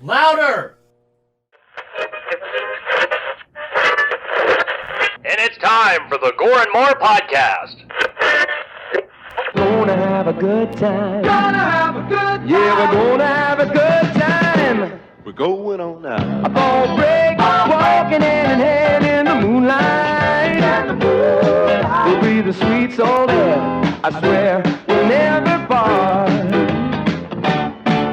Louder! And it's time for the Gore N More podcast. Gonna have a good time. Gonna have a good time. Yeah, we're gonna have a good time. We're going on now. A ball break, walking hand in hand in the moonlight. We'll be the sweet soul there. I swear we'll never part.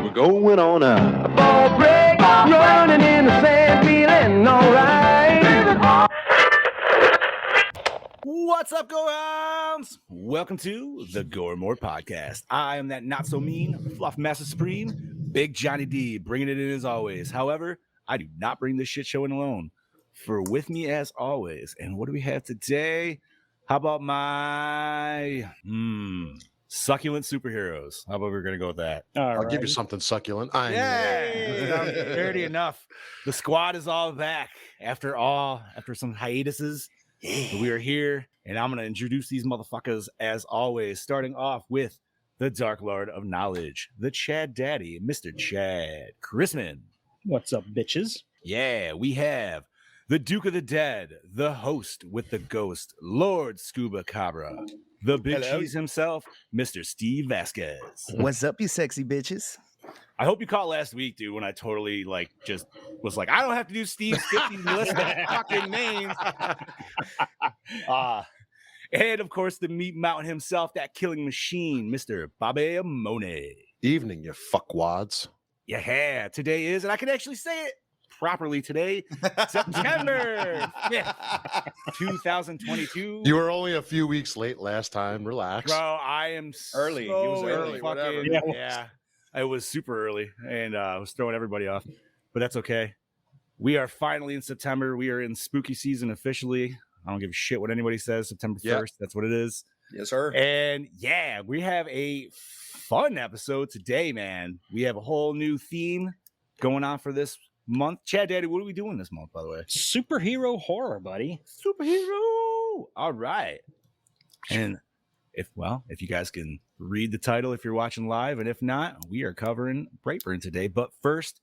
We're going on now. A ball break, running in the sand, feeling alright. What's up, Go-Hounds? Welcome to the Gore N More podcast. I am that not-so-mean Fluff Master Supreme, Big Johnny D, bringing it in as always. However, I do not bring this shit show in alone. For with me as always, and what do we have today? How about my succulent superheroes? How about we're going to go with that? I'll give you something succulent. Dirty enough. The squad is all back after some hiatuses. We are here, and I'm going to introduce these motherfuckers as always, starting off with the Dark Lord of Knowledge, the Chad Daddy, Mr. Chad Chrisman. What's up, bitches? Yeah, we have the Duke of the Dead, the host with the ghost, Lord Scuba Cabra, the big cheese himself, Mr. Steve Vasquez. What's up, you sexy bitches? I hope you caught last week, dude, when I totally just was like, I don't have to do Steve's 50 list of fucking names. And of course, the meat mountain himself, that killing machine, Mr. Babe Monet. Evening, you fuckwads. Yeah, today is, and I can actually say it properly today, September 5th, 2022. You were only a few weeks late last time. Relax. Bro, I am Early. So It was early, whatever. Yeah. It was super early, and I was throwing everybody off, but that's okay. We are finally in September. We are in spooky season officially. I don't give a shit what anybody says. September 1st, That's what it is. Yes, sir. And yeah, we have a fun episode today, man. We have a whole new theme going on for this month. Chad Daddy, what are we doing this month, by the way? Superhero horror, buddy. Superhero. All right. And if you guys can read the title if you're watching live, and if not, we are covering Brightburn today. But first,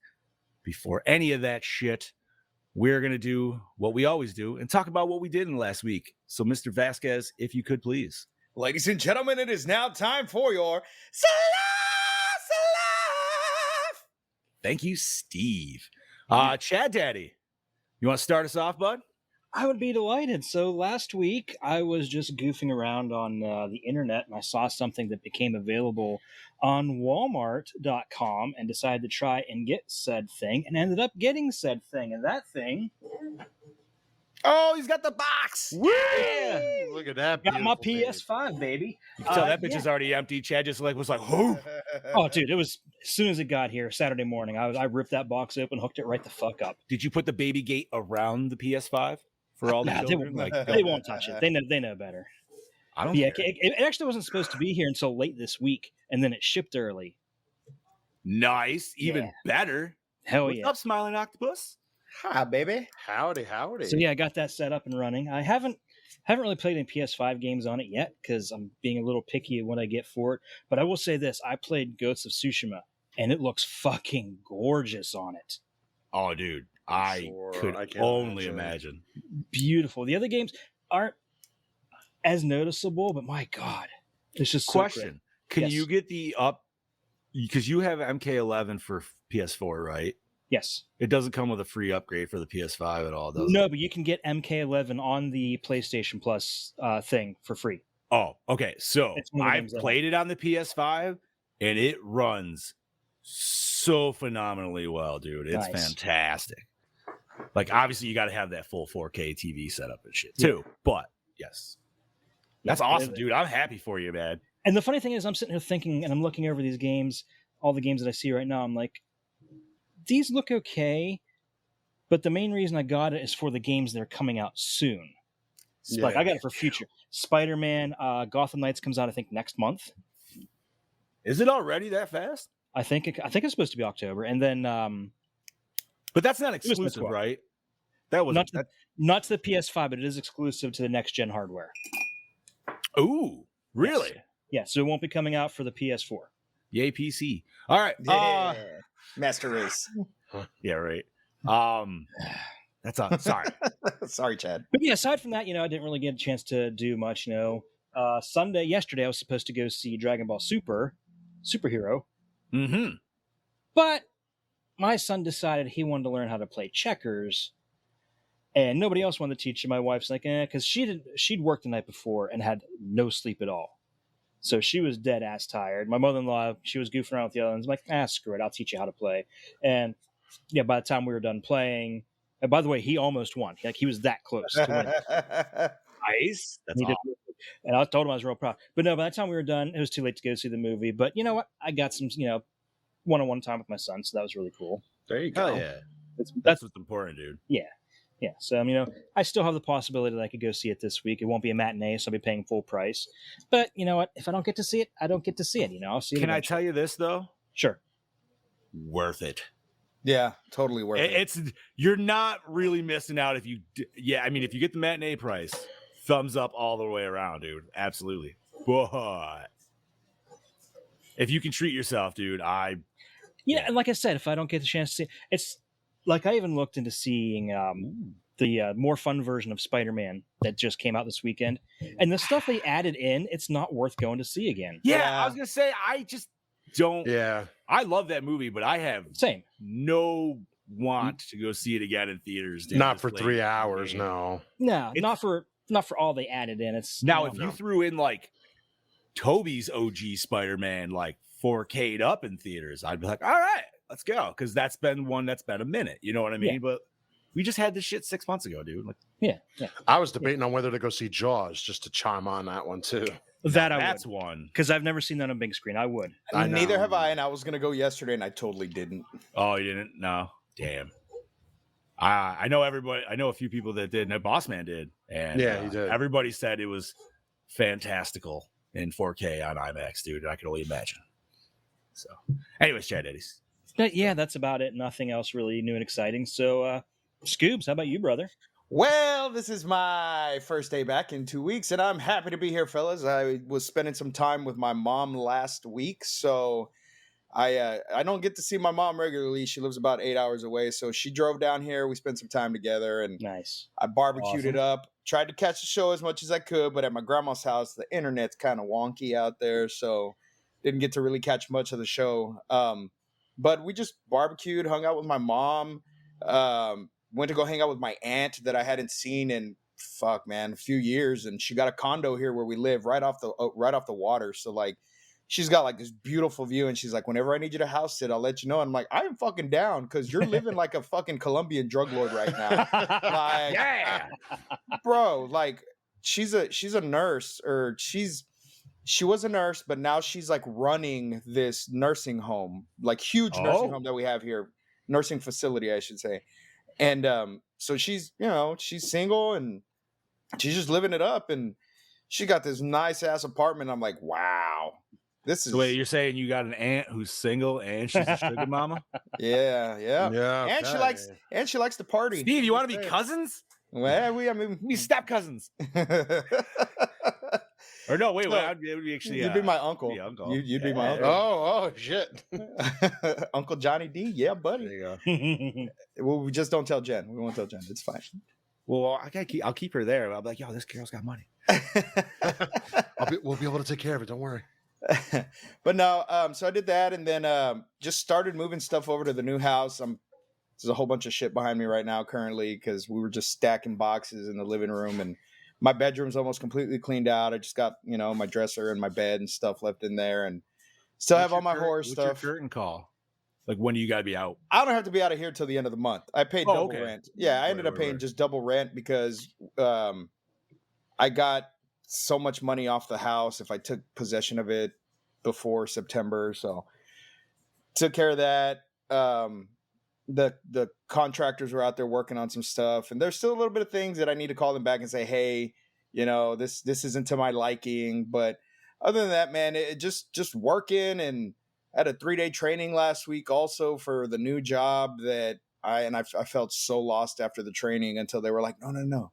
before any of that shit, we're going to do what we always do and talk about what we did in the last week. So, Mr. Vasquez, if you could, please. Ladies and gentlemen, it is now time for your Slice of Life. Thank you, Steve. Chad Daddy, you want to start us off, bud? I would be delighted. So last week, I was just goofing around on the internet, and I saw something that became available on Walmart.com and decided to try and get said thing, and ended up getting said thing. And that thing... Oh, he's got the box. Yeah. Look at that. Got my beautiful PS5, baby. You can tell that bitch is already empty. Chad just was like, who? Oh, dude, it was as soon as it got here Saturday morning. I ripped that box open, hooked it right the fuck up. Did you put the baby gate around the PS5 for all the children? They won't touch it. They know better. I don't. Yeah, care. it actually wasn't supposed to be here until late this week, and then it shipped early. Nice, even better. Hell What's yeah! up, Smiling Octopus? Hi, baby. Howdy. So yeah, I got that set up and running. I haven't really played any PS5 games on it yet because I'm being a little picky at what I get for it. But I will say this: I played Ghosts of Tsushima, and it looks fucking gorgeous on it. Oh, dude, I could only imagine. Beautiful. The other games aren't as noticeable, but my God, it's just so Question: great. Can Yes. you get the up? Because you have MK11 for PS4, right? Yes. It doesn't come with a free upgrade for the PS5 at all, does it? No, but you can get MK11 on the PlayStation Plus thing for free. Oh, okay. So It's one of the I've games I played it on the PS5, and it runs so phenomenally well, dude. It's Nice. fantastic. Like, obviously, you got to have that full 4K TV setup and shit, too. But, yes. That's awesome, dude. I'm happy for you, man. And the funny thing is, I'm sitting here thinking, and I'm looking over these games, all the games that I see right now, I'm like, these look okay, but the main reason I got it is for the games that are coming out soon. Like, I got it for future. Spider-Man, Gotham Knights comes out, I think, next month. Is it already that fast? I think it's supposed to be October, and then but that's not exclusive, right? That was not to the PS5, but it is exclusive to the next gen hardware. Ooh, really? Yes. Yeah, so it won't be coming out for the PS4. Yay, PC. All right. Master Race. Yeah, right. That's all. Sorry. Sorry, Chad. But yeah, aside from that, I didn't really get a chance to do much. Yesterday, I was supposed to go see Dragon Ball Superhero, Mm-hmm. but my son decided he wanted to learn how to play checkers, and nobody else wanted to teach him. My wife's like, because she'd worked the night before and had no sleep at all. So she was dead ass tired. My mother-in-law, she was goofing around with the other ones. I'm like, screw it, I'll teach you how to play. And yeah, by the time we were done playing, and by the way, he almost won. He was that close to winning. Nice. That's He did. awesome. And I told him I was real proud. But no, by the time we were done, it was too late to go see the movie. But you know what? I got some, one-on-one time with my son, so that was really cool. There you go. Hell yeah. That's That's what's important, dude. yeah. So I still have the possibility that I could go see it this week. It won't be a matinee, so I'll be paying full price. But you know what? If I don't get to see it, I don't get to see it. I'll see it. Can I eventually. tell you this though? Sure. Worth it. Yeah, totally worth it. It's you're not really missing out if you. I mean, if you get the matinee price, thumbs up all the way around, dude. Absolutely. But if you can treat yourself, dude, Yeah, and like I said, if I don't get the chance to see it, it's like I even looked into seeing the more fun version of Spider-Man that just came out this weekend, and the stuff they added in, it's not worth going to see again. Yeah, I was gonna say I just don't. Yeah. I love that movie, but I have Same. no want to go see it again in theaters. Dude. Not Just for like, 3 hours, man. no. No, It's- not for all they added in. It's Now, no. if you threw in like Toby's OG Spider-Man, like 4K'd up in theaters, I'd be like, all right, let's go. Because that's been one that's been a minute. You know what I mean? Yeah. But we just had this shit 6 months ago, dude. Like, yeah, I was debating on whether to go see Jaws just to chime on that one too. that I that's would, one. because I've never seen that on a big screen. I would. I know. Neither have I, and I was gonna go yesterday, and I totally didn't. Oh, you didn't? No. Damn. I know everybody. I know a few people that did. And Boss Man did. And Yeah, he did. Everybody said it was fantastical in 4K on IMAX, dude. And I can only imagine. So, anyways, Chad Eddies. But yeah, that's about it. Nothing else really new and exciting. So, Scoobs, how about you, brother? Well, this is my first day back in 2 weeks, and I'm happy to be here, fellas. I was spending some time with my mom last week, so I don't get to see my mom regularly. She lives about 8 hours away, so she drove down here. We spent some time together, and Nice. I barbecued it Awesome. up. Tried to catch the show as much as I could, but at my grandma's house, the internet's kind of wonky out there, so didn't get to really catch much of the show. But we just barbecued, hung out with my mom. Went to go hang out with my aunt that I hadn't seen in a few years, and she got a condo here where we live, right off the water. So like, she's got like this beautiful view, and she's like, whenever I need you to house sit, I'll let you know. And I'm like, I am fucking down because you're living like a fucking Colombian drug lord right now. Like, Yeah. bro, like she's a nurse, or she was a nurse, but now she's like running this nursing home, like huge nursing home that we have here, nursing facility, I should say. And so she's single, and she's just living it up, and she got this nice ass apartment. I'm like, wow, this is So wait, you're saying you got an aunt who's single and she's a sugar mama? yeah. And she likes to party. Steve, you want to be cousins? Well, We step cousins. Or no, wait, it would be actually you'd be my uncle. be uncle. You'd be my uncle. Oh shit. Uncle Johnny D. Yeah, buddy. There you go. Well, we just don't tell Jen. We won't tell Jen. It's fine. Well, I'll keep her there. I'll be like, yo, this girl's got money. We'll be able to take care of it. Don't worry. But no, so I did that, and then just started moving stuff over to the new house. There's a whole bunch of shit behind me right now currently because we were just stacking boxes in the living room, and my bedroom's almost completely cleaned out. I just got, my dresser and my bed and stuff left in there, and still have all my horror stuff. What's your curtain call? Like, when do you got to be out? I don't have to be out of here till the end of the month. I paid double okay. rent. Yeah, I ended up paying just double rent because I got so much money off the house if I took possession of it before September. So took care of that. The contractors were out there working on some stuff, and there's still a little bit of things that I need to call them back and say, hey, this isn't to my liking. But other than that, man, it just working, and I had a 3-day training last week also for the new job that I felt so lost after the training until they were like, no.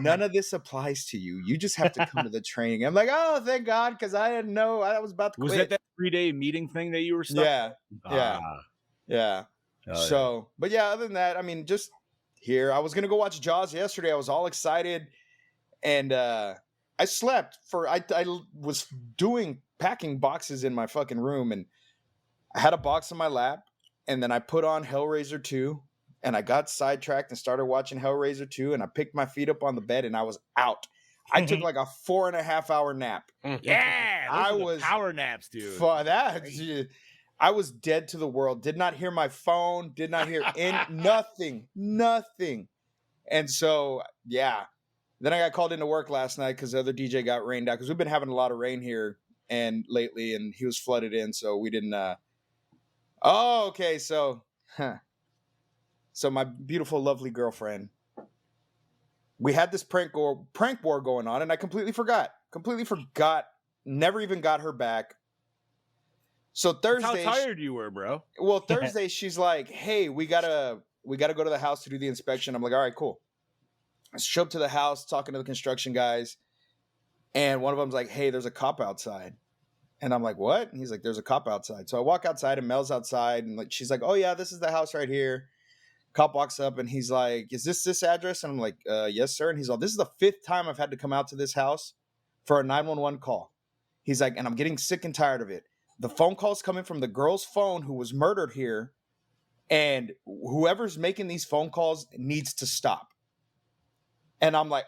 None of this applies to you. You just have to come to the training. I'm like, oh, thank God, because I didn't know I was about to quit. Was that 3-day meeting thing that you were stuck? Yeah. Ah. Yeah. Oh, So, but yeah, other than that, I mean, just here. I was gonna go watch Jaws yesterday. I was all excited, and I slept for. I was doing packing boxes in my fucking room, and I had a box on my lap, and then I put on Hellraiser 2, and I got sidetracked and started watching Hellraiser 2, and I picked my feet up on the bed, and I was out. I took like a 4.5 hour nap. yeah. I Those are the was power naps, dude. For that, I was dead to the world. Did not hear my phone. Did not hear nothing. And so, yeah. Then I got called into work last night because the other DJ got rained out because we've been having a lot of rain here and lately, and he was flooded in, so we didn't. Oh, okay. So, so my beautiful, lovely girlfriend, we had this prank war going on, and I completely forgot. Never even got her back. So Thursday, That's how tired you were, bro. well, Thursday she's like, "Hey, we gotta go to the house to do the inspection." I'm like, "All right, cool." I show up to the house, talking to the construction guys, and one of them's like, "Hey, there's a cop outside," and I'm like, "What?" And he's like, "There's a cop outside." So I walk outside, and Mel's outside, and like she's like, "Oh yeah, this is the house right here." Cop walks up, and he's like, "Is this address?" And I'm like, "Yes, sir." And he's like, "This is the 5th time I've had to come out to this house for a 911 call." He's like, "And I'm getting sick and tired of it. The phone call's coming from the girl's phone who was murdered here, and whoever's making these phone calls needs to stop." And I'm like,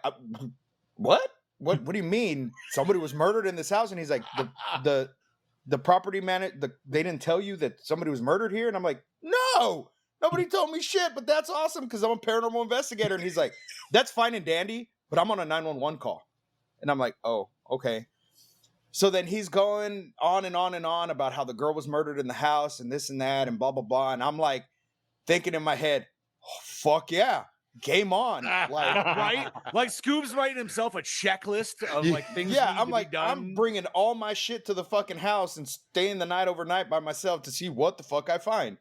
"What? What do you mean? Somebody was murdered in this house?" And he's like, the property manager, they didn't tell you that somebody was murdered here?" And I'm like, "No, nobody told me shit, but that's awesome because I'm a paranormal investigator." And he's like, "That's fine and dandy, but I'm on a 911 call." And I'm like, "Oh, okay." So then he's going on and on and on about how the girl was murdered in the house and this and that and blah, blah, blah. And I'm like thinking in my head, oh, fuck yeah, game on. Like, Right? Like Scoob's writing himself a checklist of like things. yeah, need I'm to like, be done. I'm bringing all my shit to the fucking house and staying the night overnight by myself to see what the fuck I find.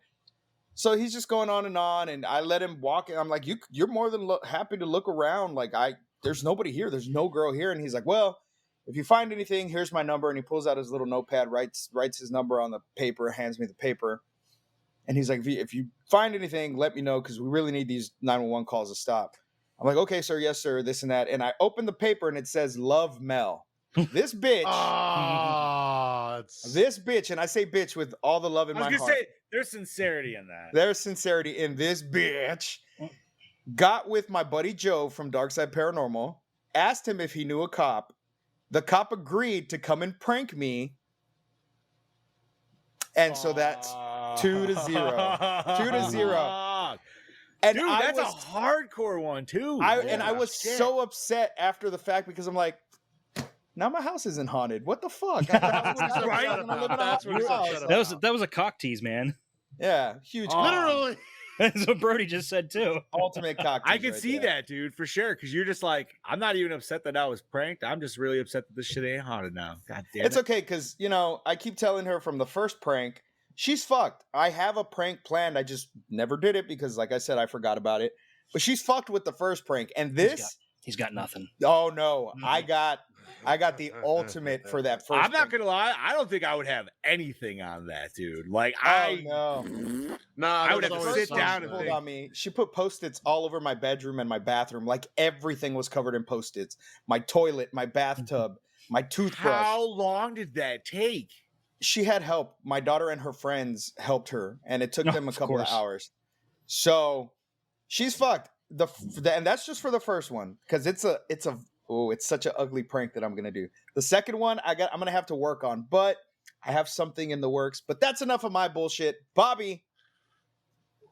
So he's just going on, and I let him walk. And I'm like, you're more than happy to look around. Like, there's nobody here. There's no girl here. And he's like, "Well, if you find anything, here's my number." And he pulls out his little notepad, writes his number on the paper, hands me the paper. And he's like, if you find anything, let me know because we really need these 911 calls to stop. I'm like, "Okay, sir. Yes, sir." This and that. And I open the paper and it says, "Love Mel." This bitch. This bitch. And I say bitch with all the love in my heart. I was going to say, there's sincerity in that. There's sincerity in this bitch. Got with my buddy Joe from Darkside Paranormal. Asked him if he knew a cop. The cop agreed to come and prank me. And so that's 2-0. 2-0. And dude, that's a hardcore one too. I was so upset after the fact because I'm like, now my house isn't haunted. What the fuck? That was a cock tease, man. Yeah, huge. Literally. That's what Brody just said too. Ultimate cock tease. I can see that, dude, for sure. Because you're just like, I'm not even upset that I was pranked. I'm just really upset that this shit ain't haunted now. God damn It's okay because I keep telling her from the first prank, she's fucked. I have a prank planned. I just never did it because, like I said, I forgot about it. But she's fucked with the first prank, and this he's got nothing. Oh no, I got the ultimate for that first. I'm not gonna lie. I don't think I would have anything on that, dude. Like no, I would have to sit down and pulled think. on me. She put Post-its all over my bedroom and my bathroom. Like everything was covered in Post-its. My toilet, my bathtub, my toothbrush. How long did that take? She had help. My daughter and her friends helped her, and it took them a couple of hours. So she's fucked. And that's just for the first one because it's such an ugly prank that I'm gonna do. The second one I'm gonna have to work on, but I have something in the works. But that's enough of my bullshit. Bobby,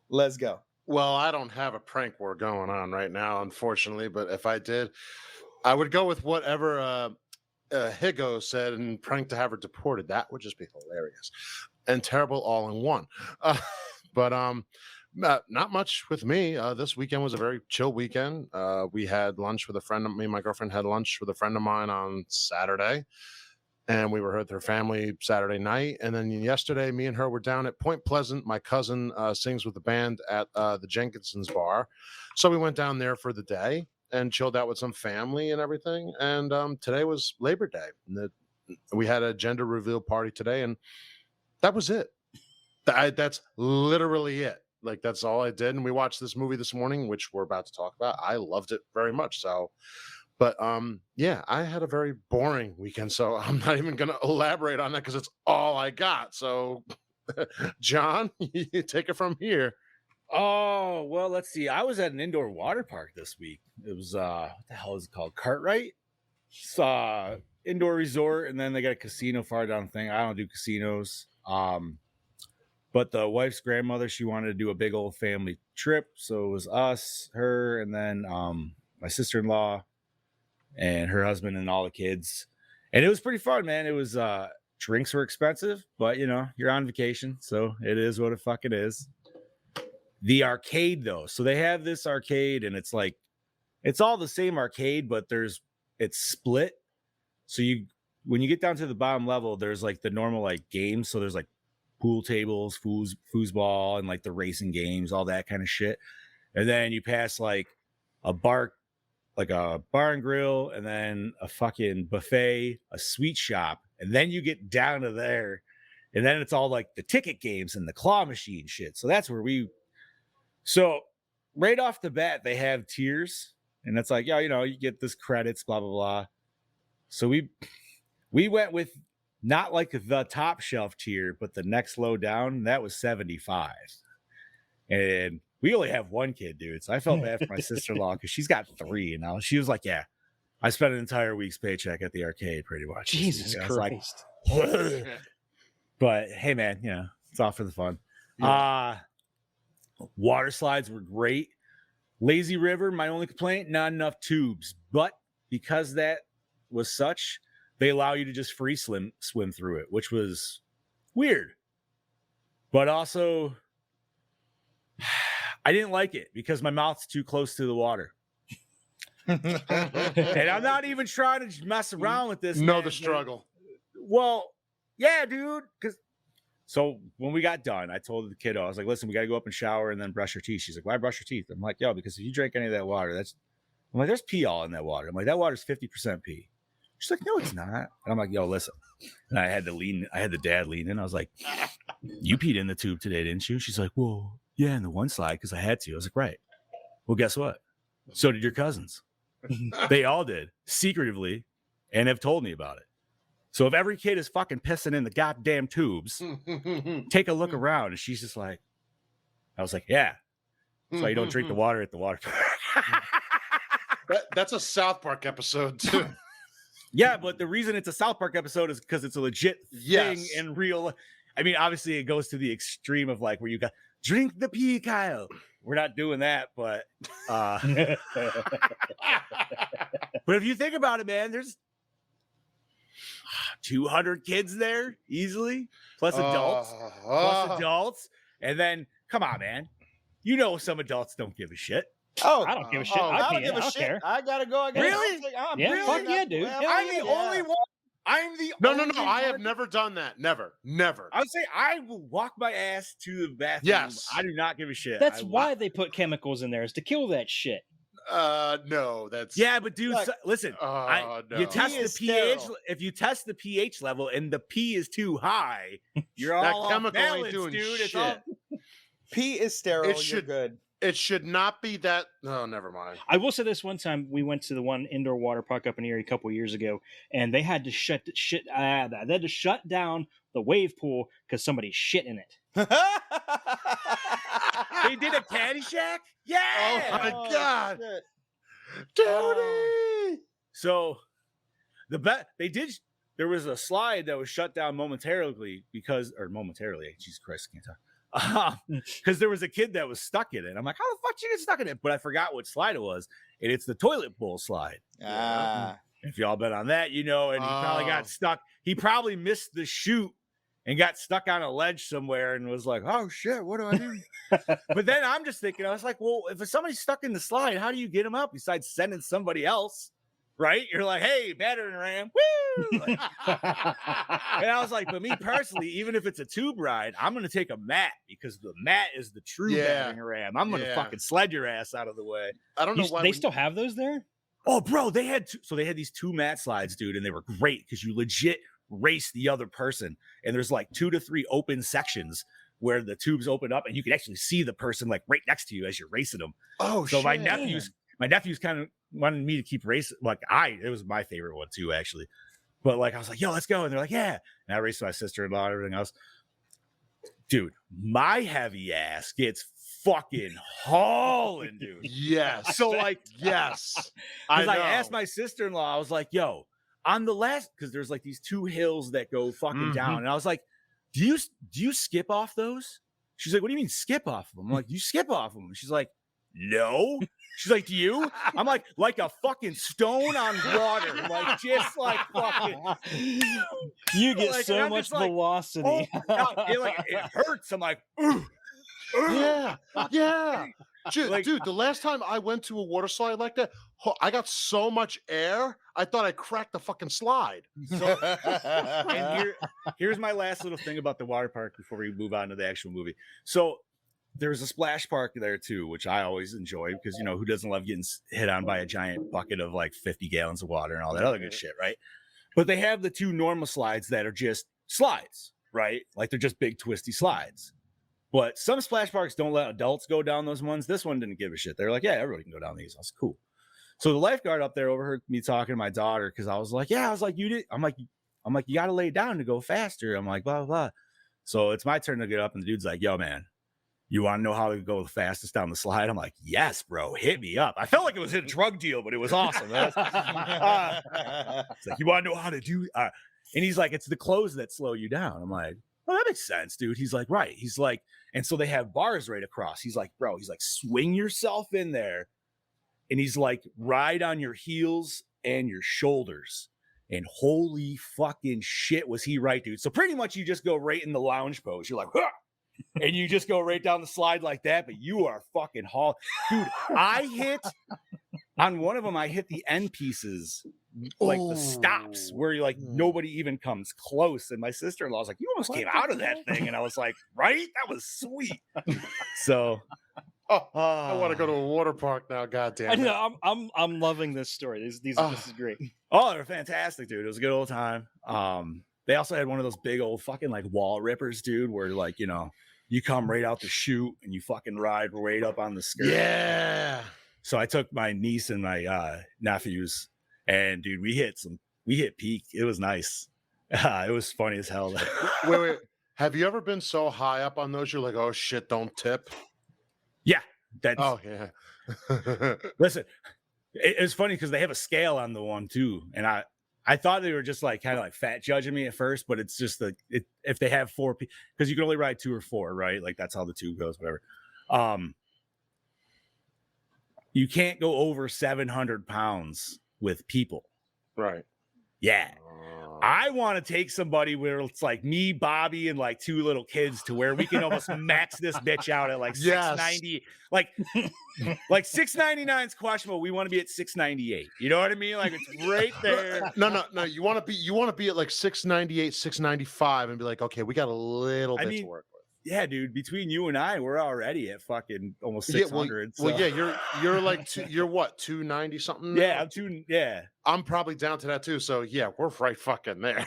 let's go. Well, I don't have a prank war going on right now, unfortunately. But if I did, I would go with whatever Higo said and prank to have her deported. That would just be hilarious and terrible all in one. Not much with me. This weekend was a very chill weekend. We had lunch with a friend of me. My girlfriend had lunch with a friend of mine on Saturday, and we were with her family Saturday night. And then yesterday, me and her were down at Point Pleasant. My cousin sings with the band at the Jenkinson's bar. So we went down there for the day and chilled out with some family and everything. And today was Labor Day. We had a gender reveal party today, and that was it. That's literally it. Like, that's all I did. And we watched this movie this morning, which we're about to talk about. I loved it very much. So, but yeah, I had a very boring weekend. So I'm not even going to elaborate on that because it's all I got. So, John, you take it from here. Oh, well, let's see. I was at an indoor water park this week. It was what the hell is it called? Cartwright. It's indoor resort, and then they got a casino far down thing. I don't do casinos. But the wife's grandmother, she wanted to do a big old family trip. So it was us, her, and then my sister-in-law and her husband and all the kids. And it was pretty fun, man. It was drinks were expensive, but you know, you're on vacation, so it is what it fucking is. The arcade though. So they have this arcade and it's like it's all the same arcade, but it's split. So when you get down to the bottom level, there's like the normal like games. So there's like pool tables, foosball, and like the racing games, all that kind of shit. And then you pass like a bar and grill, and then a fucking buffet, a sweet shop, and then you get down to there, and then it's all like the ticket games and the claw machine shit. So that's where so right off the bat, they have tiers, and it's like, yeah, you know, you get this credits, blah, blah, blah. So we went with not like the top shelf tier, but the next low down, that was 75. And we only have one kid, dude. So I felt bad for my sister-in-law because she's got 3. And now she was like, yeah, I spent an entire week's paycheck at the arcade pretty much. Jesus Christ. Like, but hey, man, you know, it's all for the fun. Yeah. Water slides were great. Lazy River, my only complaint, not enough tubes. But because that was such, they allow you to just free swim through it, which was weird. But also, I didn't like it because my mouth's too close to the water. And I'm not even trying to mess around with this. Know the struggle. Well, yeah, dude. So when we got done, I told the kiddo, I was like, listen, we got to go up and shower and then brush your teeth. She's like, why brush your teeth? I'm like, yo, because if you drink any of that water, I'm like, there's pee all in that water. I'm like, that water's 50% pee. She's like, no, it's not. And I'm like, yo, listen. And I had the dad lean in. I was like, you peed in the tube today, didn't you? She's like, well, yeah, in the one slide, because I had to. I was like, right. Well, guess what? So did your cousins. They all did, secretively, and have told me about it. So if every kid is fucking pissing in the goddamn tubes, take a look around. And she's just like, I was like, yeah. So you don't drink the water at the water park. That's a South Park episode, too. Yeah, but the reason it's a South Park episode is because it's a legit thing in real. I mean, obviously, it goes to the extreme of like where you got drink the pee, Kyle. We're not doing that, but but if you think about it, man, there's 200 kids there easily, plus adults, and then come on, man, you know some adults don't give a shit. Oh, I don't give a shit. I don't give a don't shit. care. I gotta go. Really? Yeah, really? fuck yeah, dude. I'm the only one. I'm the No. only I have one. never done that. Never. I would say I will walk my ass to the bathroom. Yes. I do not give a shit. That's why they put chemicals in there, is to kill that shit. No, that's Yeah, but dude, Like, listen. no. You test Pee the is pH. sterile. If you test the pH level and the P is too high, you're That all chemical off ain't balance, doing dude. It's shit. all, Pee is sterile. It You're should- good. It should not be that. No, never mind. I will say this: one time we went to the one indoor water park up in Erie a couple years ago, and they had to shut down the wave pool because somebody shit in it. they did a Caddyshack. Yeah. Oh my God, shit. Duty. So they did. There was a slide that was shut down momentarily Jesus Christ, I can't talk. Because there was a kid that was stuck in it. I'm like, how the fuck did you get stuck in it? But I forgot what slide it was, and it's the toilet bowl slide. If y'all been on that, you know, and he probably got stuck. He probably missed the chute and got stuck on a ledge somewhere and was like, oh shit, what do I do? But then I'm just thinking, I was like, well, if somebody's stuck in the slide, how do you get them up besides sending somebody else? Right? You're like, hey, battering ram. Woo! Like, and I was like, but me personally, even if it's a tube ride, I'm going to take a mat because the mat is the true battering ram. I'm going to fucking sled your ass out of the way. I don't know why They still have those there? Oh, bro, they had these 2 mat slides, dude, and they were great because you legit race the other person. And there's like 2 to 3 open sections where the tubes open up and you can actually see the person like right next to you as you're racing them. Oh, so shit. my nephews kind of wanted me to keep racing. Like it was my favorite one too, actually. But like I was like, yo, let's go. And they're like, yeah. And I raced my sister-in-law and everything else. Dude, my heavy ass gets fucking hauling, dude. Yes. So like, yes. Because I asked my sister-in-law, I was like, yo, on the last, because there's like these 2 hills that go fucking down. And I was like, do you skip off those? She's like, what do you mean skip off of them? I'm like, you skip off of them. She's like, no. She's like, do you? I'm like a fucking stone on water. Like, just like fucking. You get like, so much velocity. Oh, God, it hurts. I'm like, ugh. Yeah. Yeah. Dude, the last time I went to a water slide like that, I got so much air, I thought I cracked the fucking slide. So, and here's my last little thing about the water park before we move on to the actual movie. So there's a splash park there too, which I always enjoy because, you know, who doesn't love getting hit on by a giant bucket of like 50 gallons of water and all that other good shit, right? But they have the 2 normal slides that are just slides, right? Like they're just big twisty slides. But some splash parks don't let adults go down those ones. This one didn't give a shit. They're like, yeah, everybody can go down these. That's cool. So the lifeguard up there overheard me talking to my daughter because I was like, yeah, I was like, you did. I'm like, you got to lay down to go faster. I'm like, blah, blah, blah. So it's my turn to get up. And the dude's like, yo, man, you want to know how to go the fastest down the slide? I'm like, yes, bro, hit me up. I felt like it was a drug deal, but it was awesome. It's like, you want to know how to do? And he's like, it's the clothes that slow you down. I'm like, well, that makes sense, dude. He's like, right. He's like, and so they have bars right across. He's like, bro, he's like, swing yourself in there. And he's like, ride on your heels and your shoulders. And holy fucking shit, was he right, dude. So pretty much you just go right in the lounge pose. You're like, huh! And you just go right down the slide like that. But you are fucking haul. Dude, on one of them, I hit the end pieces, like the stops where you're like, nobody even comes close. And my sister-in-law was like, you almost came out of that thing. And I was like, right? That was sweet. So I want to go to a water park now. God damn it. I know. I'm loving this story. This is great. Oh, they're fantastic, dude. It was a good old time. They also had one of those big old fucking like wall rippers, dude, where like, you know, you come right out the chute and you fucking ride right up on the skirt. Yeah. So I took my niece and my nephews, and dude, we hit peak. It was nice. It was funny as hell. Wait. Have you ever been so high up on those? You're like, oh shit, don't tip. Yeah. Oh yeah. Listen, it's funny because they have a scale on the one too, and I thought they were just like kind of like fat judging me at first, but it's just if they have 4 people, because you can only ride 2 or 4, right? Like that's how the tube goes, whatever. You can't go over 700 pounds with people. Right. Yeah. I want to take somebody where it's like me, Bobby, and like 2 little kids to where we can almost max this bitch out at like 690. Like 699 is questionable. We want to be at 698. You know what I mean? Like it's right there. No. You want to be at like 698, 695 and be like, okay, we got a little bit to work with. Yeah, dude. Between you and I, we're already at fucking almost 600. Well, yeah, you're like you're what, 290 something? Yeah, I'm probably down to that too. So yeah, we're right fucking there.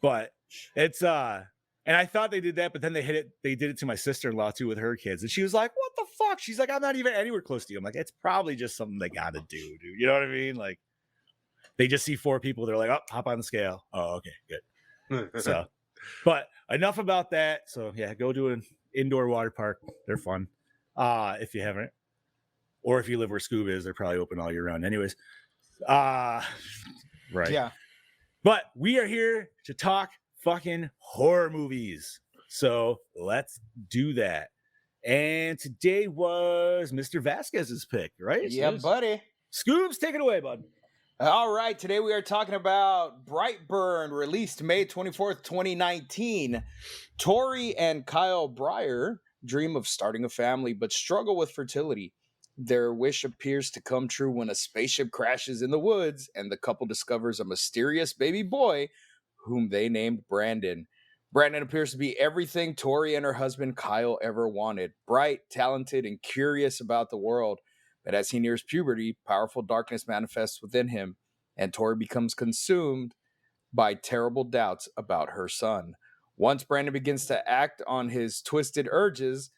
But it's and I thought they did that, but then they did it to my sister-in-law too with her kids, and she was like, "What the fuck?" She's like, "I'm not even anywhere close to you." I'm like, "It's probably just something they gotta do, dude." You know what I mean? Like, they just see 4 people, they're like, "Oh, hop on the scale." Oh, okay, good. So. But enough about that. So yeah, go to an indoor water park. They're fun. If you haven't, or if you live where scuba is, they're probably open all year round. Anyways, right. Yeah. But we are here to talk fucking horror movies. So let's do that. And today was Mr. Vasquez's pick, right? Yeah, buddy. Scoobs, take it away, bud. All right, today we are talking about Brightburn, released May 24th, 2019. Tori and Kyle Breyer dream of starting a family, but struggle with fertility. Their wish appears to come true when a spaceship crashes in the woods, and the couple discovers a mysterious baby boy, whom they named Brandon. Brandon appears to be everything Tori and her husband Kyle ever wanted. Bright, talented, and curious about the world. But as he nears puberty, powerful darkness manifests within him, and Tori becomes consumed by terrible doubts about her son. Once Brandon begins to act on his twisted urges,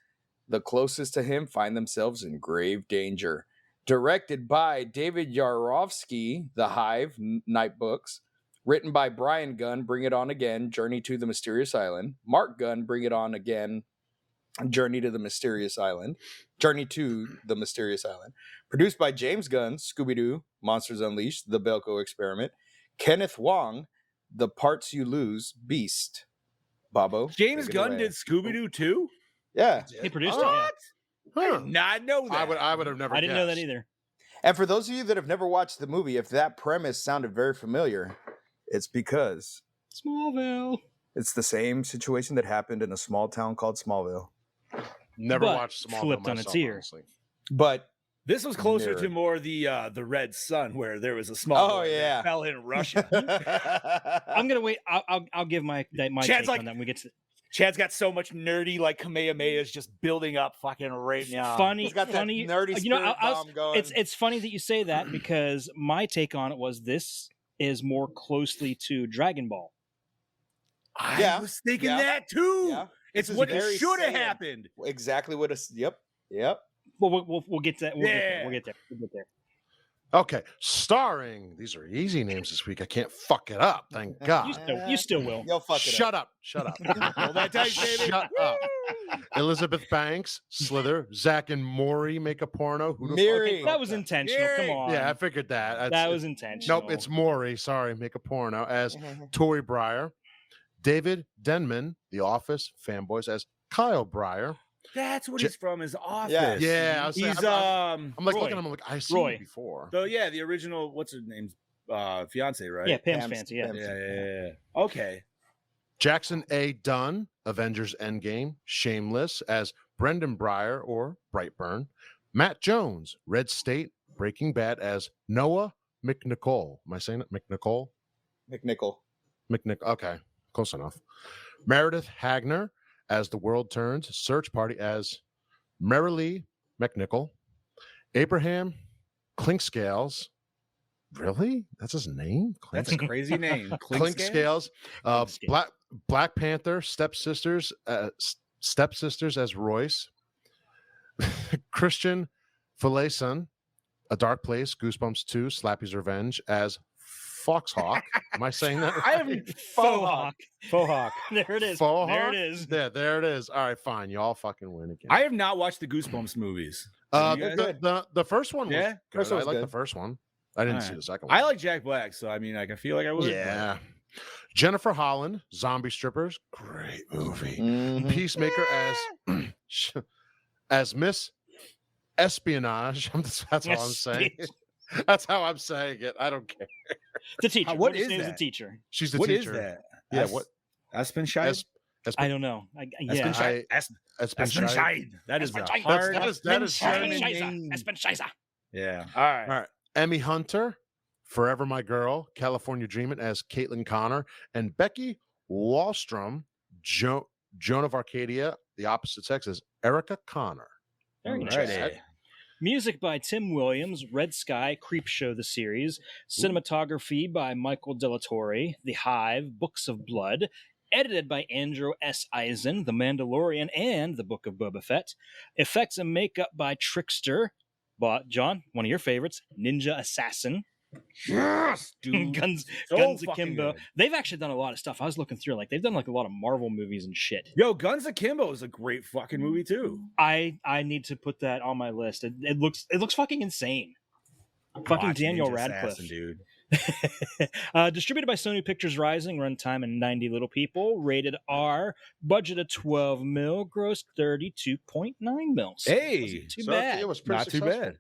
the closest to him find themselves in grave danger. Directed by David Yarovsky, The Hive, Night Books. Written by Brian Gunn, Bring It On Again, Journey to the Mysterious Island. Mark Gunn, Bring It On Again, Journey to the Mysterious Island. Produced by James Gunn, Scooby-Doo, Monsters Unleashed, The Belko Experiment. Kenneth Wong, The Parts You Lose, Beast. Babo. James take it Gunn away. did Scooby-Doo too? Yeah. He produced it. Yeah. What? I did not know that. I would have never. I didn't know that guessed. either. And for those of you that have never watched the movie, if that premise sounded very familiar, it's because Smallville. it's the same situation that happened in a small town called Smallville. Never But watched Smallville flipped on myself, its ear. honestly. But This was closer Mirror. to more the Red Sun, where there was a small Oh, boy that yeah. fell in Russia. I'm gonna wait. I'll give my Chad's take like- on that when we get to Chad's got so much nerdy, like Kamehameha is just building up fucking right now. funny. he's got that funny. nerdy You know, spirit I was- bomb going. it's funny that you say that because my take on it was this is more closely to Dragon Ball. I Yeah, was thinking yeah, that too. yeah. It's This is what very should have Saiyan. happened. Exactly what it's. Yep. Well, we'll get to that. We'll Yeah. get there. We'll get there. Okay, starring. These are easy names this week. I can't fuck it up. Thank God. You still will. You'll fuck it Shut up. Shut up. Roll that dice, baby. Shut up. Elizabeth Banks, Slither, Zach and Maury make a porno. Who the fuck- Miri. That was intentional. Come Yay. on. Yeah, I figured that. that That's- was intentional. Nope, it's Maury. Sorry, make a porno as Tori Breyer, David Denman, The Office fanboys as Kyle Breyer. That's what Ja- he's from. His office. Yeah, I was saying, He's I'm like Roy. looking at him. I'm like, I've seen Roy. you before. the original. What's her name's fiance, right? yeah, Pam's Pam's- fancy. Yeah. Pam's- Yeah. Okay. Jackson A. Dunn, Avengers Endgame, Shameless as Brendan Breyer or Brightburn. Matt Jones, Red State, Breaking Bad as Noah McNicol. Am I saying it? McNicol? McNichol. Okay, close enough. Meredith Hagner as The World Turns, Search Party as Marilee McNichol. Abraham Clinkscales. Really? That's his name? That's a crazy name. Clinkscales. Clinkscales. Black Panther, Stepsisters as Royce. Christian Filayson, A Dark Place, Goosebumps 2, Slappy's Revenge as Foxhawk. Am I saying that? I right? have Faux hawk. Faux hawk. There it is. Faux There hawk? it is. Yeah, there it is. All right, fine. Y'all fucking win again. I have not watched the Goosebumps movies. You guys- The first one was Yeah? good. First one I was like the good. first one. I didn't see Alright. the second one. I like Jack Black, so I mean, I can feel like I would. but- Yeah. Jennifer Holland, Zombie Strippers, great movie. Mhm. Peacemaker as Miss Espionage. That's all I'm saying. That's how I'm saying it. I don't care. The teacher. What We'll just is say it was that? the teacher? She's the What is teacher. that? Yeah, Es- what? Espenshire? I don't know. Yeah. Espenshire. Espenshire. That is a Espenshire. hard. That is German Espenscheiser. name. Espenscheiser. Yeah. All right. All right. Emmy Hunter, Forever My Girl, California Dreamin' as Caitlin Connor, and Becky Wallstrom, Joan of Arcadia, the opposite sex, as Erica Connor. Very Alrighty. interesting. Music by Tim Williams, Red Sky, Creep Show the series, cinematography by Michael Delatorre, The Hive, Books of Blood, edited by Andrew S. Eisen, The Mandalorian, and The Book of Boba Fett, effects and makeup by Trickster, John, one of your favorites, Ninja Assassin, Yes, dude. Guns So Guns fucking Akimbo. good. They've actually done a lot of stuff. I was looking through, like they've done like a lot of Marvel movies and shit. Yo, Guns Akimbo is a great fucking movie too. I need to put that on my list. It looks fucking insane. Fucking Watch Daniel Ninja Radcliffe. Assassin, dude. Distributed by Sony Pictures Rising, runtime and 90 little people, rated R, budget of 12 mil, gross 32.9 mils. Hey, Wasn't too So, bad. It was pretty Not too successful. bad.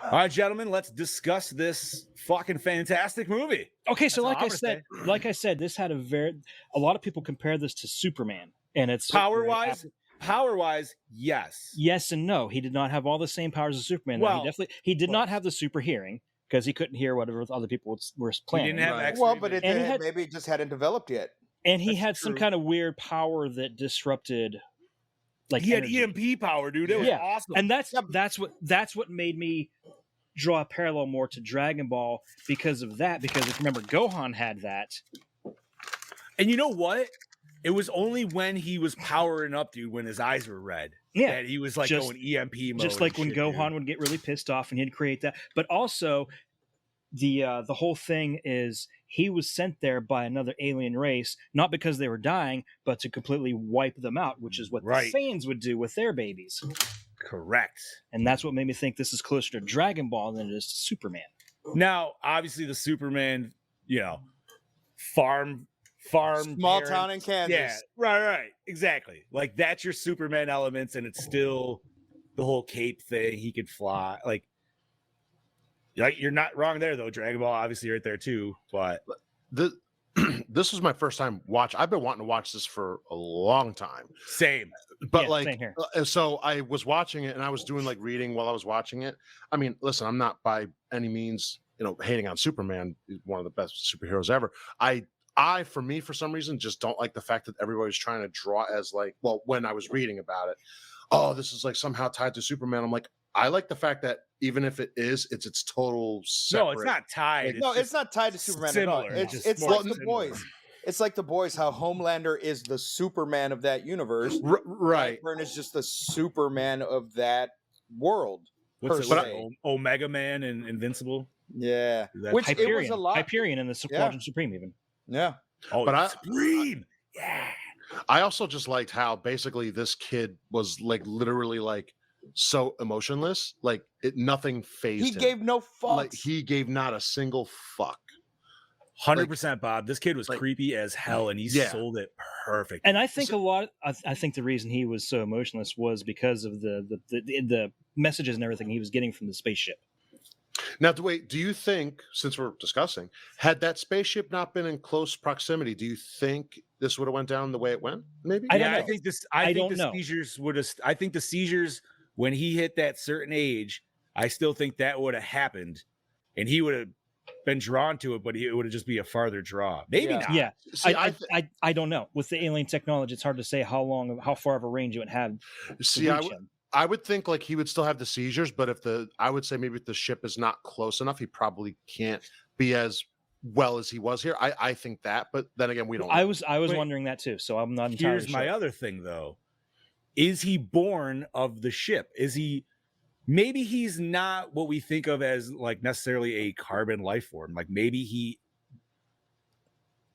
All right, gentlemen, let's discuss this fucking fantastic movie. Okay, so That's all I'm gonna like I said, this had a lot of people compare this to Superman, and it's Power wise, yes. Yes and no. He did not have all the same powers as Superman. Well, he did not close. have the super hearing because he couldn't hear whatever other people were planning. didn't have Right. X-ray Well, but vision. it, And he had- maybe it just hadn't developed yet. And he That's had some true. kind of weird power that disrupted, like he had energy. EMP power, dude. It was Yeah. awesome. And that's what made me draw a parallel more to Dragon Ball because of that. Because if you remember, Gohan had that. And you know what? It was only when he was powering up, dude, when his eyes were red. Yeah, That he was like just- going EMP mode. just like and when shit, Gohan dude. would get really pissed off and he'd create that. But also, the whole thing is he was sent there by another alien race, not because they were dying, but to completely wipe them out, which is what Right. the Saiyans would do with their babies. Correct. And that's what made me think this is closer to Dragon Ball than it is to Superman. Now, obviously, the Superman, farm Small parents- town in Kansas. Yeah, right, exactly. Like that's your Superman elements, and it's still the whole cape thing. He could fly. Like you're not wrong there, though. Dragon Ball, obviously, right there too. But This was my first time watch. I've been wanting to watch this for a long time. same. But Yeah, same here. so I was watching it and I was doing like reading while I was watching it. I mean, listen, I'm not by any means, hating on Superman. He's one of the best superheroes ever. I, for me, for some reason, just don't like the fact that everybody's trying to draw as like, well, when I was reading about it, oh, this is like somehow tied to Superman. I'm like, I like the fact that even if it is, it's its total separate. No, it's not tied. No, just it's not tied to Superman at all. similar. It's more like the similar. boys. It's like the boys. How Homelander is the Superman of that universe. Right. Brightburn is just the Superman of that world. What's per it? se. Omega Man and Invincible. Yeah, That's which it was Hyperion, a lot. Hyperion and the Squadron Supreme even. Yeah, Oh, But I- Supreme. Yeah. I also just liked how basically this kid was like literally like so emotionless, like nothing phased he him. gave no fucks. Like he gave not a single fuck. 100%, Bob. This kid was like- creepy as hell, and he Yeah. sold it perfect. And I think I think the reason he was so emotionless was because of the messages and everything he was getting from the spaceship. Now, wait, do you think, since we're discussing, had that spaceship not been in close proximity, do you think this would have went down the way it went? Maybe. I don't know. I think this. I I think don't the know. seizures would have. I think the seizures when he hit that certain age. I still think that would have happened, and he would have been drawn to it, but it would have just be a farther draw. Maybe Yeah. not. Yeah, See, I don't know. With the alien technology, it's hard to say how far of a range it would have. see, I would think like he would still have the seizures, but I would say maybe if the ship is not close enough, he probably can't be as well as he was here. I think that, but then again, we don't. I know. was Wait. wondering that too, so I'm not entirely Here's my sure. other thing, though. Is he born of the ship? Is he? Maybe he's not what we think of as like necessarily a carbon life form. Like maybe he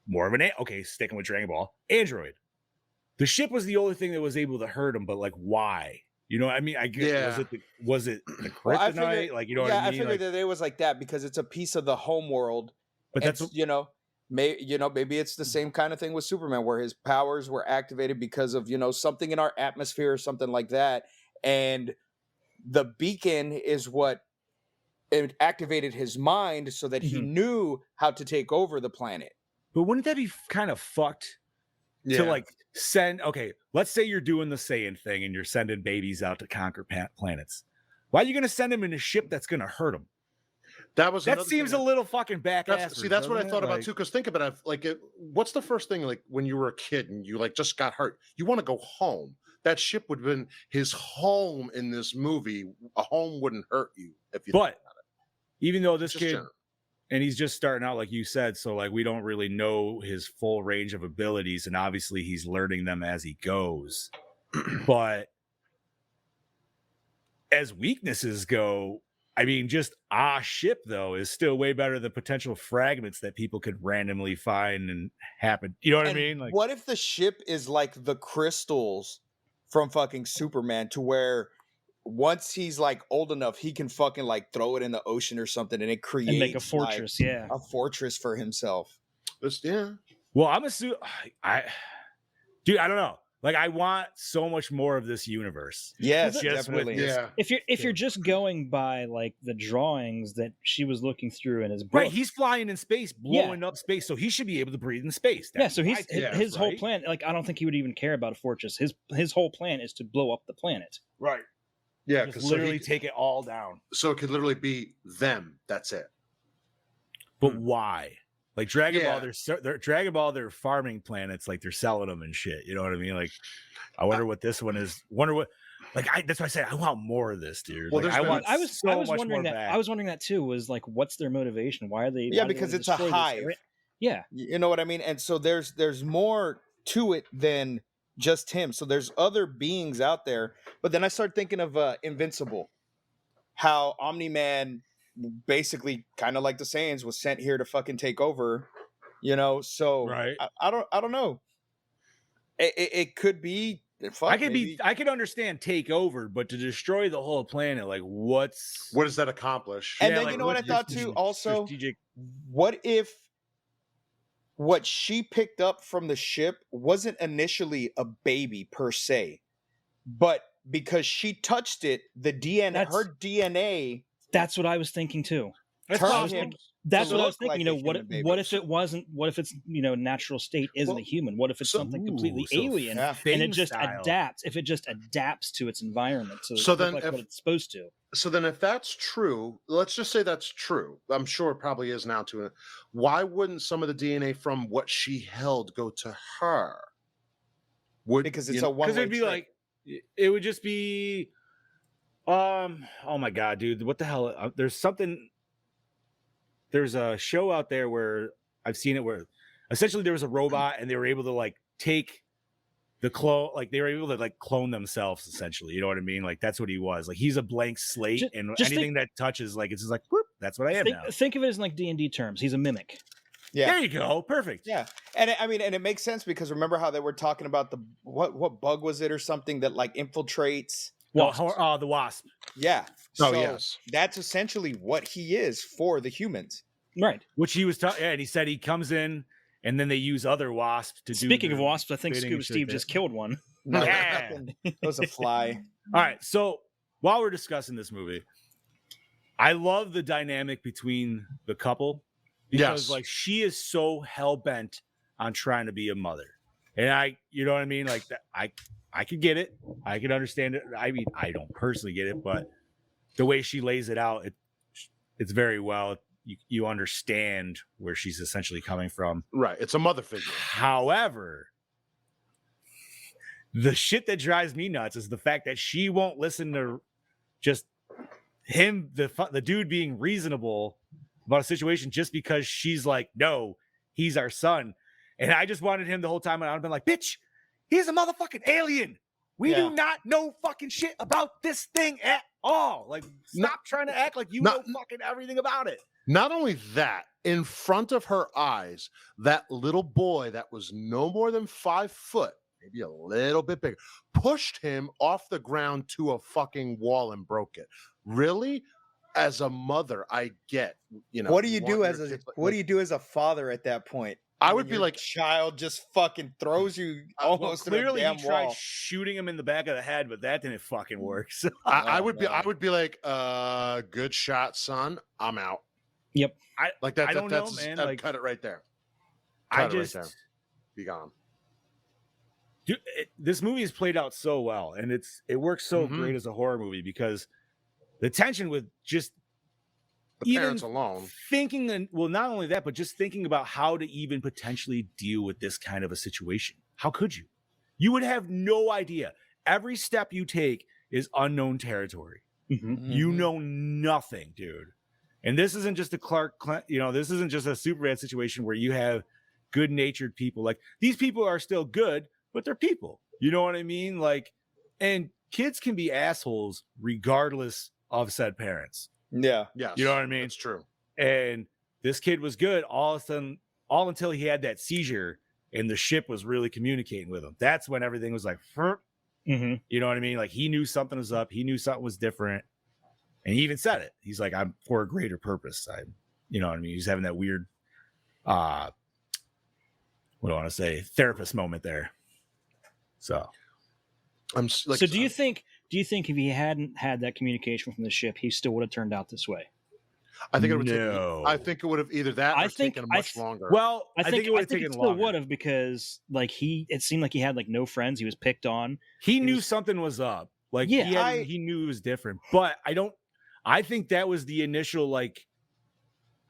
more of an okay. Sticking with Dragon Ball, android. The ship was the only thing that was able to hurt him, but like why? You know what I mean? I guess Yeah. was it the kryptonite? Well, I figured- like you know yeah, what I I mean? figured Like, that it was like that because it's a piece of the home world. but And, that's what, maybe it's the same kind of thing with Superman, where his powers were activated because of something in our atmosphere or something like that, and the beacon is what it activated his mind so that he knew how to take over the planet. but wouldn't that be kind of fucked? Yeah. To like send let's say you're doing the Saiyan thing and you're sending babies out to conquer planets. Why are you going to send them in a ship that's going to hurt them? that was That another seems thing a little fucking backass. See, that's what I thought about too. Because think about it, like, what's the first thing like when you were a kid and you like just got hurt? You want to go home. That ship would have been his home in this movie. A home wouldn't hurt you if you. But think about even though it. this Just kid general. and he's just starting out, like you said, so like we don't really know his full range of abilities, and obviously he's learning them as he goes. But as weaknesses go, I mean, just ship though is still way better than potential fragments that people could randomly find and happen. You know what I And mean? Like, what if the ship is like the crystals from fucking Superman, to where once he's like old enough, he can fucking like throw it in the ocean or something, and it creates And make a like, fortress, yeah. a fortress for himself. Yeah. well, I'm assuming, dude, I don't know. Like, I want so much more of this universe. Yes, Just with definitely. this- Yeah. If you're just going by like the drawings that she was looking through in his book, Right, he's flying in space, blowing up space, so he should be able to breathe in space. yeah. That's So my he's take, his whole right? plan. Like, I don't think he would even care about a fortress. His whole plan is to blow up the planet. Right. Yeah. Just literally take it all down. So it could literally be them. That's it. But why? Like Dragon Yeah. Ball, they're Dragon Ball, they're farming planets, like they're selling them and shit. You know what I mean? Like, I wonder what this one is. Wonder what. Like, that's why I said I want more of this, dude. Well, Like, there's I been- want. I was so much wondering more that. back. I was wondering that too. Was like, what's their motivation? Why are they? Yeah, why do they because wanna it's a destroy this hive. area? Yeah, You know what I mean? And so there's more to it than just him. So there's other beings out there. But then I started thinking of Invincible, how Omni-Man, basically kind of like the Saiyans, was sent here to fucking take over. So Right. I don't know. It could be. Fuck, maybe. I could understand take over, but to destroy the whole planet, like What does that accomplish? And Yeah, then like, you know what I what's thought your too? Also, strategic? what if what she picked up from the ship wasn't initially a baby per se, but because she touched it, the DNA, her DNA, That's what I was thinking too. That's turned possible. him. That's to what I was look thinking. like a What human baby. what if it wasn't? What if its natural state isn't Well, a human? What if it's so- something completely so alien Yeah. and it Thing just style. adapts? If it just adapts to its environment, so, So it then like if- what it's supposed to. So then, if that's true, let's just say that's true. I'm sure it probably is now to it. Why wouldn't some of the DNA from what she held go to her? Because it's you a know- one. Because it'd be like, it would just be, oh my god, dude, what the hell? There's a show out there where I've seen it where essentially there was a robot and they were able to like take the clone, like they were able to like clone themselves essentially. You know what I mean? Like that's what he was. Like he's a blank slate, and just anything that touches, like it's just like, whoop, that's what I am now. Think of it as like D&D terms. He's a mimic. Yeah. There you go, perfect. Yeah, and it makes sense because remember how they were talking about the what bug was it or something that like infiltrates? The wasp. Yeah. Oh, So yes. that's essentially what he is for the humans. Right. Which he was talking, and he said he comes in, and then they use other wasps to do. Speaking of the wasps, I think bidding Scuba and shit Steve there. just killed one. No, Yeah. it was a fly. All right, so while we're discussing this movie, I love the dynamic between the couple because Yes. like she is so hell bent on trying to be a mother, and you know what I mean, like that. I could get it, I could understand it. I mean, I don't personally get it, but the way she lays it out, it's very well. You understand where she's essentially coming from. Right. It's a mother figure. However, the shit that drives me nuts is the fact that she won't listen to just him, the dude being reasonable about a situation just because she's like, no, he's our son. And I just wanted him the whole time. And I've been like, bitch, he's a motherfucking alien. We Yeah. do not know fucking shit about this thing at all. Like, stop trying to act like you No- know fucking everything about it. Not only that, in front of her eyes, that little boy that was no more than 5 foot, maybe a little bit bigger, pushed him off the ground to a fucking wall and broke it. Really? As a mother, I get, What do you want do your as a kids like- what do you do as a father at that point? I When would be your like, child just fucking throws you Well, almost clearly through a he damn tried wall. shooting him in the back of the head, but that didn't fucking work. So I Oh, would be, I man. would be like, good shot, son. I'm out. Yep. Like that. I don't know, that's, man, I'd like- cut it right there. I Cut it right just, there. Be gone. dude, this movie is played out so well, and it works so Mhm. great as a horror movie because the tension with just The even parents alone. thinking, and well, not only that, but just thinking about how to even potentially deal with this kind of a situation. How could you? You would have no idea. Every step you take is unknown territory. Mm-hmm. You know nothing, dude. And this isn't just a this isn't just a Superman situation where you have good-natured people. Like, these people are still good, but they're people. You know what I mean? Like, and kids can be assholes regardless of said parents. Yeah. Yes. You know what I mean? It's true. And this kid was good all of a sudden, all until he had that seizure and the ship was really communicating with him. That's when everything was like, Mm-hmm. you know what I mean? Like, he knew something was up. He knew something was different. And he even said it. He's like, I'm for a greater purpose. You know what I mean? He's having that weird, what do I want to say? Therapist moment there. So, I'm like, So do you think if he hadn't had that communication from the ship, he still would have turned out this way? I think it would No. take. I think it would have either that or I think- taken I much th- longer. well, I think it would have it taken still longer. would have because like it seemed like he had like no friends. He was picked on. He knew was- something was up. Like, Yeah, he knew it was different. But I think that was the initial, like,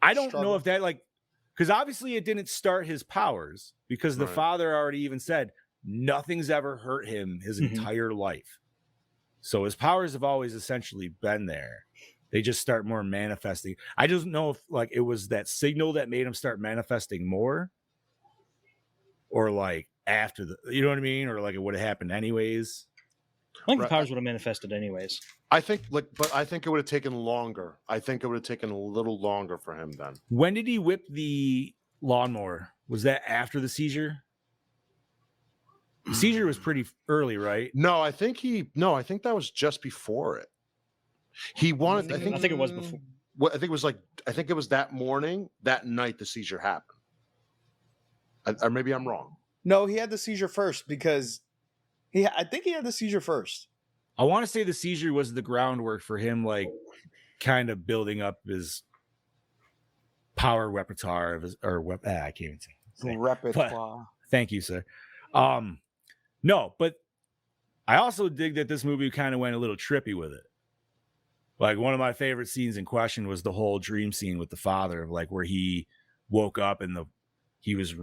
I don't know Struggle. if that, like, because obviously it didn't start his powers because the Right. father already even said nothing's ever hurt him his Mhm. entire life. So his powers have always essentially been there. They just start more manifesting. I don't know if like it was that signal that made him start manifesting more, or like after you know what I mean, or like it would have happened anyways. I think Right. the powers would have manifested anyways. I think but I think it would have taken longer. I think it would have taken a little longer for him then. When did he whip the lawnmower? Was that after the seizure? The seizure was pretty early, right? No, I think that was just before it. He wanted. I think it was before. I think it was that morning, that night, the seizure happened. Or maybe I'm wrong. No, he had the seizure first because I think he had the seizure first. I want to say the seizure was the groundwork for him, like kind of building up his power repertoire of his, I can't even say. Repertoire. Thank you, sir. No, but I also dig that this movie kind of went a little trippy with it. Like one of my favorite scenes in question was the whole dream scene with the father, of like where he woke up and he was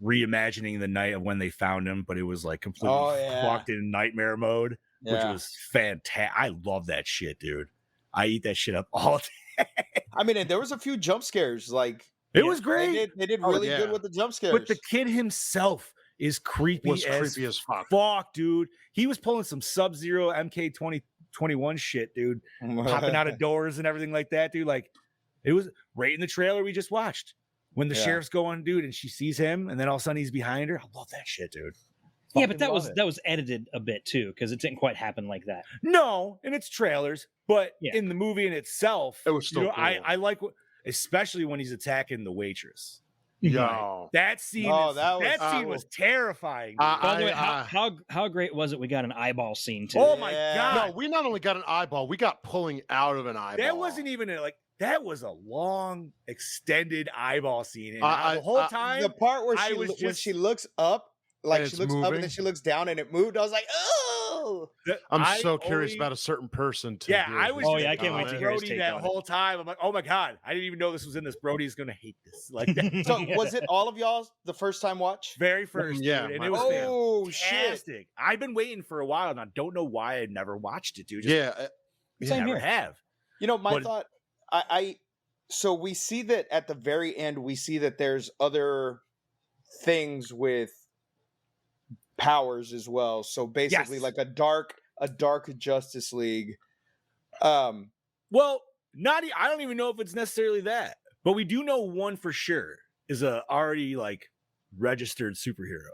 reimagining the night of when they found him, but it was like completely fucked in nightmare mode, which was fantastic. I love that shit, dude. I eat that shit up all day. I mean, there was a few jump scares. Like it was great. They did really good with the jump scares. But the kid himself is creepy as fuck, dude. He was pulling some Sub-Zero MK2021 shit, dude. Popping out of doors and everything like that, dude. Like it was right in the trailer we just watched. When the sheriff's going, dude, and she sees him, and then all of a sudden he's behind her. I love that shit, dude. Yeah, but that was edited a bit too, because it didn't quite happen like that. No, and it's trailers, but in the movie in itself, it was still cool. I like especially when he's attacking the waitress. Yo, that scene, scene was terrifying. By the way, how great was it? We got an eyeball scene too. Oh my god! No, we not only got an eyeball, we got pulling out of an eyeball. That wasn't even that was a long, extended eyeball scene. And the whole time, the part where when she looks up, like she looks moving. up and then she looks down and it moved. I was like, oh! I'm so curious about a certain person. I was. Oh yeah, I can't wait to hear his Brody take that on whole time. I'm like, oh my god, I didn't even know this was in this. Brody's gonna hate this. Like, that. So was it all of y'all the first time watch? Very first, yeah. Dude, and it was fantastic. Shit! I've been waiting for a while, and I don't know why I never watched it, dude. Same never have. You know, my thought. So we see that at the very end, we see that there's other things with powers as well. So basically, like a dark Justice League. Well, I don't even know if it's necessarily that, but we do know one for sure is a already like registered superhero,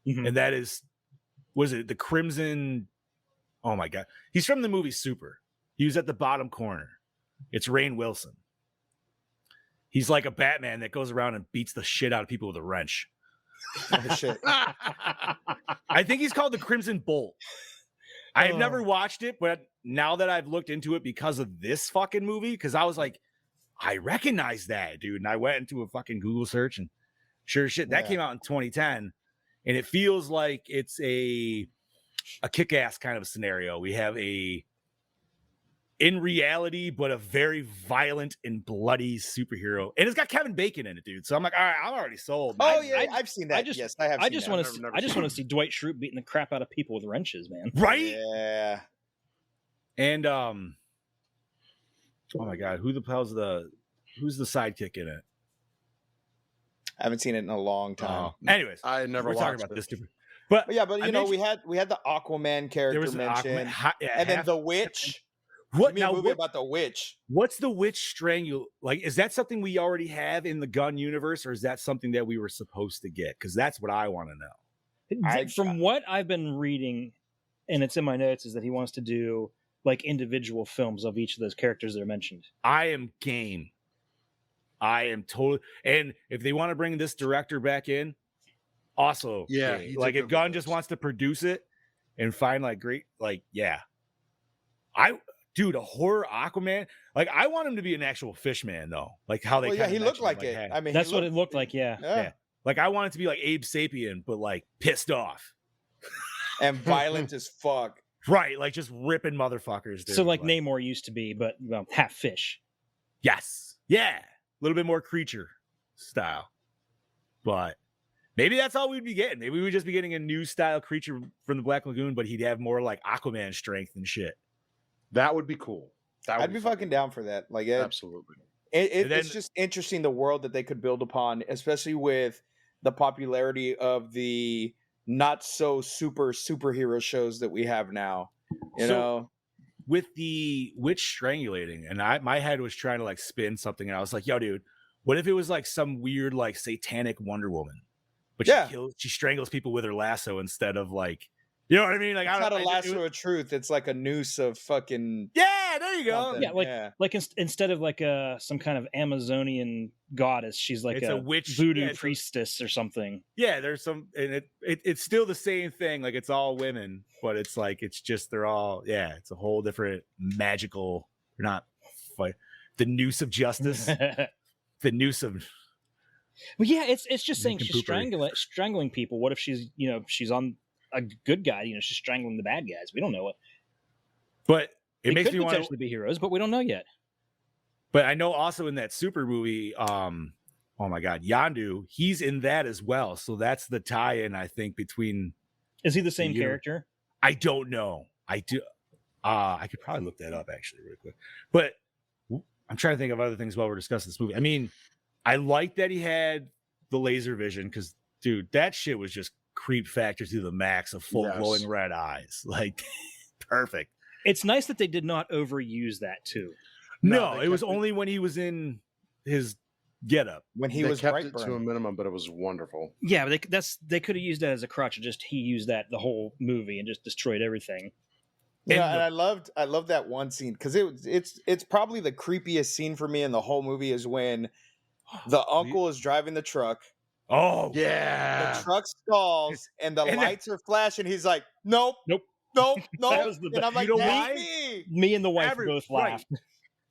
and that was it the Crimson? Oh my god, he's from the movie Super. He was at the bottom corner. It's Rainn Wilson. He's like a Batman that goes around and beats the shit out of people with a wrench. Oh, shit. I think he's called the Crimson Bolt. I've never watched it, but now that I've looked into it because of this fucking movie, because I was like, I recognize that, dude. And I went into a fucking Google search and sure shit, that came out in 2010. And it feels like it's a kick-ass kind of a scenario. We have in reality, but a very violent and bloody superhero. And it's got Kevin Bacon in it, dude. So I'm like, all right, I'm already sold. I've seen that. I have. I just want to see Dwight Schrute beating the crap out of people with wrenches, man. Right? Yeah. And oh my god, who's the sidekick in it? I haven't seen it in a long time. Anyways, I never. We're talking about this stupid. But you know, we had the Aquaman character mentioned, and then the witch. What now? Movie about the witch. What's the witch is that something we already have in the Gunn universe, or is that something that we were supposed to get? Because that's what I want to know. From what I've been reading, and it's in my notes, is that he wants to do like individual films of each of those characters that are mentioned. I am game. I am totally. And if they want to bring this director back in, also, like if Gunn just wants to produce it and find like great, like Dude, a horror Aquaman. Like, I want him to be an actual fish man, though. Like how they. He looked like it. I mean, that's what it looked like. Yeah. Like I want it to be like Abe Sapien, but like pissed off and violent as fuck. Right, like just ripping motherfuckers. Dude. So like Namor used to be, but half fish. Yes. Yeah. A little bit more creature style, but maybe that's all we'd be getting. Maybe we'd just be getting a new style creature from the Black Lagoon, but he'd have more like Aquaman strength and shit. That would be cool. I'd be fucking down for that. Like, absolutely. It's just interesting the world that they could build upon, especially with the popularity of the not so superhero shows that we have now. You know, with the witch strangulating, and my head was trying to like spin something, and I was like, yo, dude, what if it was like some weird like satanic Wonder Woman, but she strangles people with her lasso instead of like, you know what I mean? Like, it's not a lasso of truth. It's like a noose of fucking. Yeah, there you go. Yeah, like instead of like some kind of Amazonian goddess, she's like a witch voodoo priestess or something. Yeah, there's some, and it's still the same thing. Like it's all women, but it's like it's just they're all it's a whole different magical. Not fight the noose of justice, the noose of. Well, yeah, it's just saying she's strangling people. What if she's on a good guy? She's strangling the bad guys. We don't know it. But it makes could me potentially be heroes, but we don't know yet. But I know also in that super movie, oh my God, Yondu, he's in that as well. So that's the tie-in, I think, between. Is he the same character? I don't know. I do. I could probably look that up actually real quick. But I'm trying to think of other things while we're discussing this movie. I mean, I like that he had the laser vision because, dude, that shit was just creep factor to the max of full glowing red eyes. Like, perfect. It's nice that they did not overuse that too. No, it was only when he was in his getup. When he was kept Brightburn. it to a minimum, but it was wonderful. Yeah, but they could have used that as a crutch. Just he used that the whole movie and just destroyed everything. Yeah, and I loved that one scene because it's probably the creepiest scene for me in the whole movie is when the uncle is driving the truck. Oh yeah, the truck stalls and the lights are flashing. He's like, nope. That was and I'm like, you know why? Me and the wife both laughed. Right.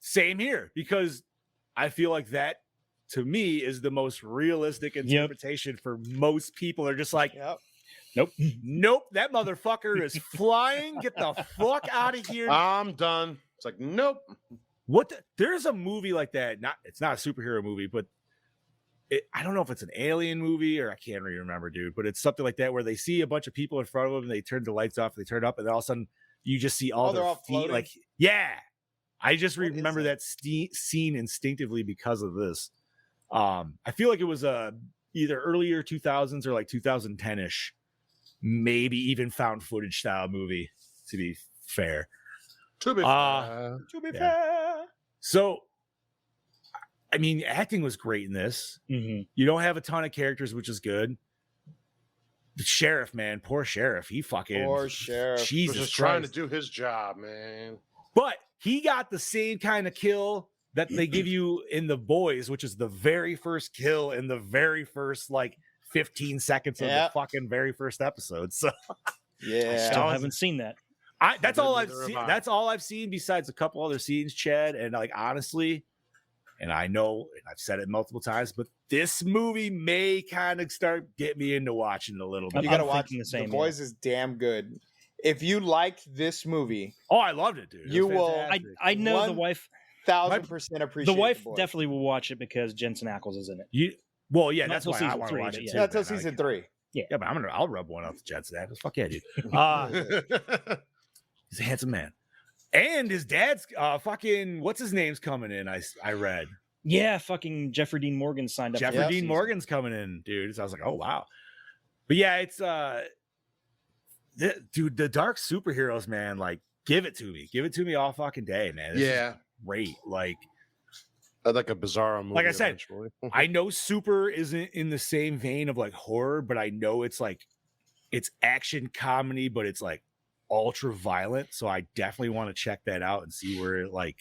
Same here, because I feel like that to me is the most realistic interpretation for most people. Are just like, nope, that motherfucker is flying. Get the fuck out of here. I'm done. It's like, nope. There's a movie like that. It's not a superhero movie, but I don't know if it's an alien movie or I can't really remember, dude. But it's something like that where they see a bunch of people in front of them and they turn the lights off, they turn it up, and then all of a sudden you just see all their feet. Floating? Like, I just remember that scene instinctively because of this. I feel like it was either earlier 2000s or like 2010-ish, maybe even found footage style movie, to be fair. To be fair. So, I mean, acting was great in this. Mm-hmm. You don't have a ton of characters, which is good. The sheriff, man, poor sheriff. Poor sheriff. Jesus Just Christ. trying to do his job, man. But he got the same kind of kill that they give you in The Boys, which is the very first kill in the very first, like, 15 seconds of the fucking very first episode. So, I still haven't seen that. That's all I've seen. That's all I've seen besides a couple other scenes, Chad. And, like, honestly, and I know, and I've said it multiple times, but this movie may kind of start getting me into watching it a little bit. You got to watch The Boys is damn good. If you liked this movie, I loved it, dude. You will. I know the wife 1,000% appreciate the wife Boys. definitely will watch it because Jensen Ackles is in it. That's why I want to watch it too. Not until season 3. Yeah, but I'll rub one off Jensen Ackles. Fuck yeah, dude. He's a handsome man. And his dad's fucking what's his name's coming in. I read. Yeah, fucking Jeffrey Dean Morgan signed up. Jeffrey Dean Morgan's coming in, dude. So I was like, oh wow. But yeah, it's dude, the dark superheroes, man. Like, give it to me all fucking day, man. This is great. Like a Bizarro movie. Like I said, I know super isn't in the same vein of like horror, but I know it's like it's action comedy, but it's like ultra violent. So I definitely want to check that out and see where it like.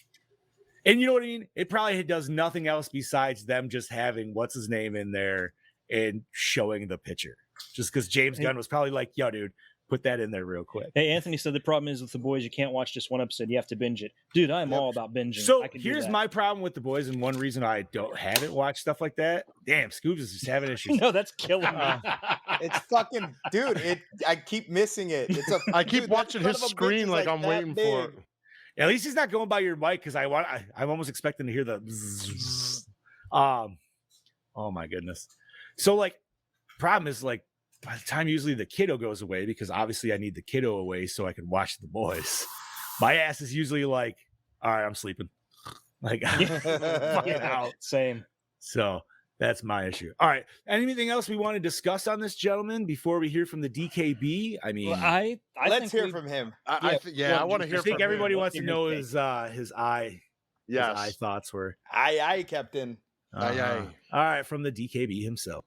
And you know what I mean? It probably does nothing else besides them just having what's his name in there and showing the picture. Just because James Gunn was probably like, yo, dude, put that in there real quick. Hey, Anthony said the problem is with The Boys, you can't watch just one episode. You have to binge it. Dude, I'm all about binging. So here's my problem with The Boys, and one reason I haven't watched stuff like that. Damn, Scoobs is just having issues. No, that's killing me. It's fucking, dude, I keep missing it. I keep watching his screen like I'm waiting for it. At least he's not going by your mic because I'm almost expecting to hear the bzzz. Oh my goodness. So like problem is like by the time usually the kiddo goes away, because obviously I need the kiddo away so I can watch The Boys. My ass is usually like, all right, I'm sleeping. Like fucking out. Same. So That's my issue. All right. Anything else we want to discuss on this, gentleman, before we hear from the DKB? I mean, Well, I Let's think hear we- from him. I want to hear I think from everybody him. wants to know his eye. His eye Yes. thoughts were. Aye, Captain. Uh-huh. All right, from the DKB himself.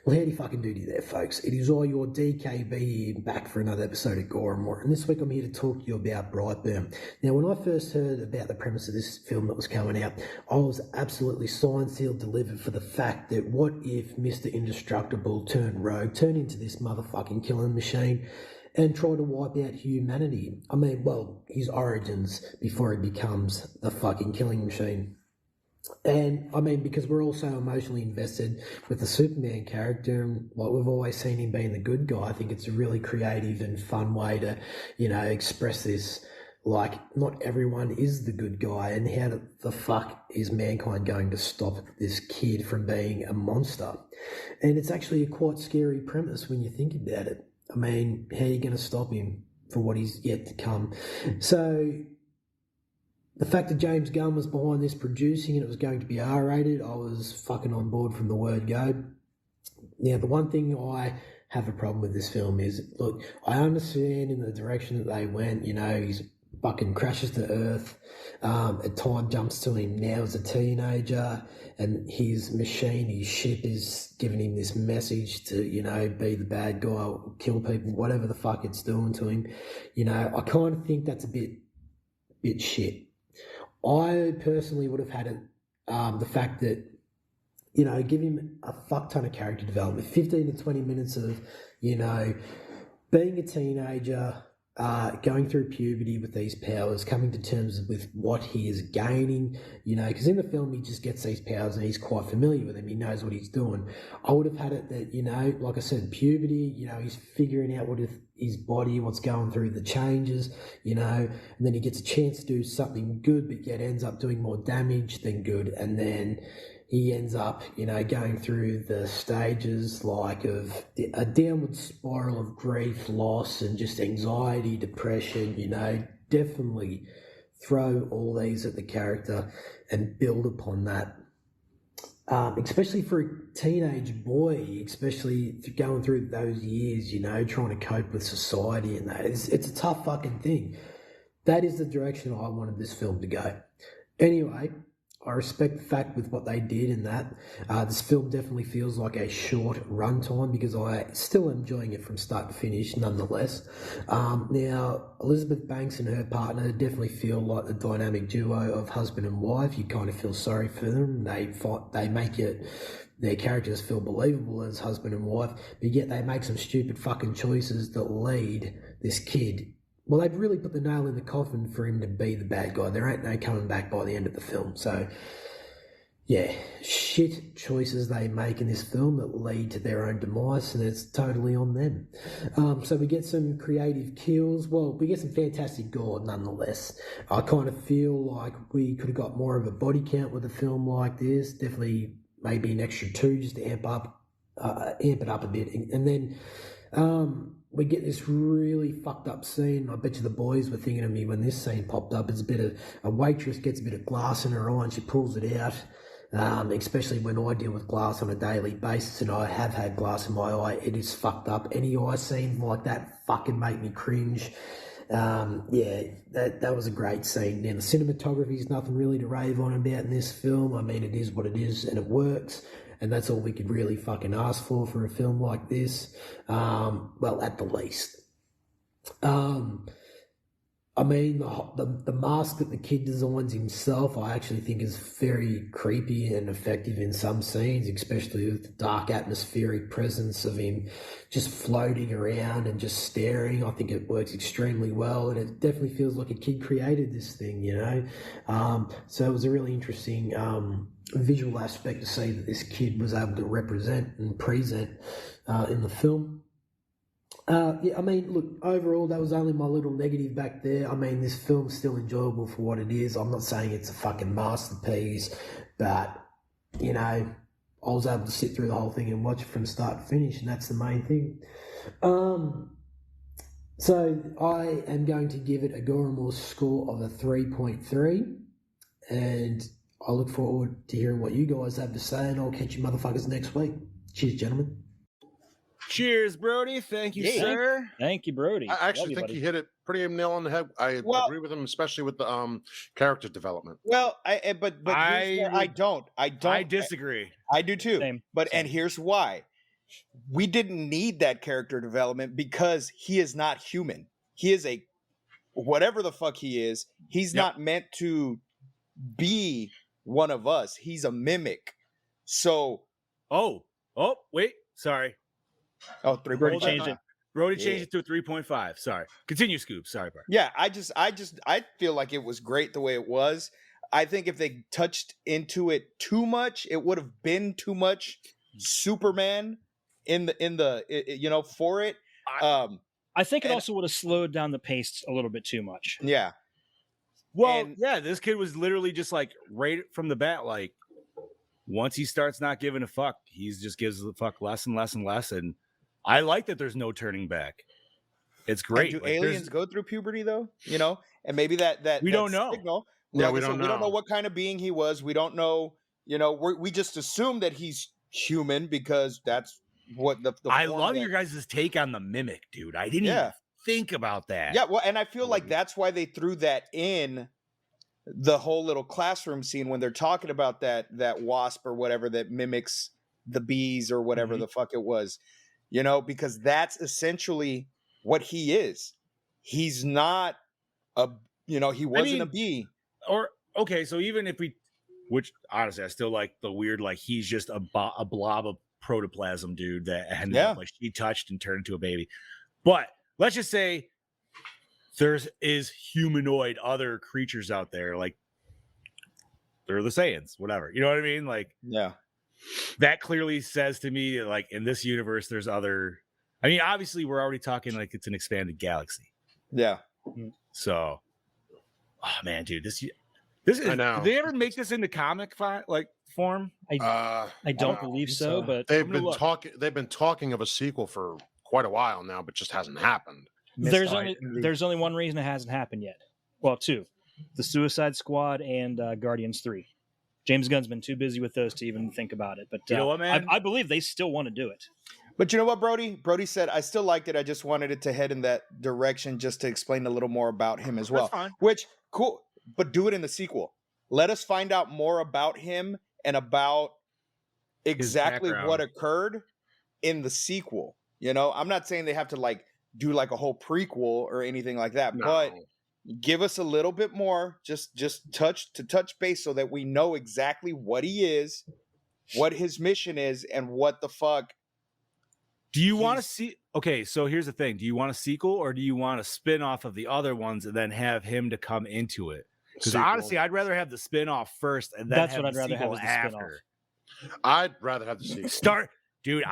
Well, howdy fucking doody there, folks. It is I, your DKB, back for another episode of Gore N More. And this week I'm here to talk to you about Brightburn. Now, when I first heard about the premise of this film that was coming out, I was absolutely signed, sealed, delivered for the fact that what if Mr. Indestructible turned rogue, turned into this motherfucking killing machine, and tried to wipe out humanity? I mean, well, his origins before he becomes the fucking killing machine. And I mean, because we're also emotionally invested with the Superman character, and like we've always seen him being the good guy, I think it's a really creative and fun way to, express this. Like, not everyone is the good guy, and how the fuck is mankind going to stop this kid from being a monster? And it's actually a quite scary premise when you think about it. I mean, how are you going to stop him for what he's yet to come? So the fact that James Gunn was behind this producing and it was going to be R-rated, I was fucking on board from the word go. Now, the one thing I have a problem with this film is, look, I understand in the direction that they went, he's fucking crashes to Earth, a time jumps to him now as a teenager, and his machine, his ship is giving him this message to, be the bad guy, kill people, whatever the fuck it's doing to him. I kind of think that's a bit shit. I personally would have had it, the fact that, give him a fuck ton of character development, 15 to 20 minutes of, being a teenager, going through puberty with these powers, coming to terms with what he is gaining, because in the film he just gets these powers and he's quite familiar with them. He knows what he's doing. I would have had it that, like I said, puberty, he's figuring out his body, what's going through the changes, and then he gets a chance to do something good, but yet ends up doing more damage than good. And then he ends up, going through the stages like of a downward spiral of grief, loss, and just anxiety, depression, definitely throw all these at the character and build upon that. Especially for a teenage boy, especially going through those years, trying to cope with society and that. It's a tough fucking thing. That is the direction I wanted this film to go. Anyway, I respect the fact with what they did in that. This film definitely feels like a short runtime because I still am enjoying it from start to finish nonetheless. Now, Elizabeth Banks and her partner definitely feel like the dynamic duo of husband and wife. You kind of feel sorry for them. They make their characters feel believable as husband and wife, but yet they make some stupid fucking choices that lead this kid. Well, they've really put the nail in the coffin for him to be the bad guy. There ain't no coming back by the end of the film. So, yeah, shit choices they make in this film that lead to their own demise, and it's totally on them. So we get some creative kills. Well, we get some fantastic gore nonetheless. I kind of feel like we could have got more of a body count with a film like this. Definitely maybe an extra 2 just to amp it up a bit. And then we get this really fucked up scene. I bet you the boys were thinking of me when this scene popped up. It's a waitress gets a bit of glass in her eye and she pulls it out. Especially when I deal with glass on a daily basis, and I have had glass in my eye. It is fucked up. Any eye scene like that fucking make me cringe. That was a great scene. Now, the cinematography is nothing really to rave on about in this film. I mean, it is what it is and it works. And that's all we could really fucking ask for a film like this. Well, at the least. I mean, the mask that the kid designs himself, I actually think is very creepy and effective in some scenes, especially with the dark atmospheric presence of him just floating around and just staring. I think it works extremely well, and it definitely feels like a kid created this thing, So it was a really interesting visual aspect to see that this kid was able to represent and present in the film. I mean, look, overall, that was only my little negative back there. I mean, this film's still enjoyable for what it is. I'm not saying it's a fucking masterpiece, but, I was able to sit through the whole thing and watch it from start to finish, and that's the main thing. So I am going to give it a Gore N More score of a 3.3, and I look forward to hearing what you guys have to say, and I'll catch you motherfuckers next week. Cheers, gentlemen. Cheers, Brody. Thank you, Yeah. sir. Thank you, Brody. I actually think he hit it pretty nail on the head. I Well- agree with him, especially with the character development. Well, but here's where I don't. I disagree. I do too. Same. And here's why. We didn't need that character development because he is not human. He is a whatever the fuck he is. He's not meant to be one of us. He's a mimic. So Oh, wait. Sorry. 3. Brody changed it. Brody changed it to a 3.5. Sorry. Continue, Scoop. Sorry, bro. Yeah, I feel like it was great the way it was. I think if they touched into it too much, it would have been too much Superman for it. I think it also would have slowed down the pace a little bit too much. Yeah. Well, And- yeah, this kid was literally just like right from the bat, like once he starts not giving a fuck, he just gives a fuck less and less and less. And I like that there's no turning back. It's great. Do Like, aliens go through puberty though? And maybe that We that don't know. signal, Yeah, like we I said, don't we don't know know. what kind of being he was. We don't know. We just assume that he's human because that's what the I form love that- your guys' take on the mimic, dude. I didn't Yeah. even think about that. Yeah, well, and I feel like that's why they threw that in the whole little classroom scene when they're talking about that wasp or whatever that mimics the bees or whatever the fuck it was, because that's essentially what he is. He's not he wasn't a bee. Or okay, so even if which honestly I still like the weird, like he's just a blob of protoplasm, dude, that ended up like she touched and turned into a baby. But let's just say is humanoid other creatures out there, like they're the Saiyans, whatever. You know what I mean? Like, Yeah. that clearly says to me, like, in this universe, there's other. I mean, obviously, we're already talking like it's an expanded galaxy. Yeah. So, oh man, dude, this is. I know. Did they ever make this into comic form? I don't believe so, but they've I'm gonna been look. talking. They've been talking of a sequel for quite a while now, but just hasn't happened. there's only one reason it hasn't happened yet. Well, two: the Suicide Squad and Guardians 3. James Gunn's been too busy with those to even think about it. But You know what, man? I believe they still want to do it. But you know what, Brody? Brody said, I still liked it. I just wanted it to head in that direction just to explain a little more about him as well. That's fine. Which, cool. But do it in the sequel. Let us find out more about him and about exactly background. what occurred in the sequel. I'm not saying they have to do a whole prequel or anything like that, No. but give us a little bit more, just touch base so that we know exactly what he is, what his mission is, and what the fuck. Do you want to see? Okay, so here's the thing: do you want a sequel, or do you want a spin off of the other ones and then have him to come into it? Because Sequel. honestly, I'd rather have the spin off first and then That's have what the I'd rather have sequel is the spin-off. after. I'd rather have the sequel. Dude.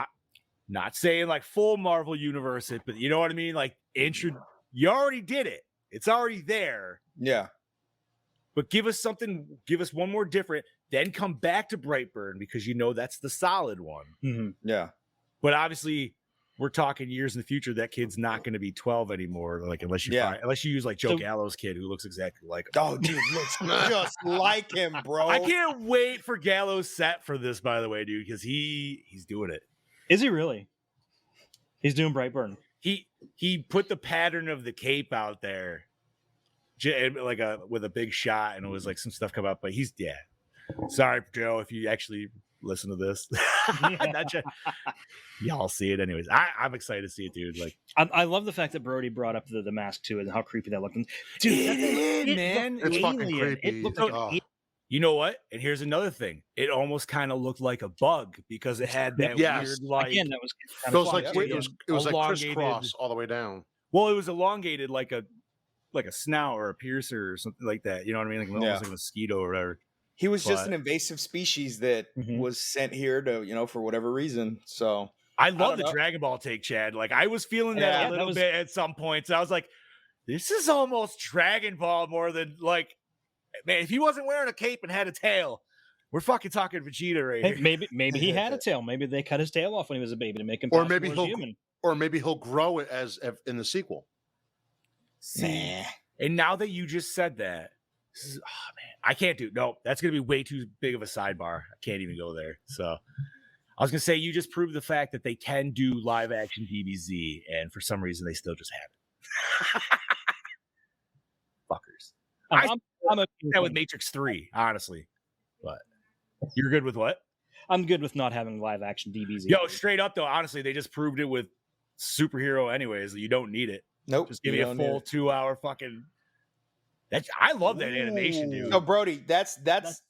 Not saying like full Marvel universe it, but you know what I mean. Like you already did it; it's already there. Yeah. But give us something. Give us one more different. Then come back to Brightburn because that's the solid one. Mm-hmm. Yeah. But obviously, we're talking years in the future. That kid's not going to be 12 anymore. Like unless you use like Joe Gallo's kid who looks exactly like him. Oh, dude, looks just like him, bro. I can't wait for Gallo's set for this. By the way, dude, because he's doing it. Is he really? He's doing Brightburn. He put the pattern of the cape out there, like with a big shot, and it was like some stuff come up. But sorry, Joe, if you actually listen to this. Y'all see it anyways. I'm excited to see it, dude. Like I love the fact that Brody brought up the mask too and how creepy that looked. dude, man, It's fucking alien. creepy. It looked Oh. like you know what? And here's another thing. It almost kind of looked like a bug because it had that Yes. weird like. again, that was It kind was of like fun. it was like elongated- crisscross all the way down. Well, it was elongated like a snout or a piercer or something like that. You know what I mean? Like almost like a mosquito or whatever. He was just But- an invasive species that was sent here to, for whatever reason. So I love don't the know. Dragon Ball take, Chad. Like I was feeling that Yeah, a that little was- bit at some points. I was like, this is almost Dragon Ball more than like, man, if he wasn't wearing a cape and had a tail, we're fucking talking Vegeta right Hey, here. maybe he had a tail. Maybe they cut his tail off when he was a baby to make him Or possible maybe as he'll- human. Or maybe he'll grow it in the sequel. See, and now that you just said that, Oh man, I can't do. No, that's gonna be way too big of a sidebar. I can't even go there. So I was gonna say you just proved the fact that they can do live action DBZ, and for some reason they still just haven't. Fuckers. I'm okay with Matrix 3, honestly. But you're good with what? I'm good with not having live action DBZ. Yo, straight up though, honestly, they just proved it with superhero anyways. You don't need it. Nope. Just give me a full 2-hour fucking. I love that animation, dude. No, Brody, that's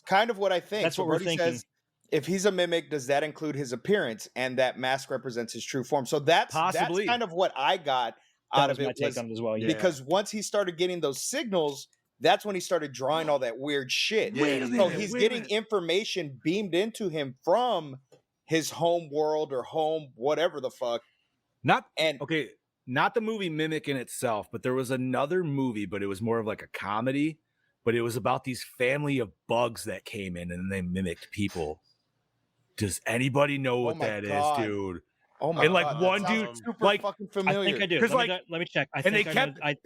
kind of what I think. That's what we're thinking. Says, if he's a mimic, does that include his appearance? And that mask represents his true form. So that's kind of what I got out of it. My take on it as well. Yeah. Because once he started getting those signals, that's when he started drawing all that weird shit. So he's getting information beamed into him from his home world or home whatever the fuck. Not the movie Mimic in itself, but there was another movie, but it was more of like a comedy, but it was about these family of bugs that came in and they mimicked people. Does anybody know what that is, dude? Oh my and like God, one dude, super like fucking familiar. I think I do. Let me check. They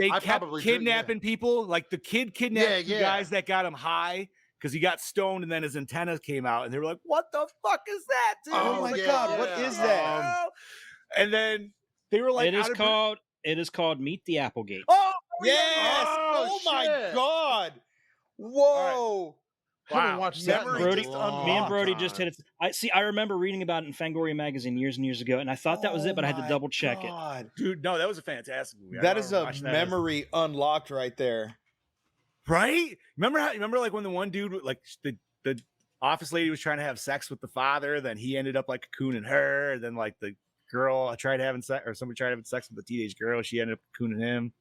kept kidnapping people. Like the kid kidnapped the guys that got him high because he got stoned, and then his antennas came out, and they were like, "What the fuck is that, dude?" Oh my God, what is that? And then they were like, It is called Meet the Applegate. Oh yes! Oh my God! Whoa! I haven't watched that. Me and Brody just hit it. I remember reading about it in Fangoria magazine years and years ago, and I thought that was it, but I had to double check it. Dude, no, that was a fantastic movie. That is a memory unlocked right there. Right? Remember like when the one dude, like the office lady was trying to have sex with the father, then he ended up like cocooning her, and then like the girl tried having sex, or somebody tried having sex with the teenage girl, she ended up cocooning him.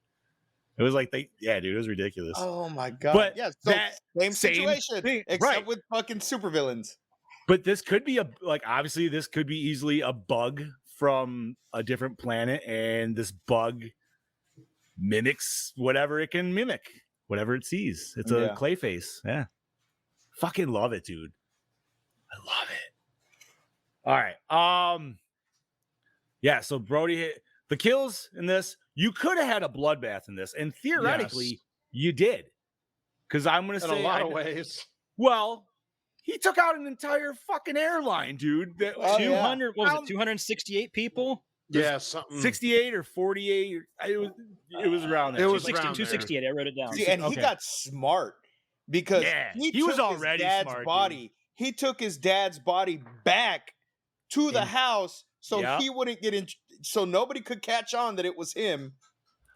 It was like dude, it was ridiculous. Oh my God. But yeah, so same situation, thing, except with fucking supervillains. But this could be obviously this could be easily a bug from a different planet, and this bug mimics whatever it can mimic, whatever it sees. It's a clay face. Yeah. Fucking love it, dude. I love it. All right. Yeah, so Brody hit the kills in this. You could have had a bloodbath in this, and theoretically, you did. Because I'm going to say in a lot of ways. Well, he took out an entire fucking airline, dude. 200, what was it, 268 people? Yeah, something 68 or 48. It was around there. It was 268. I wrote it down. See, and he got smart because he was took already his dad's smart, body. Dude. He took his dad's body back to the house so he wouldn't get in. So nobody could catch on that it was him.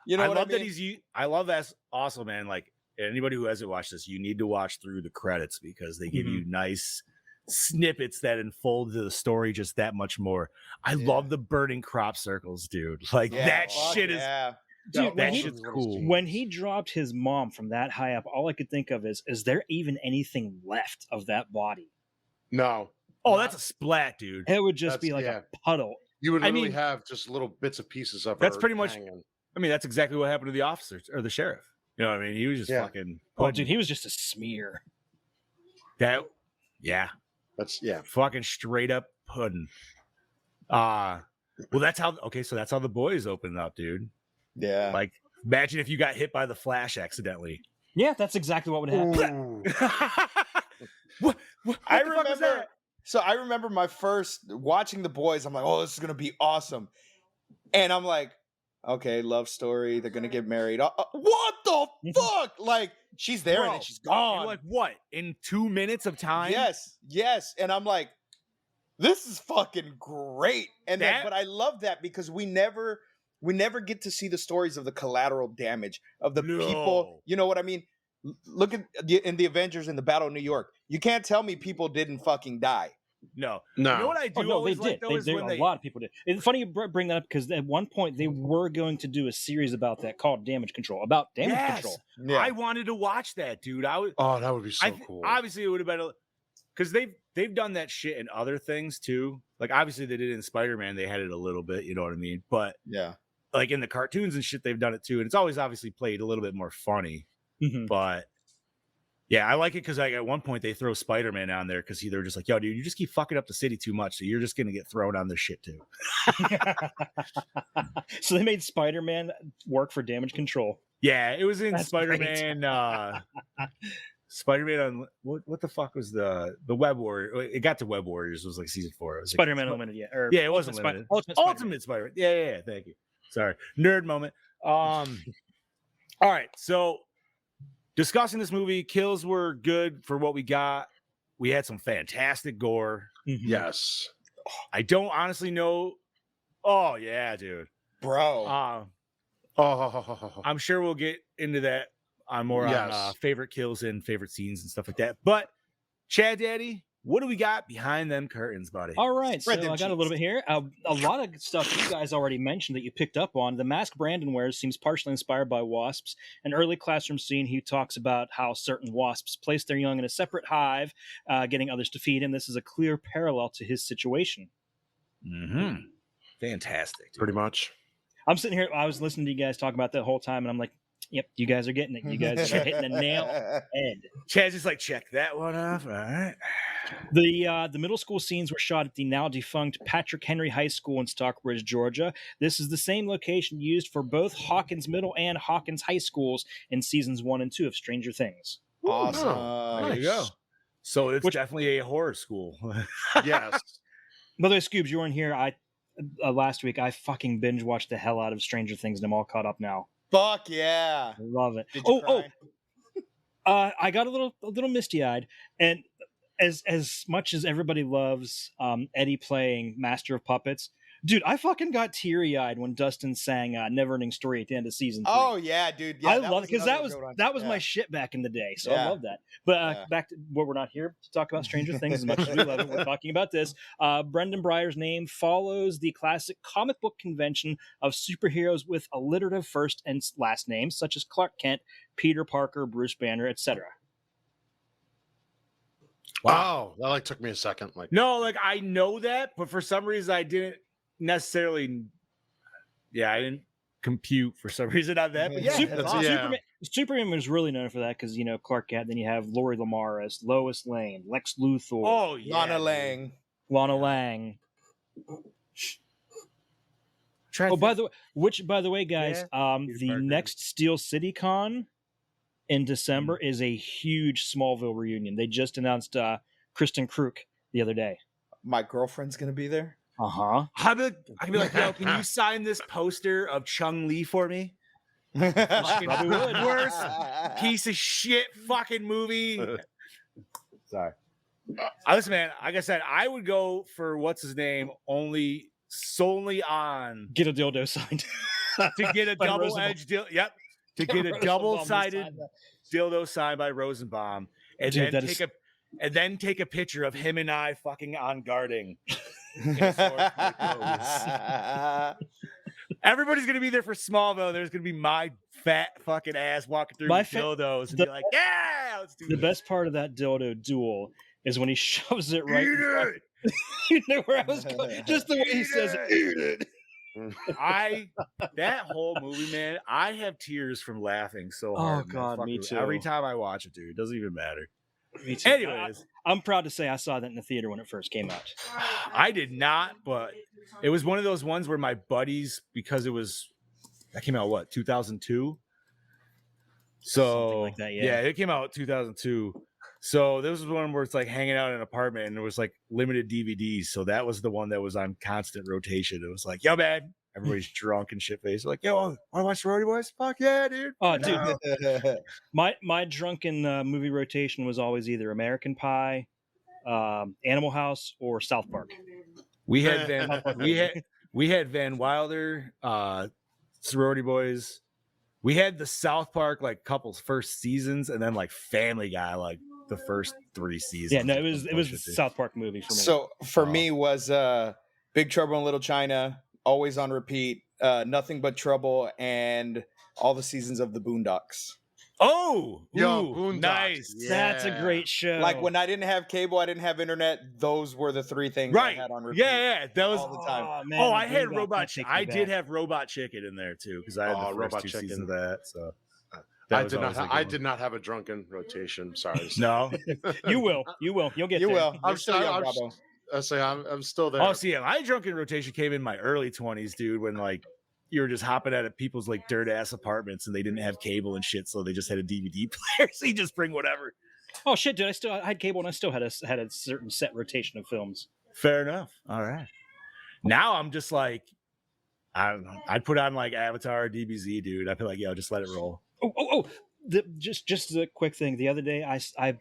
You know I what love I mean? that I love that also, man. Like anybody who hasn't watched this, you need to watch through the credits because they give you nice snippets that unfold the story just that much more. I love the burning crop circles, dude. Like that shit is dude, that shit's cool. When he dropped his mom from that high up, all I could think of is there even anything left of that body? No. Oh, that's a splat, dude. It would just be like a puddle. You would literally have just little bits of pieces of that's her pretty much hanging. I mean, that's exactly what happened to the officers or the sheriff. You know what I mean? He was just fucking. Oh, dude, he was just a smear. That's fucking straight up pudding. Well, that's how. Okay, so that's how the boys opened up, dude. Yeah. Like, imagine if you got hit by the Flash accidentally. Yeah, that's exactly what would happen. what I remember. So I remember my first watching the boys. I'm like, oh, this is gonna be awesome, and I'm like, okay, love story. They're gonna get married. What the fuck? Like, she's there and then she's gone. Like what? In 2 minutes of time? Yes. And I'm like, this is fucking great. And but I love that because we never get to see the stories of the collateral damage of the people. You know what I mean? Look at in the Avengers in the Battle of New York. You can't tell me people didn't fucking die. No. You know what I do? They did. A lot of people did. It's funny you bring that up because at one point they were going to do a series about that called Damage Control. Control. Yeah. I wanted to watch that, dude. That would be so cool. Obviously, it would have been because they've done that shit in other things too. Like obviously they did it in Spider-Man. They had it a little bit. You know what I mean? But like in the cartoons and shit, they've done it too, and it's always obviously played a little bit more funny. But yeah, I like it because like at one point they throw Spider-Man on there because they're just like, yo, dude, you just keep fucking up the city too much, so you're just gonna get thrown on this shit too. So they made Spider-Man work for Damage Control. Yeah, it was in That's Spider-Man. Spider-Man on what the fuck was the Web Warrior? It got to Web Warriors. It was like season 4. It was Spider-Man Unlimited, yeah. Or yeah, it wasn't Ultimate limited. Spider-Man. Ultimate Spider-Man. Yeah. Thank you. Sorry, nerd moment. All right. So discussing this movie, kills were good for what we got. We had some fantastic gore. Mhm. Yes. I don't honestly know. Oh yeah, dude. Bro. I'm sure we'll get into that on more on Yes. favorite kills and favorite scenes and stuff like that. But Chad Daddy, what do we got behind them curtains, buddy? All right, so Spread them I got a little bit here. A lot of stuff you guys already mentioned that you picked up on. The mask Brandon wears seems partially inspired by wasps. An early classroom scene, he talks about how certain wasps place their young in a separate hive, getting others to feed him. This is a clear parallel to his situation. Mm-hmm. Fantastic. Dude. Pretty much. I'm sitting here, I was listening to you guys talk about that whole time, and I'm like, yep, you guys are getting it. You guys are hitting the nail on the head. Chad's just like, check that one off. All right. The middle school scenes were shot at the now defunct Patrick Henry High School in Stockbridge, Georgia. This is the same location used for both Hawkins Middle and Hawkins High Schools in seasons 1 and 2 of Stranger Things. Awesome. There you go. So it's definitely a horror school. Yes. By the way, Scoobs, you weren't here. Last week I fucking binge watched the hell out of Stranger Things, and I'm all caught up now. Fuck yeah. I love it. Did you cry? I got a little misty eyed, and as much as everybody loves Eddie playing Master of Puppets, dude, I fucking got teary eyed when Dustin sang "Neverending Story" at the end of season 3. Oh yeah, dude. Yeah, I love it because that was yeah. my shit back in the day. So Yeah. I love that. But Yeah. back to what we're not here to talk about Stranger Things as much as we love it. We're talking about this. Brendan Breyer's name follows the classic comic book convention of superheroes with alliterative first and last names, such as Clark Kent, Peter Parker, Bruce Banner, etc. Wow. That like took me a second. Like, No, like I know that, but for some reason I didn't necessarily. Yeah, I didn't compute for some reason on that. But yeah, Super- that's that's- awesome. yeah. Superman was really known for that because, Clark Kent, then you have Lori Lamar as Lois Lane, Lex Luthor, Oh yeah, Lana dude. Lang. Lana Lang. Trying Oh, to by the way, guys, Peter the Parker. next Steel City Con in December is a huge Smallville reunion. They just announced Kristen Kruk the other day. My girlfriend's gonna be there. Uh-huh. I can be like, yo, can you sign this poster of Chung Lee for me? Probably would. Worst piece of shit fucking movie. Sorry. Listen, man, like I said, I would go for what's his name solely on Get a dildo signed. to get a By double-edged dildo. Yep. To get a Rosenbaum double-sided signed that. dildo signed by Rosenbaum. And Dude, then that take a picture of him and I fucking on guarding. Everybody's gonna be there for Smallville. There's gonna be my fat fucking ass walking through My with dildos and the- be like, "Yeah, let's do The this." best part of that dildo duel is when he shoves it right. Eat in front- it! You know where I was going? Just the way he says it. Eat it. That whole movie, man, I have tears from laughing so hard. man. God, me Fucking- Every too. time I watch it, dude, it doesn't even matter. Me too. Anyways, I'm proud to say I saw that in the theater when it first came out. I did not, but it was one of those ones where my buddies, because that came out what 2002. So Something like that, yeah. it came out 2002. So this was one where it's like hanging out in an apartment and there was like limited DVDs. So that was the one that was on constant rotation. It was like, yo, man, everybody's drunk and shit faced. Like, yo, want to watch the Roadie Boys? Fuck yeah, dude. Oh, dude, my drunken movie rotation was always either American Pie, Animal House, or South Park. We had we had Van Wilder, Sorority Boys. We had the South Park like couples first seasons, and then like Family Guy like the first 3 seasons. Yeah, no, it was the South Park movie for me. So for me was Big Trouble in Little China, always on repeat, Nothing But Trouble, and all the seasons of the Boondocks. Oh, Yo, ooh, Boondocks. nice. That's a Yeah. great show. Like when I didn't have cable, I didn't have internet. Those were the 3 things Right. I had on repeat. Yeah, that was. all the time. Oh, man, Oh, I had Boondocks, Robot. that takes me I did back. have Robot Chicken in there too because I had the first Robot 2 Chicken. seasons of that. So I was did not. always a good I one. did not have a drunken rotation. Sorry. No. You will. You'll get You there. will. I'm You're still young, still- Bravo. I say I'm still there. Oh, see, my drunken rotation came in my early 20s, dude. When like you were just hopping out of people's like dirt ass apartments and they didn't have cable and shit, so they just had a DVD player. So you just bring whatever. Oh shit, dude! I had cable and I still had a certain set rotation of films. Fair enough. All right. Now I'm just like, I'd put on like Avatar or DBZ, dude. I'd be like, yo, just let it roll. Just a quick thing. The other day, I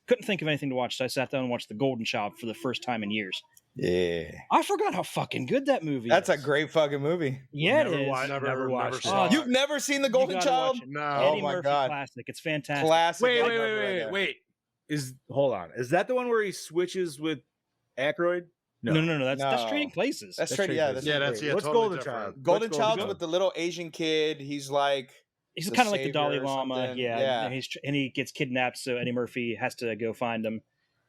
couldn't think of anything to watch, so I sat down and watched The Golden Child for the first time in years. Yeah. I forgot how fucking good that movie That's is. a great fucking movie. Yeah, Never it is. watched- never watched it. Oh, You've never seen The Golden Child? No. Eddie Oh my Murphy God. classic. It's fantastic. Classic. Wait. Right there. Hold on. Is that the one where he switches with Aykroyd? No. That's No. Trading Places. That's That's straight. Trading Yeah, Places. that's Yeah, that's great. yeah, What's totally Golden different. Child? Golden What's Child's Child? with the little Asian kid. He's like, He's the kind of like the Dalai savior or Lama. something. Yeah. Yeah. And he gets kidnapped, so Eddie Murphy has to go find him.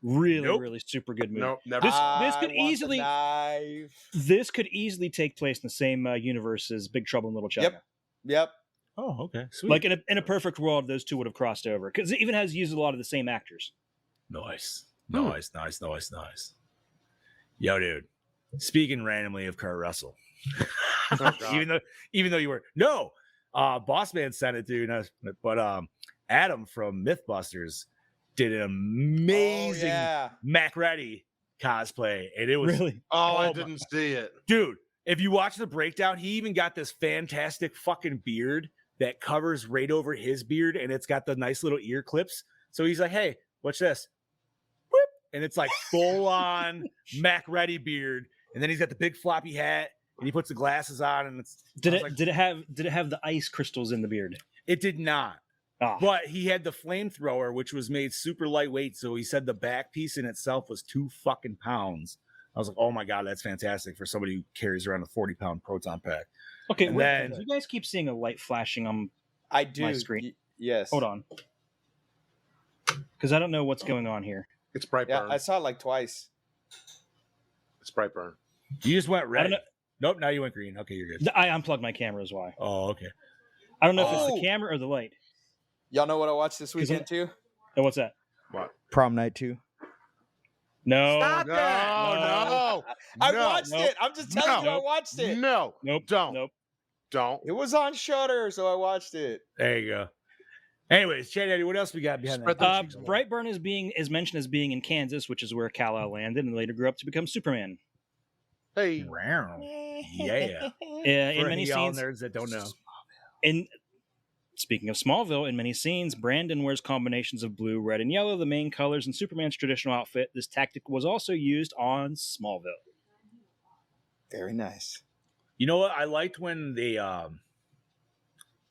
Really, Nope. really super good movie. Nope, never. This saw it. could I want the easily- knife. This could easily take place in the same universe as Big Trouble in Little China. Yep. Oh, okay. Sweet. Like in a perfect world, those two would have crossed over because it even has used a lot of the same actors. Nice. Yo, dude. Speaking randomly of Kurt Russell. Oh, God. even though you were Boss Man sent it, dude. But Adam from Mythbusters did an amazing Mac Ready cosplay, and it was Really? Oh, I my- didn't see it. dude. If you watch the breakdown, he even got this fantastic fucking beard that covers right over his beard, and it's got the nice little ear clips. So he's like, "Hey, watch this," Whoop. And it's like full on Mac Ready beard, and then he's got the big floppy hat, and he puts the glasses on, and it's Did I it was like, did it have the ice crystals in the beard? It did not. Ah. But he had the flamethrower, which was made super lightweight. So he said the back piece in itself was 2 fucking pounds. I was like, oh my God, that's fantastic for somebody who carries around a 40-pound proton pack. Okay, And wait, then- you guys keep seeing a light flashing on I do. my screen. Yes. Hold on. Because I don't know what's going on here. It's Brightburn. Yeah, I saw it like twice. It's Brightburn. You just went I red. don't know. Nope, now you went green. Okay, you're good. I unplugged my camera is why. Oh, okay. I don't know if it's Oh. the camera or the light. Y'all know what I watched this 'Cause I'm- weekend too? Oh, what's that? Prom Night 2. No. Stop No, that. no. I No. watched Nope. it. I'm just telling you, I watched it. No. Nope. Don't. Nope. Don't. It was on Shudder, so I watched it. There you go. Anyways, Chad Eddie, what else we got behind Spread that? the Brightburn is mentioned as being in Kansas, which is where Kal-El landed, and later grew up to become Superman. Hey. Yeah. In For many y'all scenes, nerds that don't know. in speaking of Smallville, in many scenes, Brandon wears combinations of blue, red, and yellow, the main colors in Superman's traditional outfit. This tactic was also used on Smallville. Very nice. You know what? I liked when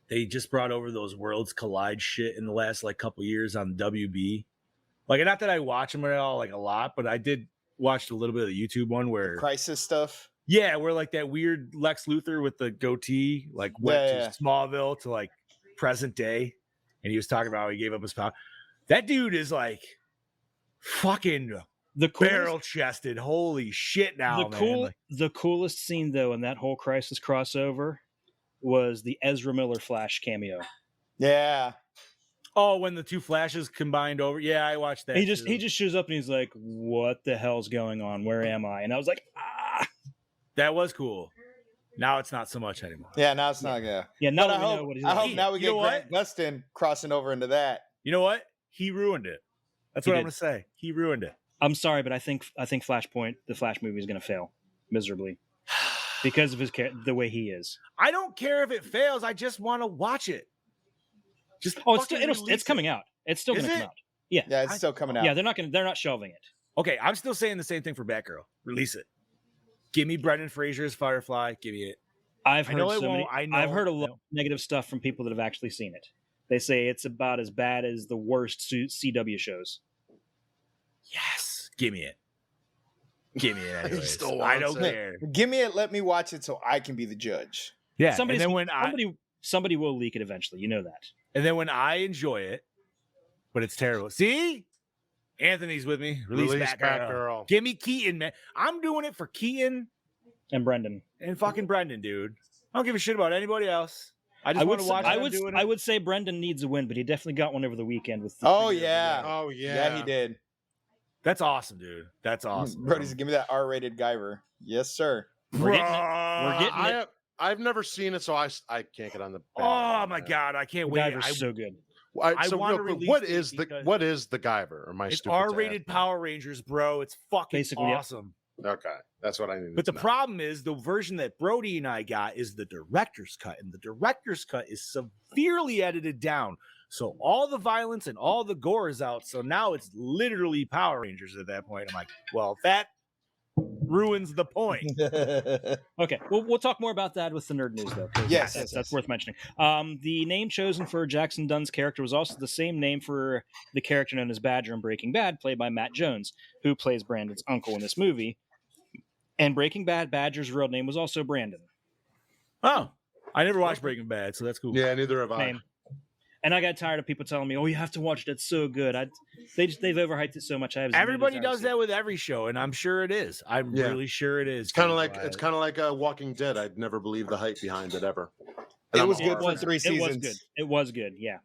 they just brought over those Worlds Collide shit in the last like couple years on WB. Like, not that I watch them at all like a lot, but I did watch a little bit of the YouTube one where Crisis stuff. yeah, where like that weird Lex Luthor with the goatee like went Yeah. to Smallville to like present day, and he was talking about how he gave up his power. That dude is like fucking The coolest, barrel chested. Holy shit! Now, man. Like, the coolest scene though in that whole Crisis crossover was the Ezra Miller Flash cameo. Yeah. oh, when the two flashes combined over. Yeah, I watched that. He too. just shows up and he's like, "What the hell's going on? Where am I?" And I was like, "Ah, That was cool. Now it's not so much anymore. Yeah, now it's not good. yeah." Now But that I we know what he's hope, I like. hope now we You get know Grant Gustin crossing over into that. You know what? He ruined it. That's He what I'm did. gonna say. He ruined it. I'm sorry, but I think Flashpoint, the Flash movie, is going to fail miserably because of the way he is. I don't care if it fails. I just want to watch it. Just Oh, it's fucking release it's coming it. out. It's still Is going to come it? out. Yeah, Yeah, it's still coming out. yeah. They're not shelving it. Okay, I'm still saying the same thing for Batgirl. Release it. Give me Brendan Fraser's Firefly. Give me it. I've I heard know it so many. won't. I know. I've heard a I lot know. of negative stuff from people that have actually seen it. They say it's about as bad as the worst CW shows. Yes, give me it. Give me it. He Anyways. still I wants don't it. care. Give me it. Let me watch it so I can be the judge. Yeah, Somebody's- and then when somebody will leak it eventually. You know that. I enjoy it, but it's terrible. See, Anthony's with me. Release Batgirl. Batgirl. Give me Keaton, man. I'm doing it for Keaton And Brendan, and fucking Brendan, dude. I don't give a shit about anybody else. I just want to watch. I them would. doing I it. would say Brendan needs a win, but he definitely got one over the weekend with. The Oh, three-year yeah. delay. Oh yeah. Yeah, he did. That's awesome, dude. That's awesome. Brody's give me that R-rated Guyver. Yes, sir. We're getting it. We're getting I it. have, I've never seen it, so I can't get on the. Oh my god, I can't wait. MacGyver's so good. So wanna real quick, release what it is because what is the Guyver? Or am I It's stupid? to R-rated ask? Power Rangers, bro. It's fucking Basically, yep. awesome. Okay, that's what I need. But the know. problem is the version that Brody and I got is the director's cut, and the director's cut is severely edited down. So all the violence and all the gore is out. So now it's literally Power Rangers at that point. I'm like, well, that ruins the point. Okay, we'll talk more about that with the nerd news, though. Yes, That's worth mentioning. The name chosen for Jackson Dunn's character was also the same name for the character known as Badger in Breaking Bad, played by Matt Jones, who plays Brandon's uncle in this movie. And Breaking Bad, Badger's real name was also Brandon. Oh, I never watched Breaking Bad, so that's cool. Yeah, neither have I. Name. And I got tired of people telling me, "Oh, you have to watch it; it's so good." They've overhyped it so much. Everybody does that with every show, and I'm sure it is. I'm really sure it is. It's kind of like Walking Dead. I'd never believe the hype behind it ever. And It was good for 3 It seasons. was good. It was good. Yeah.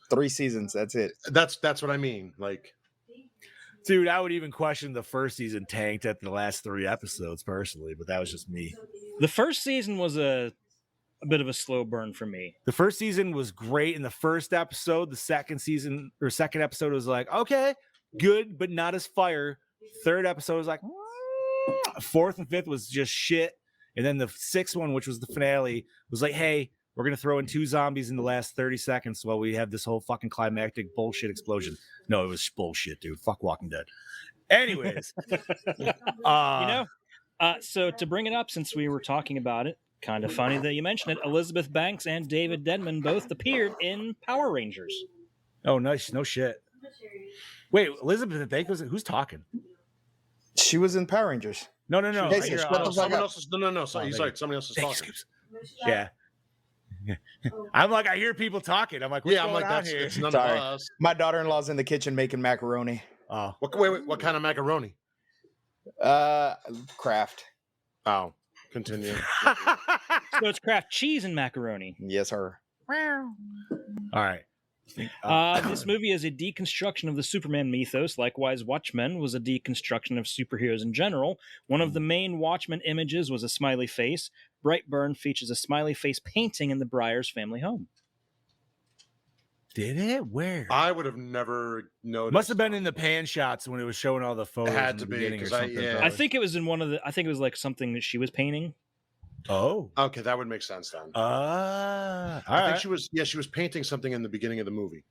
3 seasons. That's it. That's what I mean. Like, dude, I would even question the first season tanked at the last 3 episodes personally, but that was just me. The first season was a bit of a slow burn for me. The first season was great in the first episode. The second episode was like, okay, good, but not as fire. Third episode was like, fourth and fifth was just shit. And then the sixth one, which was the finale, was like, hey, we're going to throw in 2 zombies in the last 30 seconds while we have this whole fucking climactic bullshit explosion. No, it was bullshit, dude. Fuck Walking Dead. Anyways. So to bring it up, since we were talking about it, kind of funny that you mentioned it, Elizabeth Banks and David Denman both appeared in Power Rangers. Oh, nice. No shit. Wait, Elizabeth Banks, who's talking? She was in Power Rangers. No. Hey, someone else is no. So he's like somebody else is talking. Yeah. I'm like, I hear people talking. I'm like, what's going on here? It's none Sorry. of us. My daughter-in-law's in the kitchen making macaroni. Oh, Wait, what kind of macaroni? Kraft. Oh, continue. So it's Kraft cheese and macaroni. Yes, sir. all right. This movie is a deconstruction of the Superman mythos. Likewise, Watchmen was a deconstruction of superheroes in general. One of the main Watchmen images was a smiley face. Brightburn features a smiley face painting in the Briars family home. Did it? Where? I would have never noticed. Must have been in the pan shots when it was showing all the photos. It had in to the be, beginning or 'cause something. I think it was in one of the. I think it was like something that she was painting. Oh. Okay, that would make sense then. All I think right. she was painting something in the beginning of the movie.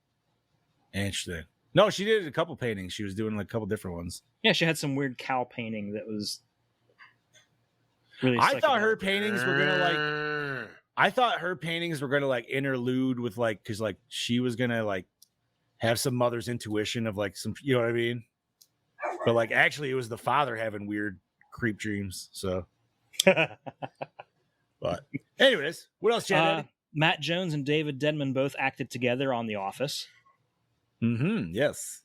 Interesting. No, she did a couple paintings. She was doing like a couple different ones. Yeah, she had some weird cow painting that was really. I thought her psychedelic. paintings were gonna like. I thought her paintings were gonna like interlude with like, because like she was gonna like have some mother's intuition of like some, you know what I mean? But like actually, it was the father having weird creep dreams. So, but anyways, what else, Chad? Matt Jones and David Denman both acted together on The Office. Yes.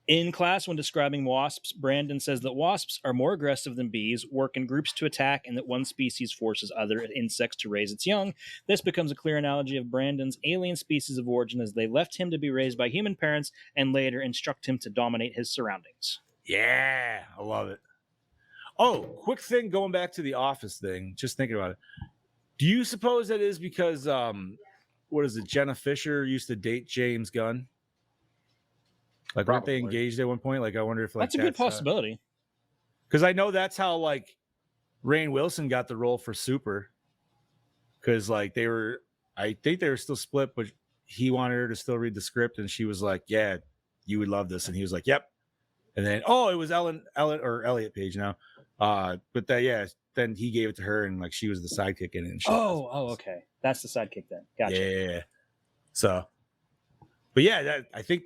In class, when describing wasps, Brandon says that wasps are more aggressive than bees, work in groups to attack, and that one species forces other insects to raise its young. This becomes a clear analogy of Brandon's alien species of origin, as they left him to be raised by human parents and later instruct him to dominate his surroundings. Yeah, I love it. Oh, quick thing going back to the Office thing, just thinking about it. Do you suppose that is because, what is it, Jenna Fisher used to date James Gunn? Like, weren't they engaged at one point? Like, I wonder if like that's a good possibility. Because I know that's how like Rainn Wilson got the role for Super. Because like I think they were still split, but he wanted her to still read the script, and she was like, "Yeah, you would love this," and he was like, "Yep." And then it was Elliot Page now, but then he gave it to her, and like she was the sidekick in it. And okay, that's the sidekick then. Gotcha. Yeah. So, but yeah, I think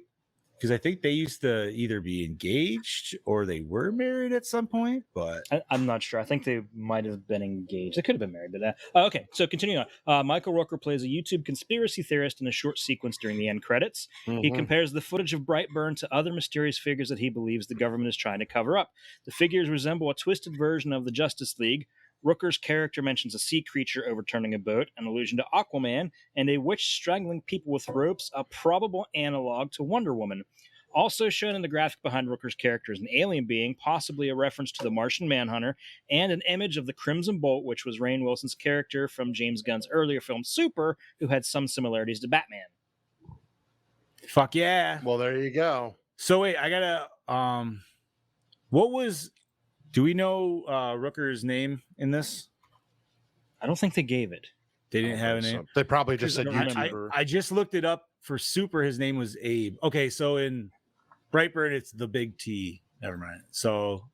they used to either be engaged or they were married at some point, but I'm not sure. I think they might have been engaged. They could have been married, but okay. So continuing on, Michael Rooker plays a YouTube conspiracy theorist in a short sequence during the end credits. Mm-hmm. He compares the footage of Brightburn to other mysterious figures that he believes the government is trying to cover up. The figures resemble a twisted version of the Justice League. Rooker's character mentions a sea creature overturning a boat, an allusion to Aquaman, and a witch strangling people with ropes, a probable analog to Wonder Woman. Also shown in the graphic behind Rooker's character is an alien being, possibly a reference to the Martian Manhunter, and an image of the Crimson Bolt, which was Rainn Wilson's character from James Gunn's earlier film Super, who had some similarities to Batman. Fuck yeah. Well, there you go. So wait, I gotta do we know Rooker's name in this? I don't think they gave it. They didn't have a name. So they probably just said I don't YouTuber. I just looked it up for Super. His name was Abe. Okay, so in Brightburn, it's the big T. Never mind. So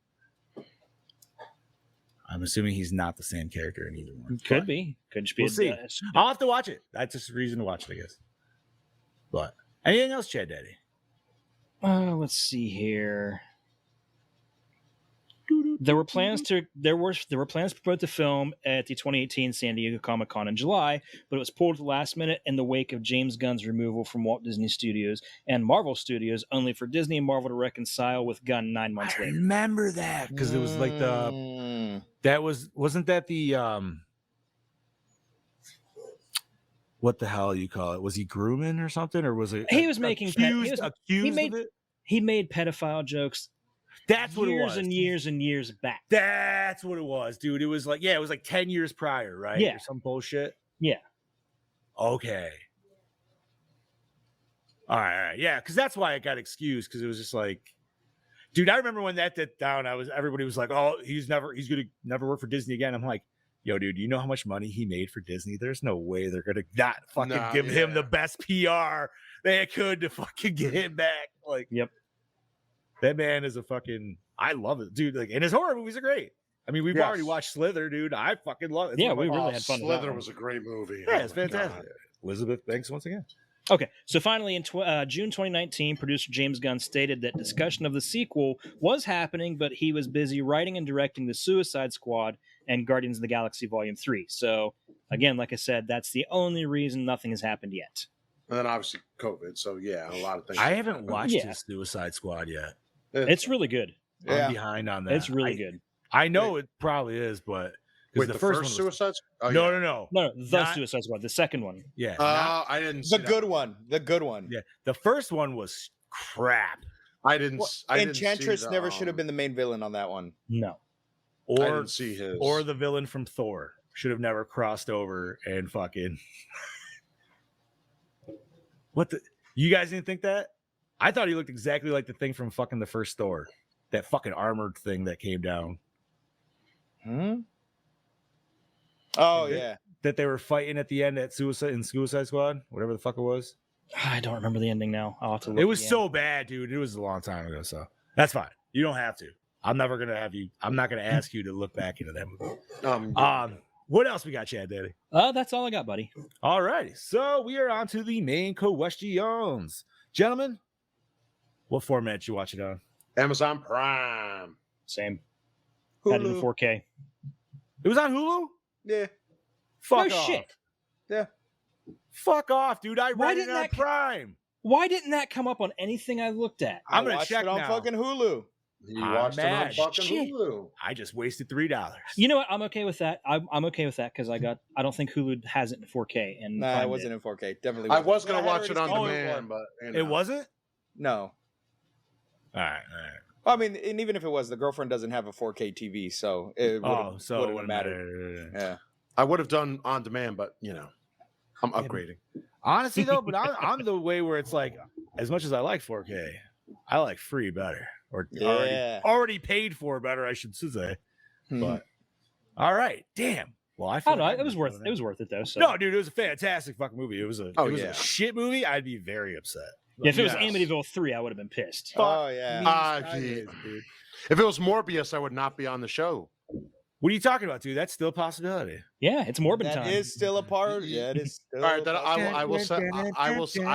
I'm assuming he's not the same character in either one. Could But be. Could just be. we'll see. a I'll have to watch it. That's just a reason to watch it, I guess. But anything else, Chad Daddy? let's see here. There were plans to promote the film at the 2018 San Diego Comic-Con in July, but it was pulled at the last minute in the wake of James Gunn's removal from Walt Disney Studios and Marvel Studios, only for Disney and Marvel to reconcile with Gunn 9 months I later. remember that because it was like wasn't that the what the hell you call it? Was he grooming or something, or was it? He was making accused of it. He made pedophile jokes. That's what it was. Years and years and years back. That's what it was, dude. It was like, it was like 10 years prior, right? Yeah. Or some bullshit. Yeah. Okay. All right. Yeah, because that's why it got excused, because it was just like, dude, I remember when that did down, everybody was like, oh, he's gonna never work for Disney again. I'm like, yo, dude, you know how much money he made for Disney? There's no way they're gonna not fucking give him the best PR they could to fucking get him back. Like, yep. That man is a fucking, I love it, dude. Like, and his horror movies are great. I mean, we've already watched Slither, dude. I fucking love it. Yeah, we really had fun with that Slither one. was a great movie. Yeah, Oh it's my fantastic. God. Elizabeth Banks once again. Okay, so finally in June 2019, producer James Gunn stated that discussion of the sequel was happening, but he was busy writing and directing The Suicide Squad and Guardians of the Galaxy Volume 3. So, again, like I said, that's the only reason nothing has happened yet. And then obviously COVID. So yeah, a lot of things. I haven't watched Yeah. his Suicide Squad yet. It's really good. I'm behind on that. It's really good. I know it probably is, but Wait, the the first first one was, Suicide Squad? no. No, the Not- Suicide Squad, the second one. Yeah. I didn't see The that good one. The good one. Yeah. The first one was crap. I didn't. I didn't Enchantress see the, never should have been the main villain on that one. No. I Or didn't see his. or the villain from Thor should have never crossed over and fucking. What the? You guys didn't think that? I thought he looked exactly like the thing from fucking the first Thor. That fucking armored thing that came down. Oh, That- yeah. That they were fighting at the end at Suicide Squad, whatever the fuck it was. I don't remember the ending now. I'll have to look It was again. so bad, dude. It was a long time ago, so that's fine. You don't have to. I'm never gonna have you. I'm not gonna ask you to look back into that movie. What else we got, Chad Daddy? That's all I got, buddy. All righty. So we are on to the main questions. Gentlemen, what format you watch it on? Amazon Prime. Same. Had it in Hulu. 4K. It was on Hulu? Yeah. Fuck No off. shit. Yeah. Fuck off, dude. I Why read it didn't on that- Prime. Why didn't that come up on anything I looked at? I'm gonna watched check it on now. fucking Hulu. You I'm watched it on mad. fucking Shit. Hulu. I just wasted $3. You know what? I'm okay with that. I'm okay with that because I don't think Hulu has it in 4K. And Nah, Prime it wasn't did. in 4K. Definitely I wasn't. was gonna I had watch it on already Oh, demand, but you know. It wasn't? No. All right. I mean, and even if it was, the girlfriend doesn't have a 4K TV, so it Oh, so it wouldn't wouldn't matter. matter. Yeah. I would have done on demand, but you know, I'm upgrading. Honestly, though, but I'm the way where it's like, as much as I like 4K, I like free better, or Yeah. already paid for better, I should say. Hmm. But all right, damn. Well, I I feel don't know. like It was I'm worth. doing It was worth it though. So. No, dude, it was a fantastic fucking movie. It was a, Oh, it was yeah. a shit movie. I'd be very upset. Yeah, if it was Yes. Amityville 3, I would have been pissed. Oh, yeah. Dude. If it was Morbius, I would not be on the show. What are you talking about, dude? That's still a possibility. Yeah, it's Morbid That time. is still a part. Yeah, it is still All right, then a I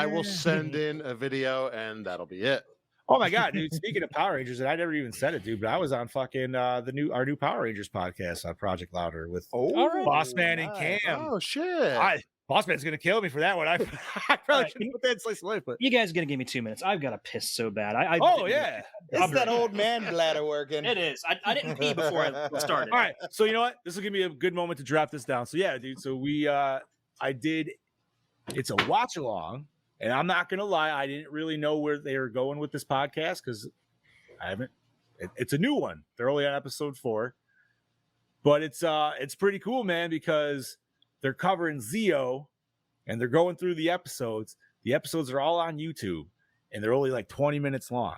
will send in a video, and that'll be it. Oh my god, dude! Speaking of Power Rangers, and I never even said it, dude, but I was on fucking our new Power Rangers podcast on Project Louder with All right. Boss Man and nice. Cam. Oh shit! Boss Man's gonna kill me for that one. I probably Right. shouldn't put that in slice of life, but You guys gotta give me 2 minutes. I've got to piss so bad. oh yeah. It's that old man bladder working. It is. I didn't pee before I started. All right, so you know what? This will give me a good moment to drop this down. So yeah, dude. So we, I did. It's a watch along, And I'm not gonna lie, I didn't really know where they were going with this podcast because it's a new one. They're only on episode 4. But it's pretty cool, man, because they're covering Zeo and they're going through the episodes. The episodes are all on YouTube and they're only like 20 minutes long.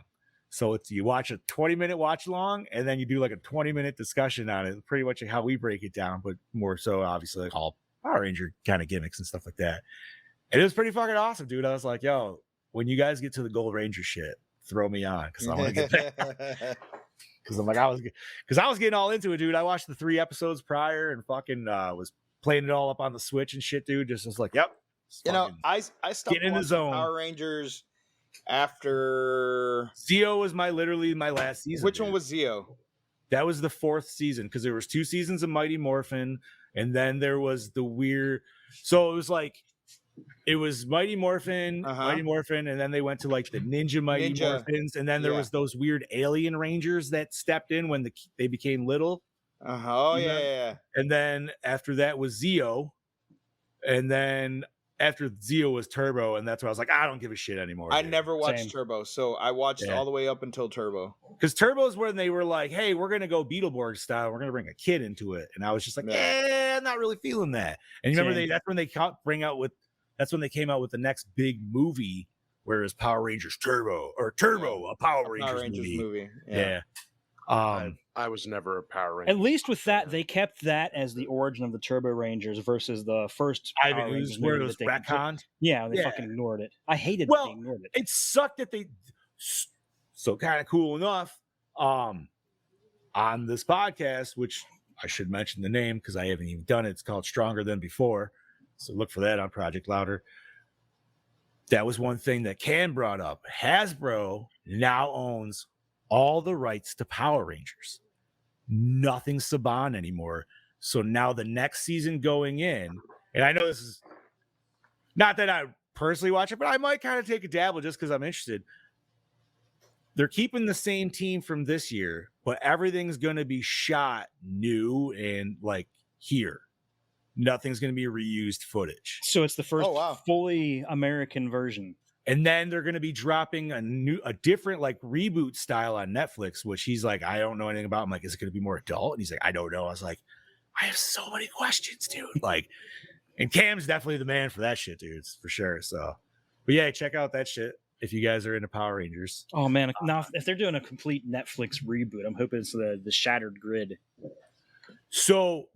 So you watch a 20-minute watch long and then you do like a 20-minute discussion on it. Pretty much how we break it down, but more so obviously like all Power Ranger kind of gimmicks and stuff like that. And it was pretty fucking awesome, dude. I was like, yo, when you guys get to the Gold Ranger shit, throw me on because I want to get that. Because I'm like, I was getting all into it, dude. I watched the 3 episodes prior and fucking was playing it all up on the Switch and shit, dude. Just was like, yep. I stopped get in the watching zone. Power Rangers after Zeo was literally my last season. Which one was Zeo? That was the 4th season because there was 2 seasons of Mighty Morphin, and then there was the weird. So it was like. It was Mighty Morphin, and then they went to like the Ninja Mighty Morphins, and then there was those weird alien rangers that stepped in when they became little. Oh yeah. And then after that was Zeo, and then after Zeo was Turbo, and that's where I was like, I don't give a shit anymore. I never watched Turbo, so I watched all the way up until Turbo. Because Turbo's when they were like, hey, we're gonna go Beetleborg style, we're gonna bring a kid into it, and I was just like, I'm not really feeling that. And you remember that's when they That's when they came out with the next big movie, where it was Power Rangers Turbo, a Power Rangers movie. Yeah. I was never a Power Ranger. At least with that, they kept that as the origin of the Turbo Rangers versus the first Power Rangers where it movie was that retconned. They fucking ignored it. I hated that they ignored it. It sucked that they. So kind of cool enough. On this podcast, which I should mention the name because I haven't even done it. It's called Stronger Than Before. So look for that on Project Louder. That was one thing that Cam brought up. Hasbro now owns all the rights to Power Rangers. Nothing Saban anymore. So now the next season going in, and I know this is not that I personally watch it, but I might kind of take a dabble just because I'm interested. They're keeping the same team from this year, but everything's going to be shot new and like here. Nothing's going to be reused footage. So it's the first fully American version. And then they're going to be dropping a different like reboot style on Netflix, which he's like, I don't know anything about. I'm like, is it going to be more adult? And he's like, I don't know. I was like, I have so many questions, dude. Like, and Cam's definitely the man for that shit, dude, for sure. So, but yeah, check out that shit if you guys are into Power Rangers. Oh man, now if they're doing a complete Netflix reboot, I'm hoping it's the Shattered Grid. So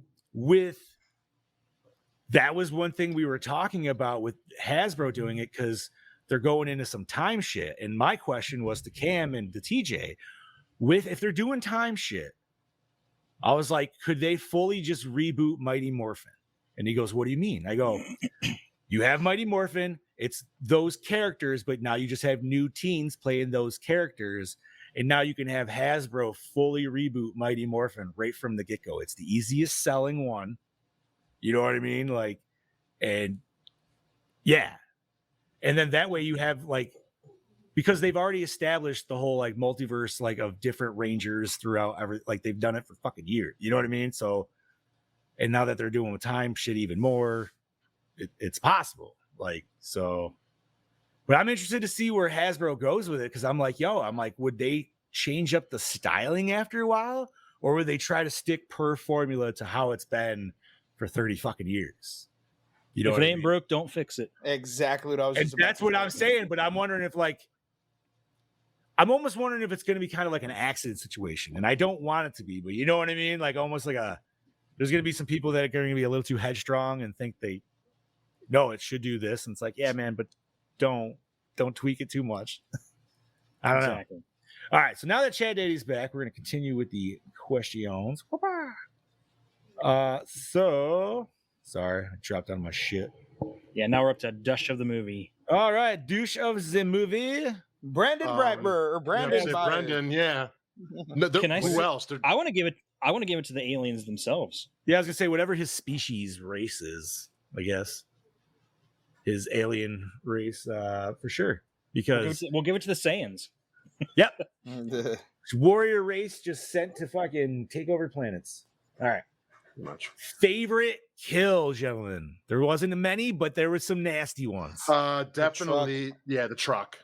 that was one thing we were talking about with Hasbro doing it because they're going into some time shit. And my question was to Cam and to TJ, if they're doing time shit, I was like, could they fully just reboot Mighty Morphin? And he goes, what do you mean? I go, you have Mighty Morphin. It's those characters, but now you just have new teens playing those characters. And now you can have Hasbro fully reboot Mighty Morphin right from the get-go. It's the easiest selling one. You know what I mean? Like, and yeah. And then that way you have like, because they've already established the whole like multiverse, like of different Rangers throughout like they've done it for fucking years. You know what I mean? So, and now that they're doing with time shit even more, it's possible. Like, so, but I'm interested to see where Hasbro goes with it. Cause I'm like, would they change up the styling after a while? Or would they try to stick per formula to how it's been for 30 fucking years? You know, if it ain't broke, don't fix it. Exactly what I was. And that's what I'm saying. But I'm wondering if I'm almost wondering if it's going to be kind of like an accident situation. And I don't want it to be, but you know what I mean? Like almost like there's going to be some people that are going to be a little too headstrong and think it should do this. And it's like, yeah, man, but don't tweak it too much. I don't know. All right. So now that Chad Daddy's back, we're going to continue with the questions. So sorry, I dropped on my shit. Yeah, now we're up to Douche of the Movie. All right, Douche of the Movie. Brandon Brightburn or Brandon. Brendan, yeah. No, who else? I want to give it to the aliens themselves. Yeah, I was gonna say whatever his species race is, I guess. His alien race, for sure. Because we'll give it to the Saiyans. Yep. Warrior race just sent to fucking take over planets. All right. Much favorite kill, gentlemen. There wasn't many, but there were some nasty ones. Definitely, the truck.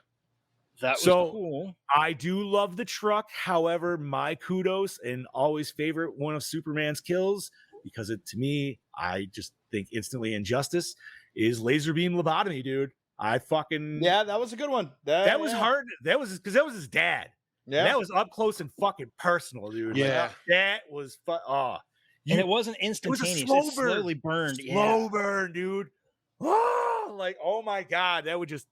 That was So- cool. I do love the truck. However, my kudos and always favorite one of Superman's kills, because to me, I just think instantly injustice, is laser beam lobotomy, dude. I fucking Yeah, that was a good one. that was yeah. hard. That was because that was his dad. And Yeah. that was up close and fucking personal, dude. Like, Yeah. that was And it wasn't instantaneous. It slowly burned. slow burn, dude. Oh, like, oh my god, that would just.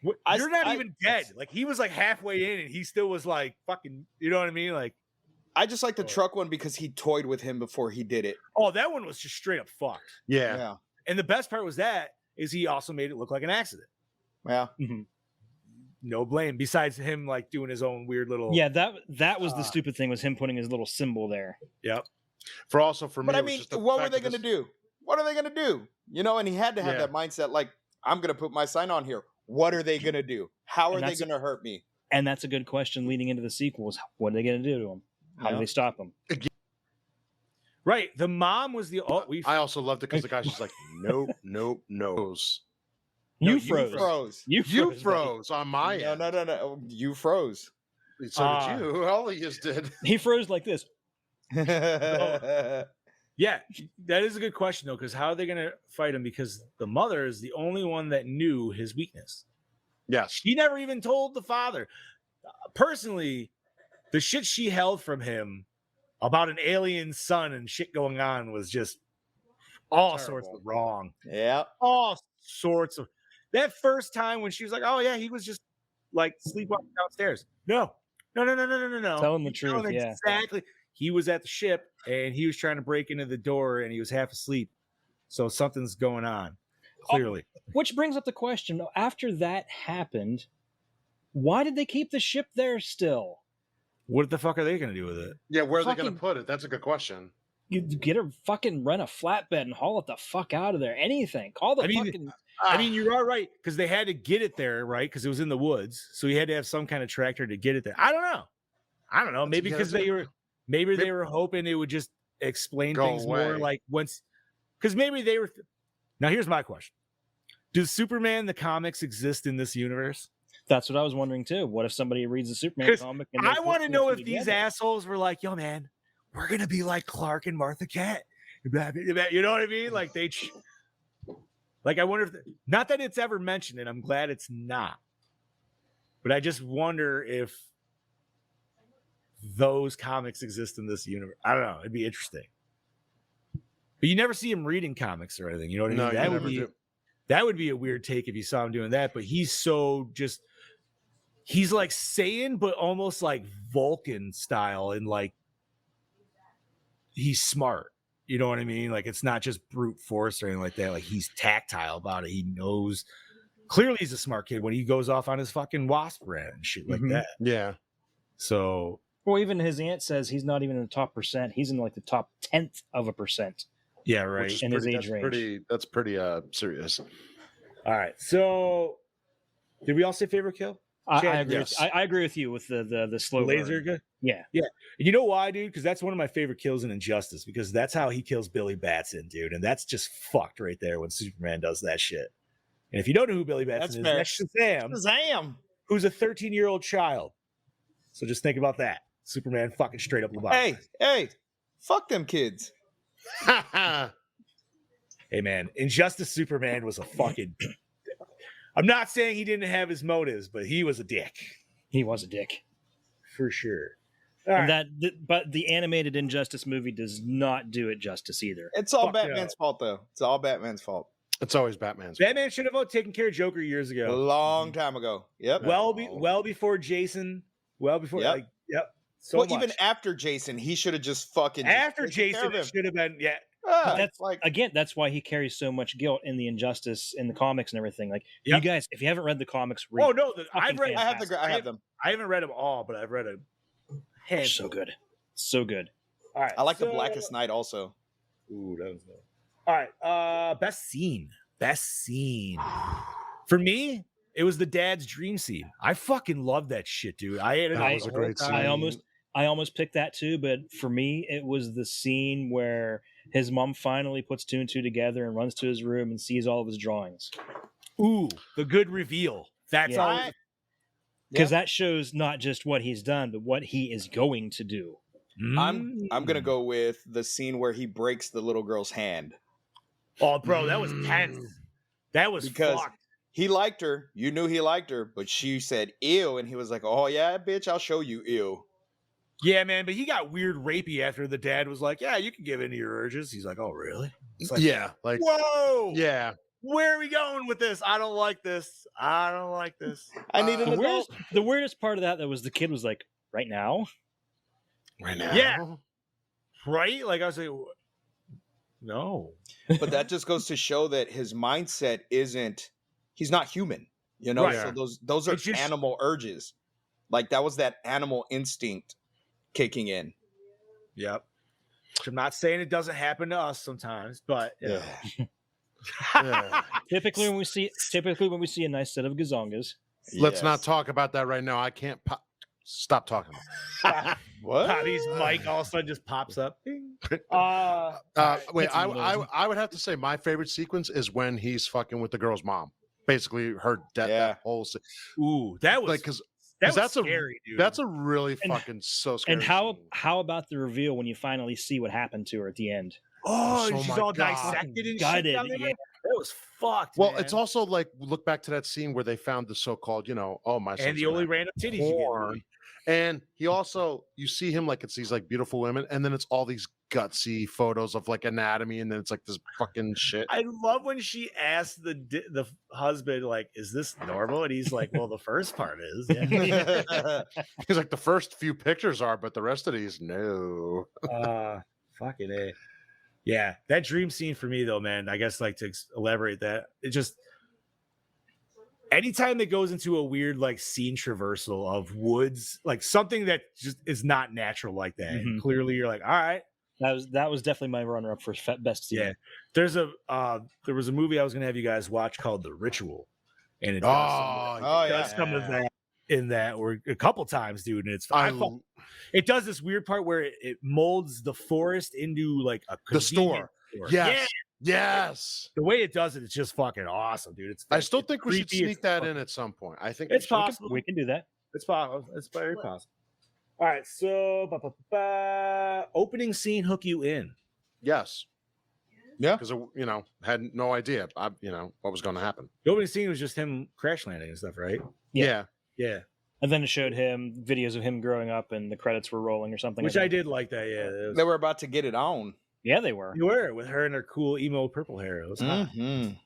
You're not even dead. Like, he was like halfway in, and he still was like fucking. You know what I mean? Like, I just like the truck one because he toyed with him before he did it. oh, that one was just straight up fucked. Yeah. And the best part was is he also made it look like an accident. Yeah. No blame. Besides him, like doing his own weird little. Yeah, that was the stupid thing, was him putting his little symbol there. Yep. For me, But I it was mean, just the what were fact they that going to this- do? What are they going to do? You know, and he had to have Yeah. that mindset like, I'm going to put my sign on here. What are they going to do? How are And they that's- going to hurt me? And that's a good question leading into the sequels. What are they going to do to him? How do Yeah. they stop him? Right. The mom was the. Oh, we. I also loved it because the guy's just like, nope, nope, no. You You froze. froze. You You buddy. froze on my No, end. no. You froze. So did you. All of you did. He froze like this. Yeah, that is a good question though, because how are they going to fight him? Because the mother is the only one that knew his weakness. Yes. She never even told the father. Personally, the shit she held from him about an alien son and shit going on was just all sorts of wrong. Yeah. All sorts of. That first time when she was like, "Oh yeah, he was just like sleepwalking downstairs." No. Tell him the truth, Telling yeah. exactly. He was at the ship and he was trying to break into the door and he was half asleep. So something's going on. Clearly. Which brings up the question, after that happened, why did they keep the ship there still? What the fuck are they going to do with it? Yeah, where are they going Fucking- to put it? That's a good question. You get her fucking rent a flatbed and haul it the fuck out of there. Anything. Call the I mean, fucking. I mean, you are right because they had to get it there, right? Because it was in the woods, so he had to have some kind of tractor to get it there. I don't know. Maybe Yeah, because that's maybe they were hoping it would just explain Go things more, away. like once. Because maybe they were. Now here's my question: does Superman the comics exist in this universe? That's what I was wondering too. What if somebody reads the Superman 'Cause comic? And they I put want to two know and if two these together? assholes were like, "Yo, man, we're gonna be like Clark and Martha Kent." You know what I mean? Like like I wonder if not that it's ever mentioned, and I'm glad it's not. But I just wonder if those comics exist in this universe. I don't know. It'd be interesting. But you never see him reading comics or anything. You know what I mean? No, you that would never be do. that would be a weird take if you saw him doing that. But he's so just he's like Saiyan, but almost like Vulcan style, and like he's smart. You know what I mean? Like it's not just brute force or anything like that. Like he's tactile about it. He knows. Clearly, he's a smart kid when he goes off on his fucking wasp rat and shit like Mhm. that. Yeah. So Well, even his aunt says he's not even in the top percent. He's in like the top 10th of a percent. yeah, Which right. is in his pretty- age range. That's pretty serious. All right. So did we all say favorite kill? I Chad, agree. yes. I agree with you with the slow Laser burn. gun. Yeah. You know why, dude? Because that's one of my favorite kills in Injustice. Because that's how he kills Billy Batson, dude, and that's just fucked right there when Superman does that shit. And if you don't know who Billy Batson That's is, fair. that's Shazam, Shazam. who's a 13-year-old child. So just think about that. Superman fucking straight up lobotomized. Hey, fuck them kids. Hey, man, Injustice Superman was a fucking. I'm not saying he didn't have his motives, but he was a dick He was a dick. for sure. All And right. but the animated Injustice movie does not do it justice either. It's all Fuck Batman's fault, though. It's all Batman's fault. It's always Batman's. Batman should have taken care of Joker years A ago. long time ago. Yep. Well before Jason. Well before. Yep. Like, yep. So well, much. even after Jason, he should have just fucking after taken care Jason, of him. it should have been. Yeah. Ah, That's like Again, that's why he carries so much guilt in the Injustice in the comics and everything. Like Yep. you guys, if you haven't read the comics, read Oh no, I've fucking read. I have them. I haven't read them all, but I've read a They're handful. so good, so good. All right. I like the so- Blackest Night also. Ooh, that was good. All right. Best scene. For me, it was the dad's dream scene. I fucking love that shit, dude. That was a great scene. I almost picked that too, but for me, it was the scene where His mom finally puts two and two together and runs to his room and sees all of his drawings. Ooh, the good reveal. That's Yeah. all. Because that shows not just what he's done, but what he is going to do. I'm gonna go with the scene where he breaks the little girl's hand. Oh, bro, that was tense. That was Because fucked. he liked her. You knew he liked her, but she said ew, and he was like, "Oh yeah, bitch, I'll show you ew." Yeah, man, but he got weird rapey after the dad was like, "Yeah, you can give in to your urges." He's like, "Oh, really?" It's like, yeah, like whoa, yeah. where are we going with this? I don't like this. I don't like this. I need an The adult. weirdest part of that was the kid was like, right now? Right now. Yeah. Right? Like I was like, no. But that just goes to show that his mindset isn't. He's not human. You know, Right. so those are It's just- animal urges. Like that was that animal instinct kicking in. Yep. I'm not saying it doesn't happen to us sometimes, but you know. Yeah. Typically when we see a nice set of gazongas. Let's not Yes. talk about that right now. I can't stop talking. What? Bobby's mic all of a sudden just pops up. Bing. Wait, That's amazing. I would have to say my favorite sequence is when he's fucking with the girl's mom. Basically, her death. Yeah. That whole Ooh, that was like because that was that's scary, dude. that's a really And- fucking so scary. And how scene. about the reveal when you finally see what happened to her at the end? oh, Oh she's my all God. dissected and Gutted, shit down there. yeah. That was fucked. Well, man. it's also like look back to that scene where they found the so-called, oh my son's and the gonna only have random titties you porn. get. And he also, you see him like it's these like beautiful women, and then it's all these gutsy photos of like anatomy, and then it's like this fucking shit. I love when she asked the husband, like, "Is this normal?" And he's like, "Well, the first part is." Yeah. He's like the first few pictures are, but the rest of these, no. Fucking A. Yeah, that dream scene for me though, man. I guess like to elaborate that, it just anytime it goes into a weird like scene traversal of woods, like something that just is not natural like that. And Mhm. clearly, you're like, all right, That was definitely my runner-up for best scene. yeah. There was a movie I was gonna have you guys watch called The Ritual, and it does Oh, it does yeah. some of that in that or a couple times, dude. And it's it does this weird part where it molds the forest into like a the store. convenience Yes. Yes. The way it does it, it's just fucking awesome, dude. It's I still it's think we should creepy, sneak it's that fucking- in at some point. I think It's we should. possible. We can do that. It's possible. It's very possible. All right, so opening scene hook you in. Yes. Yeah. Because had no idea. What was going to happen. The opening scene was just him crash landing and stuff, right? Yeah. Yeah, And then it showed him videos of him growing up and the credits were rolling or something. which I did like that. Yeah, it was- They were about to get it on. Yeah, they were. you were with her and her cool emo purple hair. It was hot. Mhm.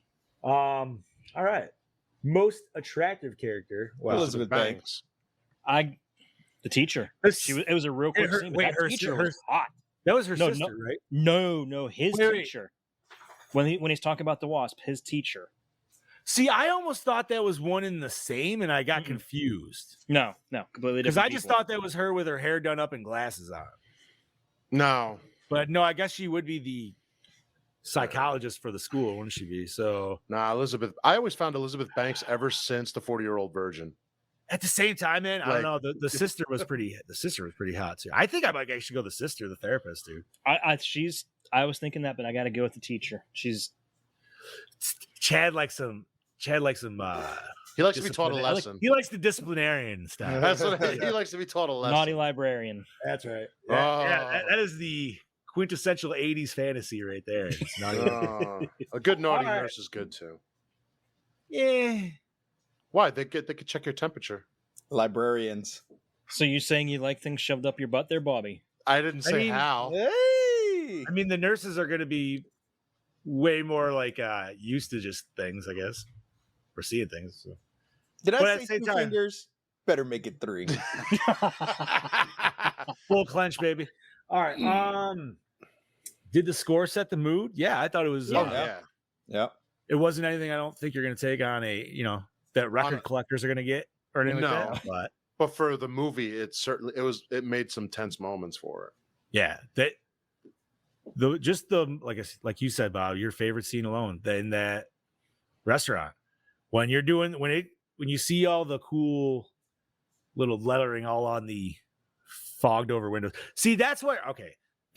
All right, most attractive character. Wow, Elizabeth Banks. The teacher. This- It was a real quick her- scene. wait, But that her- teacher her- was hot. that was her No, sister, right? No, his Wait, wait. teacher. When he's talking about the Wasp, his teacher. See, I almost thought that was one in the same, and I got Mm-mm. confused No, completely different. because I just people. thought that was her with her hair done up and glasses on. No. But no, I guess she would be the psychologist for the school, wouldn't she be? So Nah, Elizabeth. I always found Elizabeth Banks ever since the 40-year-old virgin. at the same time, man, I don't Like- know. The sister was pretty. The sister was pretty hot too. I think I might actually go the sister, the therapist, dude. I was thinking that, but I got to go with the teacher. She's Chad likes some. He likes to be taught a disciplinary- lesson. He likes the disciplinarian stuff. That's what he likes to be taught a lesson. naughty librarian. That's right. Oh. That is the quintessential '80s fantasy right there. It's naughty. A good naughty All right. nurse is good too. Yeah. Why? They could check your temperature. Librarians. So you saying you like things shoved up your butt there, Bobby? I didn't say mean, how. Hey. I mean, the nurses are going to be way more like used to just things, I guess, or seeing things. So. Did But I at say the same two time- fingers? Better make it 3. Full clench, baby. All right. Did the score set the mood? Yeah, I thought it was. Oh Yeah. yeah. Yep. It wasn't anything I don't think you're going to take on that record collectors are going to get or anything like No. that. But But for the movie, it made some tense moments for it. yeah, like you said, Bob, your favorite scene alone in that restaurant when you see all the cool little lettering all on the fogged over windows. See, that's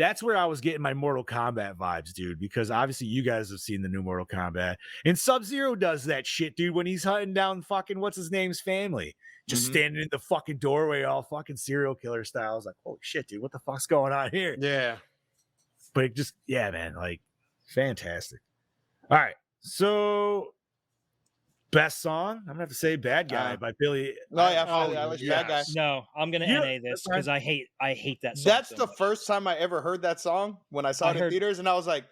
that's where I was getting my Mortal Kombat vibes, dude, because obviously you guys have seen the new Mortal Kombat. And Sub-Zero does that shit, dude, when he's hunting down fucking what's his name's family. Just standing in the fucking doorway all fucking serial killer style. I was like, holy shit, dude, what the fuck's going on here? Yeah. But it just, yeah, man, like fantastic. All right. So best song, I'm gonna have to say "Bad Guy" by Billy. No, yeah, I like Bad Guy. No, I'm gonna You- NA this because I hate that song. That's so the much. first time I ever heard that song when I saw it in theaters, and I was like,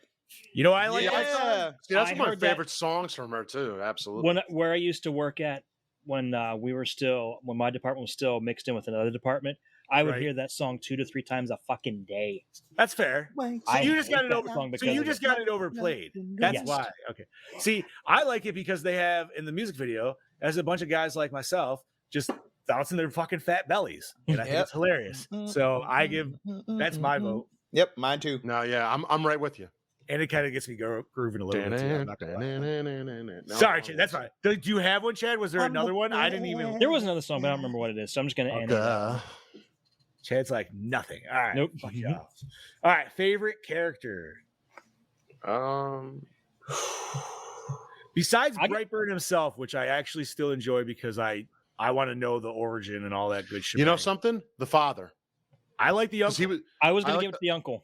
You know, I like yeah. that song. See, that's I one of my heard that- favorite songs from her too. Absolutely. where I used to work at when my department was still mixed in with another department. I would Right. hear that song 2 to 3 times a fucking day. That's fair. So I you just got hate it that over. song So because you of just it. got it overplayed. That's Yes. why. Okay. See, I like it because they have in the music video as a bunch of guys like myself just bouncing their fucking fat bellies, and I think Yep. it's hilarious. So I give that's my vote, Yep, mine too. No, yeah, I'm right with you. and it kind of gets me grooving a little bit. Too, I'm not gonna lie. No, Sorry, no, Chad. That's fine. Do you have one, Chad? Was there another one? I didn't even. There was another song, but I don't remember what it is, so I'm just gonna NA that. Chad's like nothing. All right. Nope. Fuck you. All right. Favorite character besides Brightburn himself, which I actually still enjoy because I want to know the origin and all that good shit. You know something? The father. I like the 'Cause uncle. he was. I was gonna like give it to the uncle.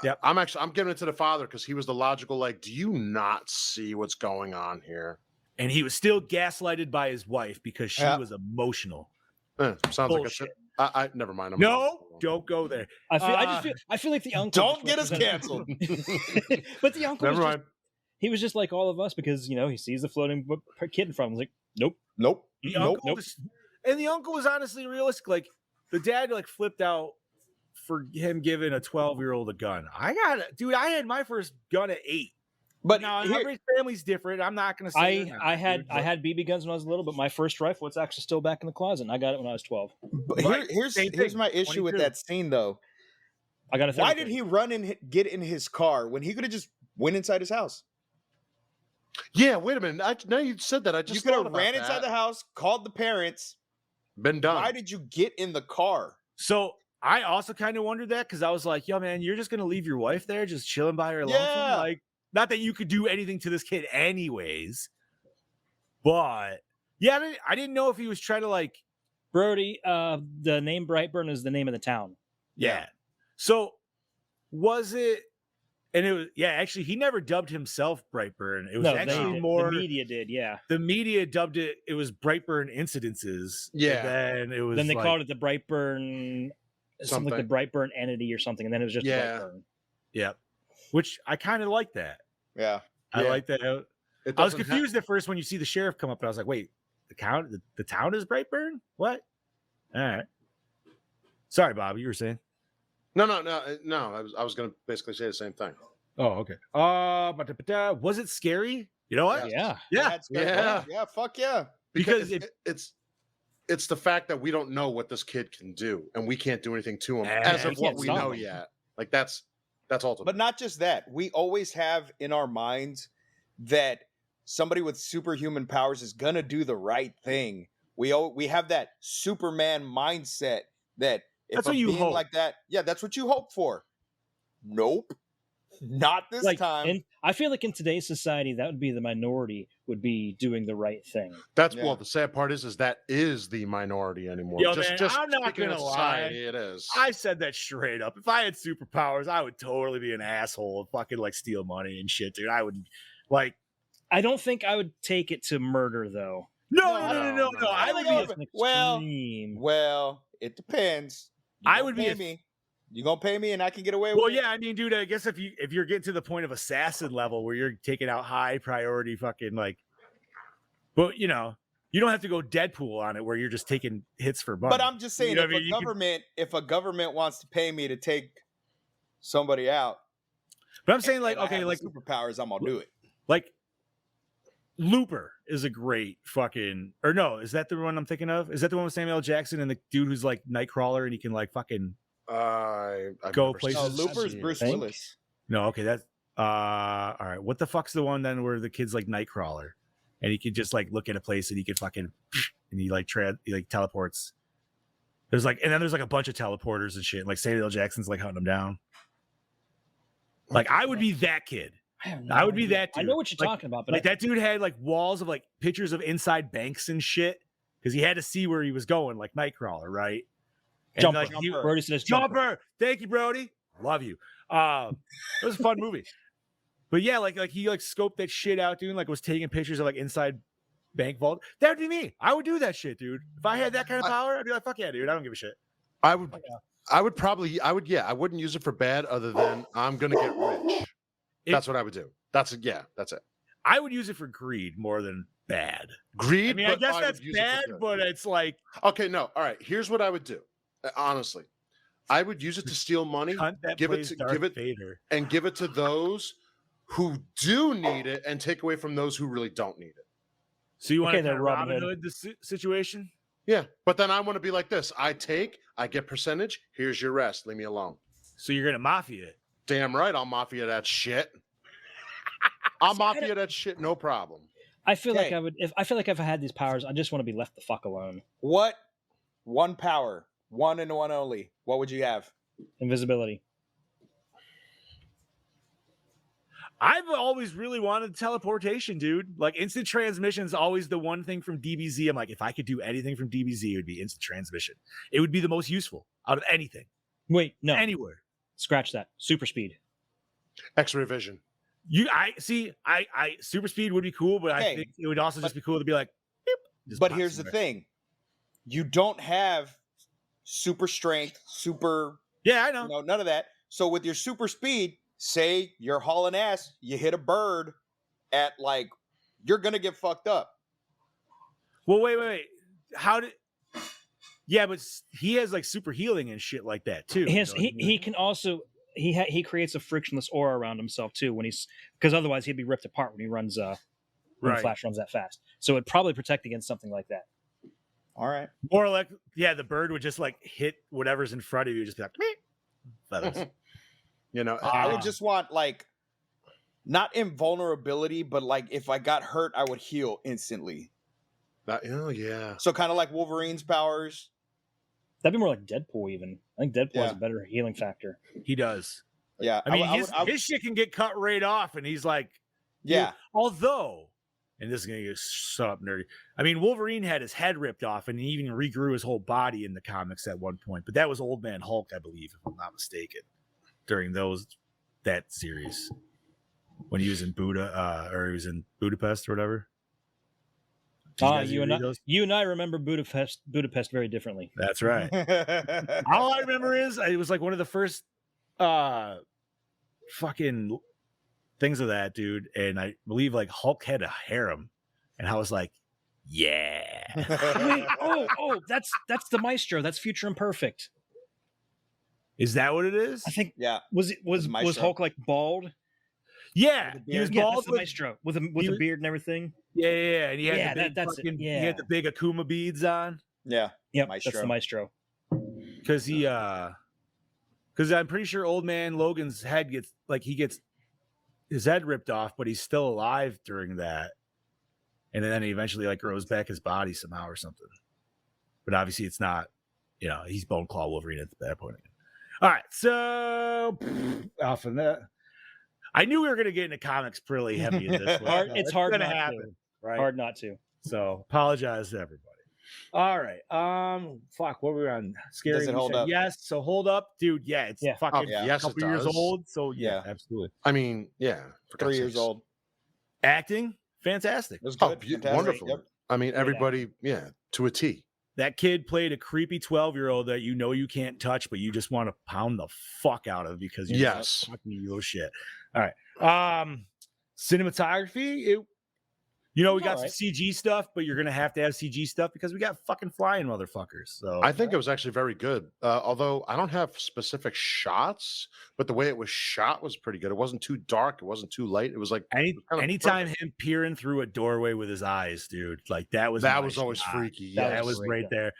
Yep. I'm giving it to the father because he was the logical. Like, do you not see what's going on here? And he was still gaslighted by his wife because she Yeah. was emotional. Sounds Bullshit. like I never mind. I'm No, don't go there. I feel like the uncle. Don't just get us represented- canceled. But the uncle Never was mind. he was just like all of us because he sees the floating kid in front of him. He's like, nope. Nope. The Nope. uncle was, and the uncle was honestly realistic. Like the dad like flipped out for him giving a 12-year-old a gun. I had my first gun at 8. But Now here- every family's different. I'm not gonna say they're not, I had dude, but- BB guns when I was little, but my first rifle was actually still back in the closet, and I got it when I was 12. but Right, here's same here's thing, my issue with 22. that scene though. I got a. Why did he run and get in his car when he could have just went inside his house? Yeah, wait a minute. Now you said that. I You just could thought have about ran that. inside the house, called the parents. Been done. Why did you get in the car? So I also kind of wondered that because I was like, yo, man, you're just gonna leave your wife there just chilling by her lonesome? Yeah. Like, not that you could do anything to this kid anyways, but yeah, I didn't know if he was trying to like, Brody? The name Brightburn is the name of the town. yeah. So was it? And it was, yeah, actually, he never dubbed himself Brightburn. It was No, actually they, more the media did. Yeah. the media dubbed it. It was Brightburn incidences. Yeah. And then it was Then they like, called it the Brightburn, something like the Brightburn entity or something, and then it was just Yeah. Brightburn. yeah, which I kind of like that. Yeah. I Yeah. like that. It I was doesn't ha- confused at first when you see the sheriff come up, and I was like, "Wait, the town is Brightburn? What?" All right. Sorry, Bob. You were saying? No. I was going to basically say the same thing. Oh, okay. Was it scary? You know what? Yeah. Yeah. It's good. Yeah. Yeah. Fuck yeah. Because it's the fact that we don't know what this kid can do, and we can't do anything to him Yeah, as we of what can't we stop know him. yet. Like that's ultimate. But not just that. We always have in our minds that somebody with superhuman powers is gonna do the right thing. We have that Superman mindset that if That's a what you being hope. like that, yeah, that's what you hope for. Nope, not this Like, time. and I feel like in today's society, that would be the minority would be doing the right thing. That's Yeah. well. The sad part is that is the minority anymore. Yo, just man, just I'm not speaking gonna of lie. society, it is. I said that straight up. If I had superpowers, I would totally be an asshole and fucking like steal money and shit, dude. I would like. I don't think I would take it to murder, though. No. I I would think be. I That's an Well, extreme. well, it depends. I gonna would be pay a- me. You gonna pay me, and I can get away Well, with it. yeah, I mean, dude, I guess if you're getting to the point of assassin level where you're taking out high priority fucking like, but you don't have to go Deadpool on it where you're just taking hits for money. But I'm just saying, You know if what I mean? You could- if a government wants to pay me to take somebody out, But I'm saying like, and I okay, have like the superpowers, I'm gonna do it. like Looper is a great fucking, or no, is that the one I'm thinking of? Is that the one with Samuel L. Jackson and the dude who's like Nightcrawler and he can like fucking I've Go never places. No, seen Looper's it. Bruce Think? Willis. no, okay, that's all right. What the fuck's the one then where the kid's like Nightcrawler and he could just like look at a place and he could fucking and he like teleports. There's like, and then there's like a bunch of teleporters and shit. Like Samuel L. Jackson's like hunting them down. Like I would be that kid. I would be that I dude. know what you're Like- talking about, but Like that dude had like walls of like pictures of inside banks and shit because he had to see where he was going, like Nightcrawler, right? And, Jumper. like, he- Brody says jumper. Jumper. Thank you, Brody. Love you. It was a fun movie. But yeah, like he like scoped that shit out, dude. Like was taking pictures of like inside bank vault. That'd be me. I would do that shit, dude. If I had that kind of power, I'd be like, fuck yeah, dude. I don't give a shit. I would yeah, I wouldn't use it for bad other than I'm gonna get rich. That's what I would do. That's it. I would use it for greed more than bad. Greed. I mean, I but guess would that's use it for bad, good. but it's like Okay, no. All right. Here's what I would do. Honestly, I would use it to steal money, cunt that give it plays to Darth Vader. and give it to those who do need it, and take away from those who really don't need it. So you want Okay, to then, Robin Robin Hood the situation? Yeah, but then I want to be like this. I get percentage. Here's your rest. Leave me alone. So you're gonna mafia it. Damn right, I'll mafia that shit. I'll mafia that shit, no problem. I feel like Okay. I would. If I feel like if I had these powers, I just want to be left the fuck alone. What one power, one and one only? What would you have? Invisibility. I've always really wanted teleportation, dude. Like instant transmission is always the one thing from DBZ. I'm like, if I could do anything from DBZ, it would be instant transmission. It would be the most useful out of anything, Wait, no, anywhere. scratch that. Super speed. X-ray vision. I super speed would be cool, but I Okay, think it would also just be cool to be like, beep, just But pop here's the somewhere. thing: you don't have super strength, super, Yeah, I know. none of that. So with your super speed, say you're hauling ass, you hit a bird at like, you're gonna get fucked up. Well, wait. How did? Yeah, but he has like super healing and shit like that too. He has, you know what I mean? he can also he creates a frictionless aura around himself too when he's because otherwise he'd be ripped apart when he runs when Right. Flash runs that fast. So it'd probably protect against something like that. All right. Or like, yeah, the bird would just like hit whatever's in front of you, just be like, meep. Feathers. You know, I Ah. would just want like, not invulnerability, but like if I got hurt, I would heal instantly. oh yeah. So kind of like Wolverine's powers. That'd be more like Deadpool even. I think Deadpool has Yeah. a better healing factor. He does. Yeah. I mean, would- his shit can get cut right off, and he's like, yeah. Although, and this is gonna get so up nerdy. I mean, Wolverine had his head ripped off, and he even regrew his whole body in the comics at one point. But that was Old Man Hulk, I believe, if I'm not mistaken, during that series when he was in or he was in Budapest or whatever. Did guys You read and those? you and I remember Budapest very differently. That's right. All I remember is it was like one of the first fucking things of that dude, and I believe like Hulk had a harem, and I was like, yeah. Wait, that's the Maestro. That's Future Imperfect. Is that what it is? I think Yeah. was Maestro. Hulk like bald? Yeah, With the he was Yeah, bald that's the with, Maestro with a he a was- beard and everything. yeah, and he had Yeah, the big that's it, fucking, he yeah. had the big Akuma beads on Yeah. Yep, that's Maestro. the Maestro. because because I'm pretty sure Old Man Logan's head gets his head ripped off, but he's still alive during that, and then he eventually like grows back his body somehow or something. But obviously, it's not. He's Bone Claw Wolverine at that point. All right, so off of that, I knew we were going to get into comics pretty heavy in this one. It's hard gonna not to. happen, right? Hard not to. So apologize to everybody. All right. Fuck, what were we on? Scary. Does it You hold said up? yes. So hold up, dude. Yeah, it's Yeah. fucking Oh, yeah. a Yes, couple it years does. old. So yeah, Yeah. absolutely. I mean, yeah. for 3 God's years sakes. old. Acting, fantastic. It was Oh, good. be- Fantastic. wonderful. Yep. I mean, everybody, to a T. That kid played a creepy 12-year-old that you can't touch, but you just want to pound the fuck out of because you're Yes. fucking evil shit. All right. Cinematography, we got All some right. CG stuff, but you're gonna have to have CG stuff because we got fucking flying motherfuckers. So I think it was actually very good. Although I don't have specific shots, but the way it was shot was pretty good. It wasn't too dark. It wasn't too light. It was like Any, it was kind of anytime him peering through a doorway with his eyes, dude, like that was my always shot. freaky. That Yeah, That was great, right there.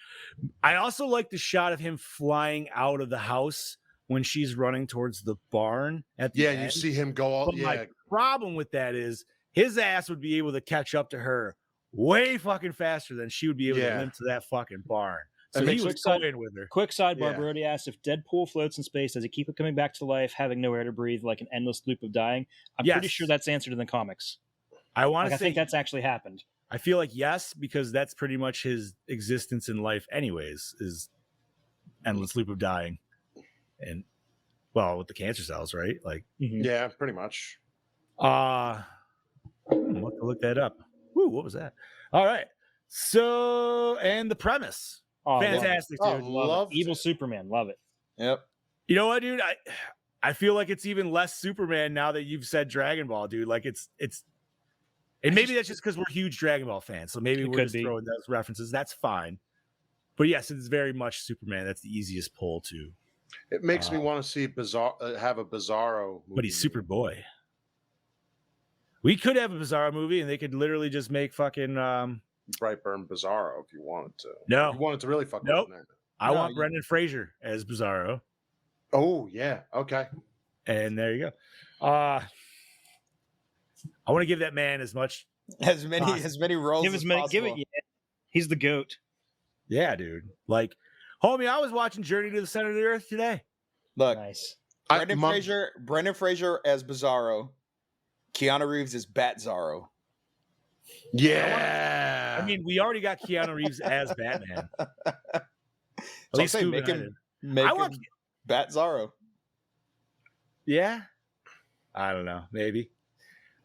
I also like the shot of him flying out of the house when she's running towards the barn at the yeah. end. You see him go all. But Yeah, my problem with that is his ass would be able to catch up to her way fucking faster than she would be able to Yeah. limp to that fucking barn. So And he makes was quick side- toying with her. Quick sidebar, Yeah. Brody asked if Deadpool floats in space, does he keep it coming back to life, having no air to breathe, like an endless loop of dying? I'm pretty Yes. sure that's answered in the comics. I want Like, to I say think that's actually happened. I feel like yes, because that's pretty much his existence in life, anyways, is endless loop of dying, and well, with the cancer cells, right? Like, Mhm. Yeah, pretty much. I'll have to look that up. Woo, what was that? All right, so and the premise, Oh, fantastic, Oh, dude. loved Evil it. Superman, love it. Yep. You know what, dude? I feel like it's even less Superman now that you've said Dragon Ball, dude. Like it's. And maybe that's just because we're huge Dragon Ball fans. So maybe It we're could just be. throwing those references. That's fine. But yes, it's very much Superman. That's the easiest pull to. It makes me want to see have a Bizarro movie. But he's Superboy. We could have a Bizarro movie and they could literally just make fucking. Brightburn Bizarro if you wanted to. No. If you wanted to really fuck Nope. with it. I No, want you- Brendan Fraser as Bizarro. Oh, yeah. Okay. And there you go. I want to give that man as much. As many roles Give as as many, possible. give it. Yeah. He's the goat. Yeah, dude. Like, homie, I was watching Journey to the Center of the Earth today. Look, Nice. Brendan Fraser as Bizarro, Keanu Reeves as Bat Zorro. Yeah. I mean, we already got Keanu Reeves as Batman. At So I'm least saying, Scoob make and I him, did. make I him want- Bat Zorro. Yeah. I don't know. Maybe.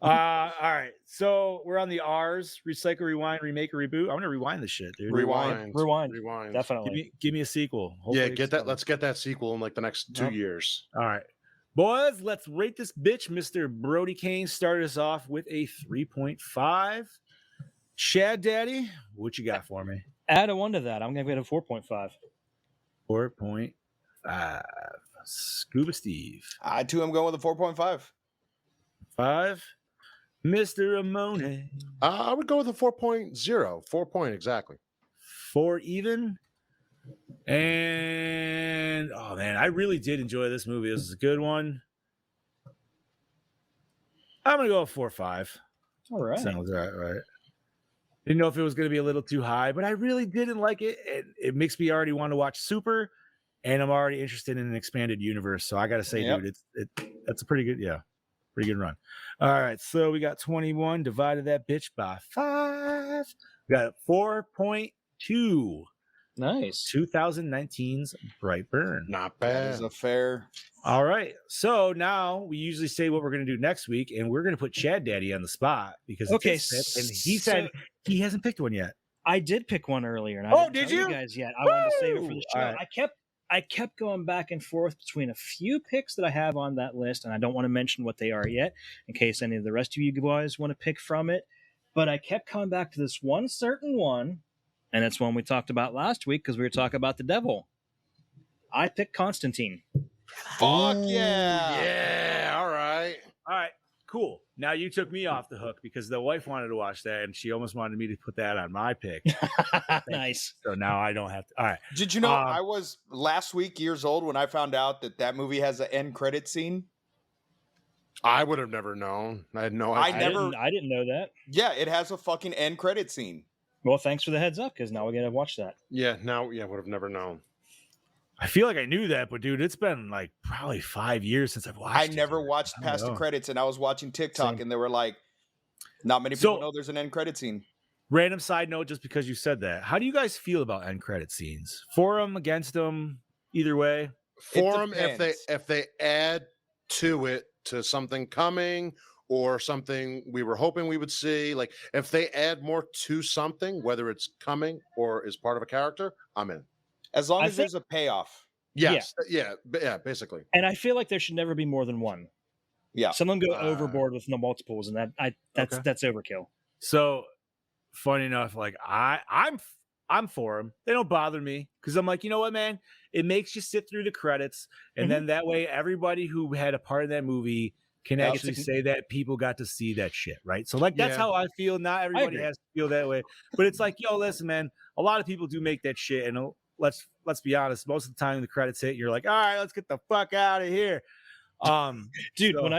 All right. So we're on the R's: recycle, rewind, remake, or reboot. I want to rewind this shit, dude. Rewind. Rewind. Definitely. Give me a sequel. Yeah, Hopefully get it's that. coming. Let's get that sequel in like the next 2 Yep. years. All right. Boys, let's rate this bitch. Mr. Brody Kane started us off with a 3.5. Chad Daddy, what you got for me? Add a 1 to that. I'm going to give it a 4.5. 4.5. Scuba Steve. I too am going with a 4.5. 5. Mr. Ramone. I would go with a 4.0. 4 point exactly. 4 even. And oh man, I really did enjoy this movie. This is a good one. I'm gonna go with 4.5. All right. Sounds right. Didn't know if it was gonna be a little too high, but I really didn't like it. It makes me already want to watch Super, and I'm already interested in an expanded universe. So I gotta say, Yep. dude, that's a pretty good run. All right, so we got 21, divided that bitch by 5. We got 4.2. Nice. 2019's Brightburn. Not That bad. is a fair. All right. So now we usually say what we're going to do next week, and we're going to put Chad Daddy on the spot because it's Okay, his fifth, and he said he hasn't picked one yet. I did pick one earlier. And I Oh, didn't did tell you? guys yet. I wanted to save it for the Woo! show. All right. I kept going back and forth between a few picks that I have on that list, and I don't want to mention what they are yet in case any of the rest of you guys want to pick from it. But I kept coming back to this one certain one, and it's one we talked about last week because we were talking about the devil. I picked Constantine. Fuck yeah. Yeah. All right. All right. Cool. Now you took me off the hook because the wife wanted to watch that, and she almost wanted me to put that on my pick. Nice. So now I don't have to. All right. Did you know I was last week years old when I found out that movie has an end credit scene? I would have never known. I had no I idea. never- I didn't know that. Yeah, it has a fucking end credit scene. Well, thanks for the heads up because now we're gonna watch that. Yeah. Now, would have never known. I feel like I knew that, but dude, it's been like probably 5 years since I've watched I it, never dude. watched I don't past the know. credits, and I was watching TikTok, Same. and they were like, not many people So- know there's an end credit scene. Random side note, just because you said that. How do you guys feel about end credit scenes? For them, against them, either way? For them, depends. if they add to it to something coming or something we were hoping we would see, like if they add more to something, whether it's coming or is part of a character, I'm in. As long I as there's a payoff. Yes. Yeah. Basically. And I feel like there should never be more than one. Yeah. Someone go Uh, overboard with no multiples, and that's Okay. that's overkill. So, funny enough, like I'm for them. They don't bother me because I'm like, you know what, man? It makes you sit through the credits, and then that way, everybody who had a part in that movie can Yeah, actually say that people got to see that shit, right? So, like, that's Yeah. how I feel. Not everybody agree. has to feel that way, but it's like, yo, listen, man. A lot of people do make that shit, and let's be honest. Most of the time, the credits hit, you're like, all right, let's get the fuck out of here. Dude, So- when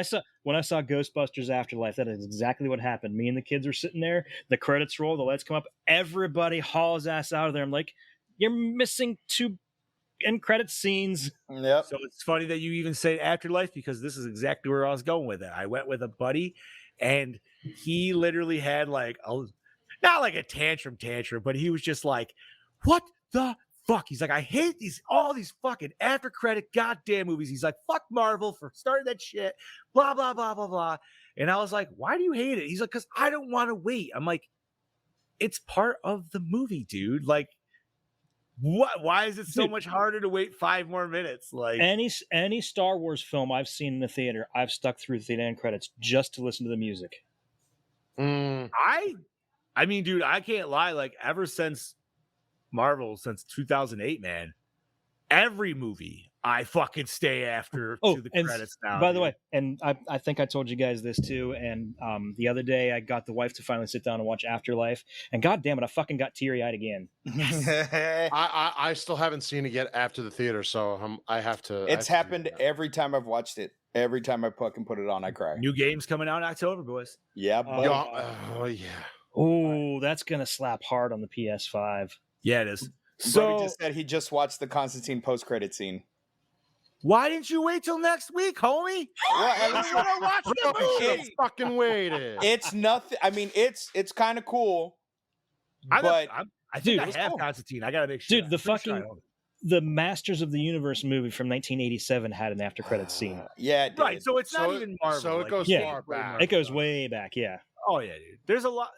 I saw Ghostbusters Afterlife, that is exactly what happened. Me and the kids were sitting there, the credits roll, the lights come up, everybody hauls ass out of there. I'm like, you're missing 2 end credit scenes. Yep. So it's funny that you even say Afterlife because this is exactly where I was going with it. I went with a buddy, and he literally had like not like a tantrum, but he was just like, "What the fuck?" He's like, "I hate all these fucking after credit goddamn movies." He's like, "Fuck Marvel for starting that shit." Blah blah blah blah blah. And I was like, "Why do you hate it?" He's like, "Because I don't want to wait." I'm like, "It's part of the movie, dude. Like, what? Why is it so much harder to wait 5 more minutes?" Like Any Star Wars film I've seen in the theater, I've stuck through the end credits just to listen to the music. I mean, dude, I can't lie. Like, ever since Marvel, since 2008, man, every movie I fucking stay after to the credits now. By the way, and I think I told you guys this too. And the other day I got the wife to finally sit down and watch Afterlife, and god damn it, I fucking got teary eyed again. I still haven't seen it yet after the theater, so I have to. It's happened every time I've watched it. Every time I fucking put it on, I cry. New games coming out in October, boys. Yeah, oh yeah. Oh, that's gonna slap hard on the PS5. Yeah, it is. So he just said he just watched the Constantine post-credit scene. Why didn't you wait till next week, homie? I watch the movie. Fucking waited. It's nothing. I mean, it's kind of cool. I think dude, I have Constantine. I gotta make sure. Dude, the Masters of the Universe movie from 1987 had an after credit scene. Yeah, it did. Right. So it's not even Marvel. So it goes far back. It goes way back. Yeah. Oh yeah, dude. There's a lot.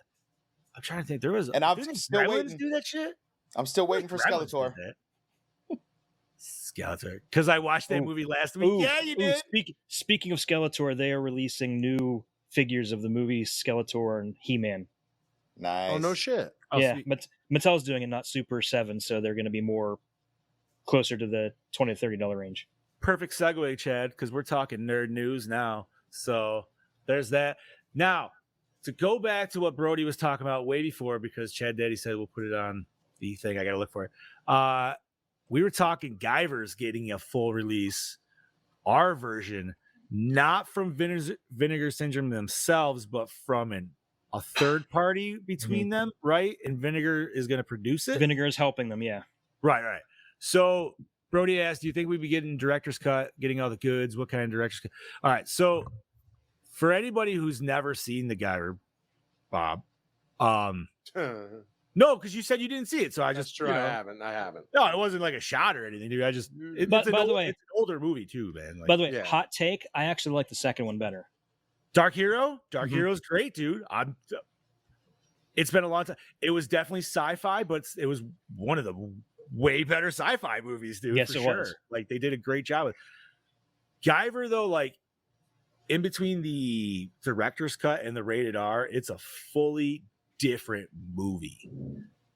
I'm trying to think. There was. And I'm didn't still Gremlins waiting. do that shit? I'm still waiting for Skeletor. Skeletor, because I watched that movie last week. Yeah, you did. Speaking of Skeletor, they are releasing new figures of the movie Skeletor and He-Man. Nice. Oh no shit. Yeah, Mattel's doing it, not Super 7, so they're going to be more closer to the $20 to $30 range. Perfect segue, Chad, because we're talking nerd news now. So there's that. Now, to go back to what Brody was talking about way before, because Chad Daddy said we'll put it on the thing. I got to look for it. We were talking Guyver's getting a full release, our version, not from Vinegar Syndrome themselves, but from a third party between them, right? And Vinegar is going to produce it. Vinegar is helping them, yeah. Right. So Brody asked, do you think we'd be getting director's cut, getting all the goods? What kind of director's cut? All right. So for anybody who's never seen the Guyver, Bob, no, because you said you didn't see it. So I just true. I haven't. No, it wasn't like a shot or anything, dude. It's the way, it's an older movie too, man. Like, by the way, hot take, I actually like the second one better. Dark Hero? Dark Hero's great, dude. It's been a long time. It was definitely sci-fi, but it was one of the way better sci-fi movies, dude. Yes, for it sure. was. Like they did a great job with Guyver, though, like in between the director's cut and the rated R, it's a fully different movie.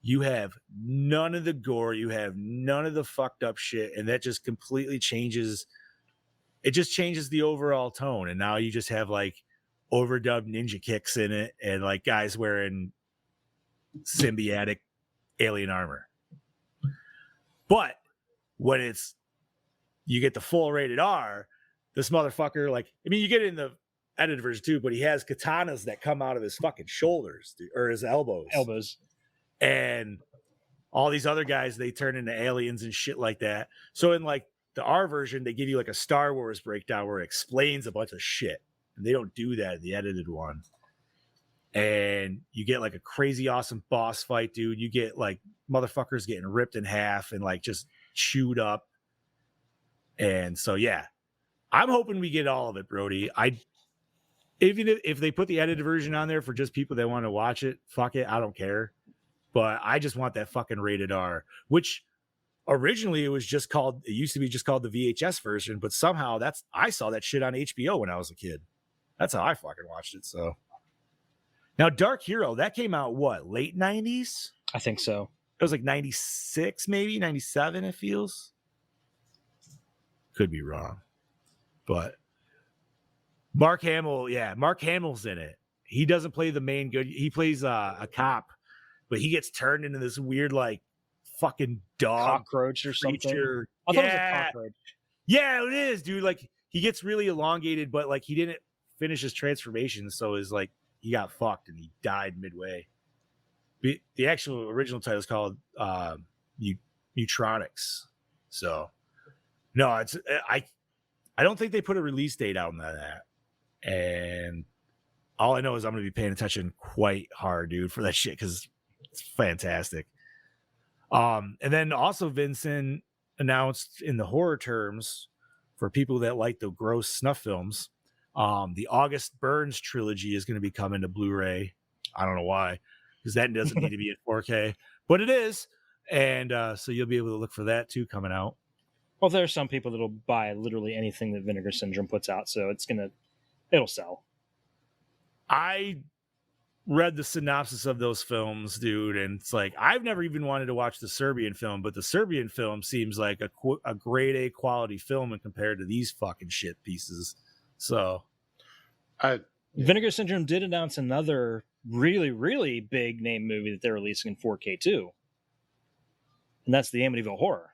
You have none of the gore, you have none of the fucked up shit, and that just completely changes. It just changes the overall tone, and now you just have like overdubbed ninja kicks in it, and like guys wearing symbiotic alien armor. But when you get the full rated R, this motherfucker, like, I mean, you get it in the edited version too, but he has katanas that come out of his fucking shoulders, dude, or his elbows. And all these other guys, they turn into aliens and shit like that. So in like the R version, they give you like a Star Wars breakdown where it explains a bunch of shit. And they don't do that in the edited one. And you get like a crazy awesome boss fight, dude. You get like motherfuckers getting ripped in half and like just chewed up. And so, yeah, I'm hoping we get all of it, Brody. Even if they put the edited version on there for just people that want to watch it, fuck it, I don't care. But I just want that fucking rated R, which originally it used to be just called the VHS version, but somehow I saw that shit on HBO when I was a kid. That's how I fucking watched it. So now Dark Hero, that came out what, late 90s? I think so. It was like 96, maybe 97, it feels. Could be wrong. But Mark Hamill's in it. He doesn't play the main good. He plays a cop, but he gets turned into this weird, like, fucking dog cockroach or something. Creature. I thought it was a cockroach. Yeah, it is, dude. Like, he gets really elongated, but like he didn't finish his transformation, so it's like he got fucked and he died midway. The actual original title is called Mutronics. So no, it's I don't think they put a release date out on that. And all I know is I'm going to be paying attention quite hard, dude, for that shit because it's fantastic. And then also Vincent announced in the horror terms for people that like the gross snuff films, the August Burns trilogy is going to be coming to Blu-ray. I don't know why, because that doesn't need to be in 4K, but it is. And so you'll be able to look for that too coming out. Well, there are some people that'll buy literally anything that Vinegar Syndrome puts out, so it'll sell. I read the synopsis of those films, dude, and it's like I've never even wanted to watch the Serbian film, but the Serbian film seems like a grade A quality film and compared to these fucking shit pieces. So, Vinegar Syndrome did announce another really, really big name movie that they're releasing in 4K too, and that's the Amityville Horror.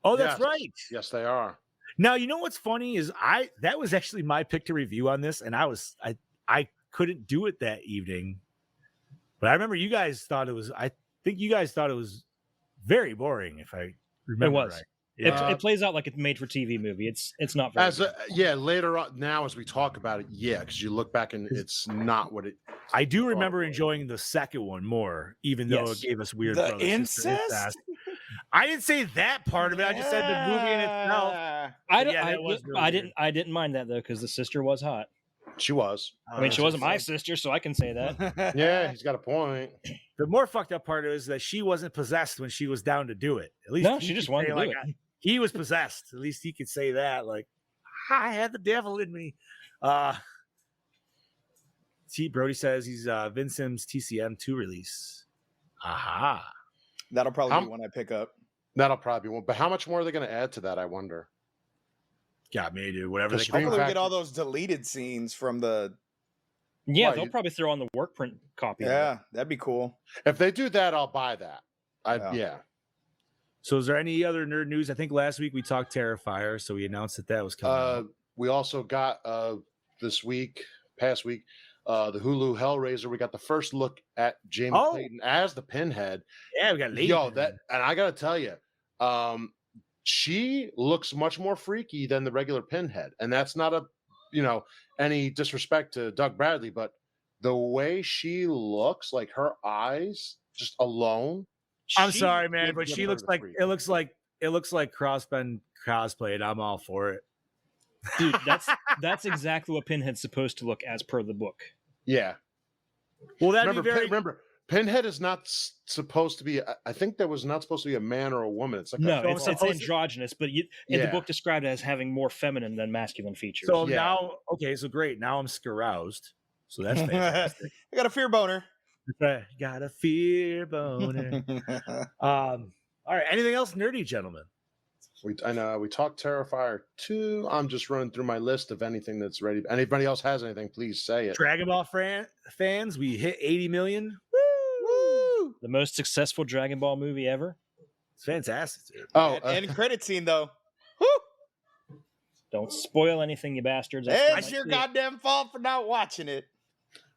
Oh, that's right. Yes, they are. Now, you know what's funny is that was actually my pick to review on this, and I couldn't do it that evening. But I remember you guys thought it was very boring, if I remember right. It plays out like a made for TV movie. It's not very good. Later on now as we talk about it, because you look back and it's not what it I do remember enjoying the second one more, even though it gave us weird the incest. I didn't say that part of it. I just said the movie in itself. I didn't mind that though, because the sister was hot. She was. I mean, she wasn't my sister, so I can say that. Yeah, he's got a point. The more fucked up part is that she wasn't possessed when she was down to do it. At least no, she just wanted to do it. He was possessed. At least he could say that. Like, I had the devil in me. Brody says he's Vincent's TCM 2 release. Aha. That'll probably be one I pick up. That'll probably be one. But how much more are they going to add to that, I wonder? Got me, dude. Whatever they can. Hopefully we get all those deleted scenes from the... Yeah, they'll probably throw on the work print copy. Yeah, that'd be cool. If they do that, I'll buy that. Yeah. So is there any other nerd news? I think last week we talked Terrifier, so we announced that was coming out. We also got past week, the Hulu Hellraiser. We got the first look at Jamie Clayton as the Pinhead. Yeah, we got Lady. And I gotta tell you, she looks much more freaky than the regular Pinhead, and that's not any disrespect to Doug Bradley, but the way she looks, like her eyes just alone. I'm sorry, man, but she looks like it looks like Crossbend cosplay, and I'm all for it. Dude, that's exactly what Pinhead's supposed to look as per the book. Yeah. Well, remember, Pinhead is not supposed to be. I think that was not supposed to be a man or a woman. It's like it's androgynous, but in the book described as having more feminine than masculine features. So now, so great. Now I'm scaroused. So that's fantastic. I got a fear boner. Got a fear boner. All right. Anything else nerdy, gentlemen? We talked Terrifier 2. I'm just running through my list of anything that's ready. Anybody else has anything, please say it. Dragon Ball fans, we hit 80 million. Woo! The most successful Dragon Ball movie ever. It's fantastic, dude. And credit scene though. Woo! Don't spoil anything, you bastards. It's your goddamn fault for not watching it.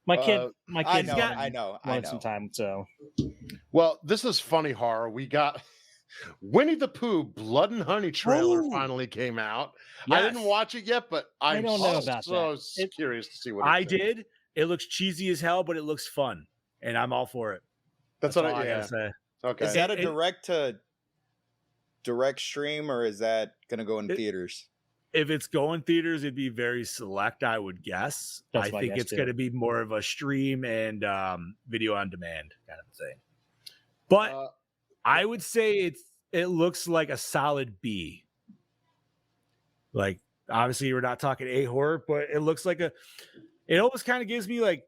My kid. I know. Some time. So, well, this is funny horror. We got Winnie the Pooh Blood and Honey trailer finally came out. Yes. I didn't watch it yet, but I don't know about that. Curious to see what I did. It looks cheesy as hell, but it looks fun, and I'm all for it. That's what I gotta say. Okay, is that a direct stream, or is that gonna go in theaters? If it's going theaters, it'd be very select, I would guess. I think it's going to be more of a stream and video on demand kind of thing. But I would say it looks like a solid B. Like, obviously, we're not talking A horror, but it looks like it almost kind of gives me like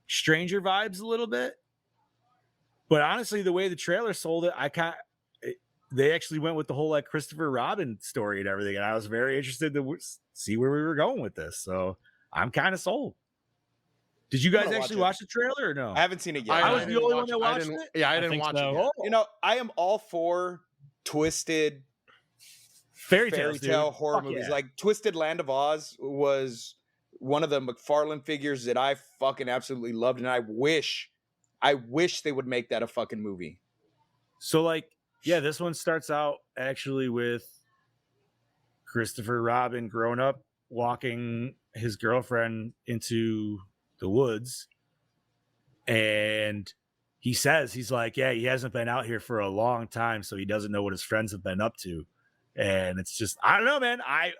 Stranger vibes a little bit. But honestly, the way the trailer sold it, they actually went with the whole like Christopher Robin story and everything, and I was very interested to see where we were going with this. So I'm kind of sold. Did you guys actually watch the trailer or no? I haven't seen it yet. I was the only one that watched it. Yeah, I didn't watch it yet. I am all for twisted fairy tale horror movies. Yeah. Like Twisted Land of Oz was one of the McFarlane figures that I fucking absolutely loved, and I wish they would make that a fucking movie. So like, Yeah, this one starts out actually with Christopher Robin grown up walking his girlfriend into the woods. And he's like, yeah, he hasn't been out here for a long time, so he doesn't know what his friends have been up to. And it's just, I don't know, man. I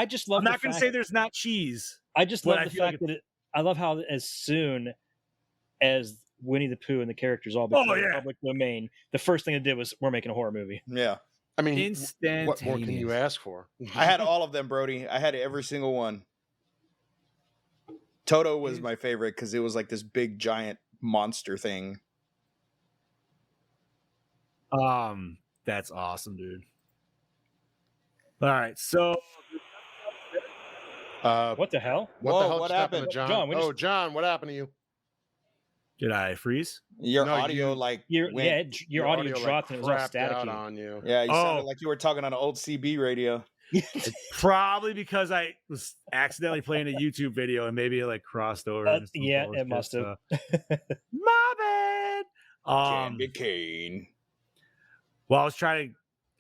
just love I'm not going to say there's not cheese. I just love the feel fact that I love how as soon as Winnie the Pooh and the characters all became public domain, the first thing it did was we're making a horror movie. Yeah. I mean, instantaneous. what more can you ask for? I had all of them, Brody. I had every single one. Toto was my favorite because it was like this big giant monster thing. That's awesome, dude. All right, so what the hell? What happened to John? John, John, what happened to you? Did I freeze? Your audio your audio dropped and it was all staticky on you. Yeah, you sounded like you were talking on an old CB radio. Probably because I was accidentally playing a YouTube video and maybe it like crossed over. Yeah, it must have. My bad. Candy cane. Well, I was going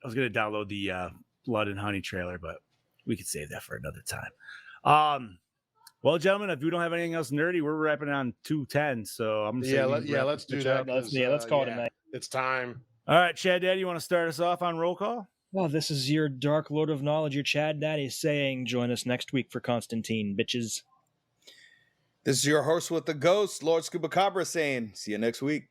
to download the Blood and Honey trailer, but we could save that for another time. Well, gentlemen, if we don't have anything else nerdy, we're wrapping on 2:10. So I'm gonna say let's do that. Let's call it a night. It's time. All right, Chad Daddy, you want to start us off on roll call? Well, this is your Dark Lord of Knowledge, your Chad Daddy, saying, join us next week for Constantine, bitches. This is your host with the ghost, Lord Scuba Cabra, saying, see you next week.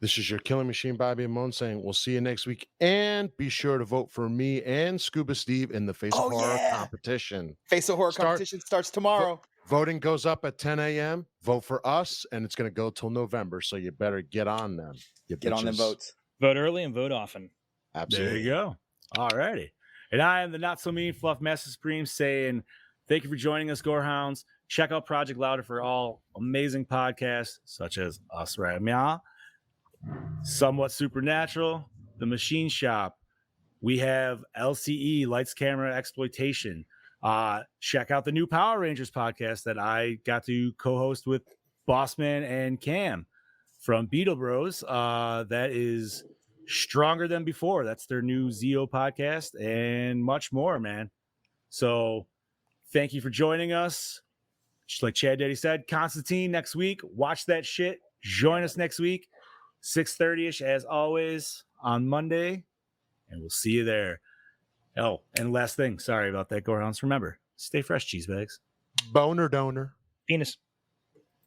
This is your Killing Machine, Bobby and Moan, saying, we'll see you next week. And be sure to vote for me and Scuba Steve in the Face of Horror competition. Face of Horror competition starts tomorrow. Voting goes up at 10 a.m. Vote for us, and it's going to go till November, so you better get on them. Get on them votes. Vote early and vote often. Absolutely. There you go. All righty. And I am the Not So Mean Fluff Master Supreme saying thank you for joining us, Gorehounds. Check out Project Louder for all amazing podcasts, such as Us Right Meow, Somewhat Supernatural, The Machine Shop. We have LCE, Lights, Camera, Exploitation. Check out the new Power Rangers podcast that I got to co-host with Bossman and Cam from Beetle Bros. That is stronger than before. That's their new Zeo podcast and much more, man. So thank you for joining us. Just like Chad Daddy said, Constantine next week. Watch that shit. Join us next week, 6:30ish as always on Monday, and we'll see you there. Oh, and last thing, sorry about that, Gorehounds. Remember, stay fresh, cheese bags. Boner donor. Penis.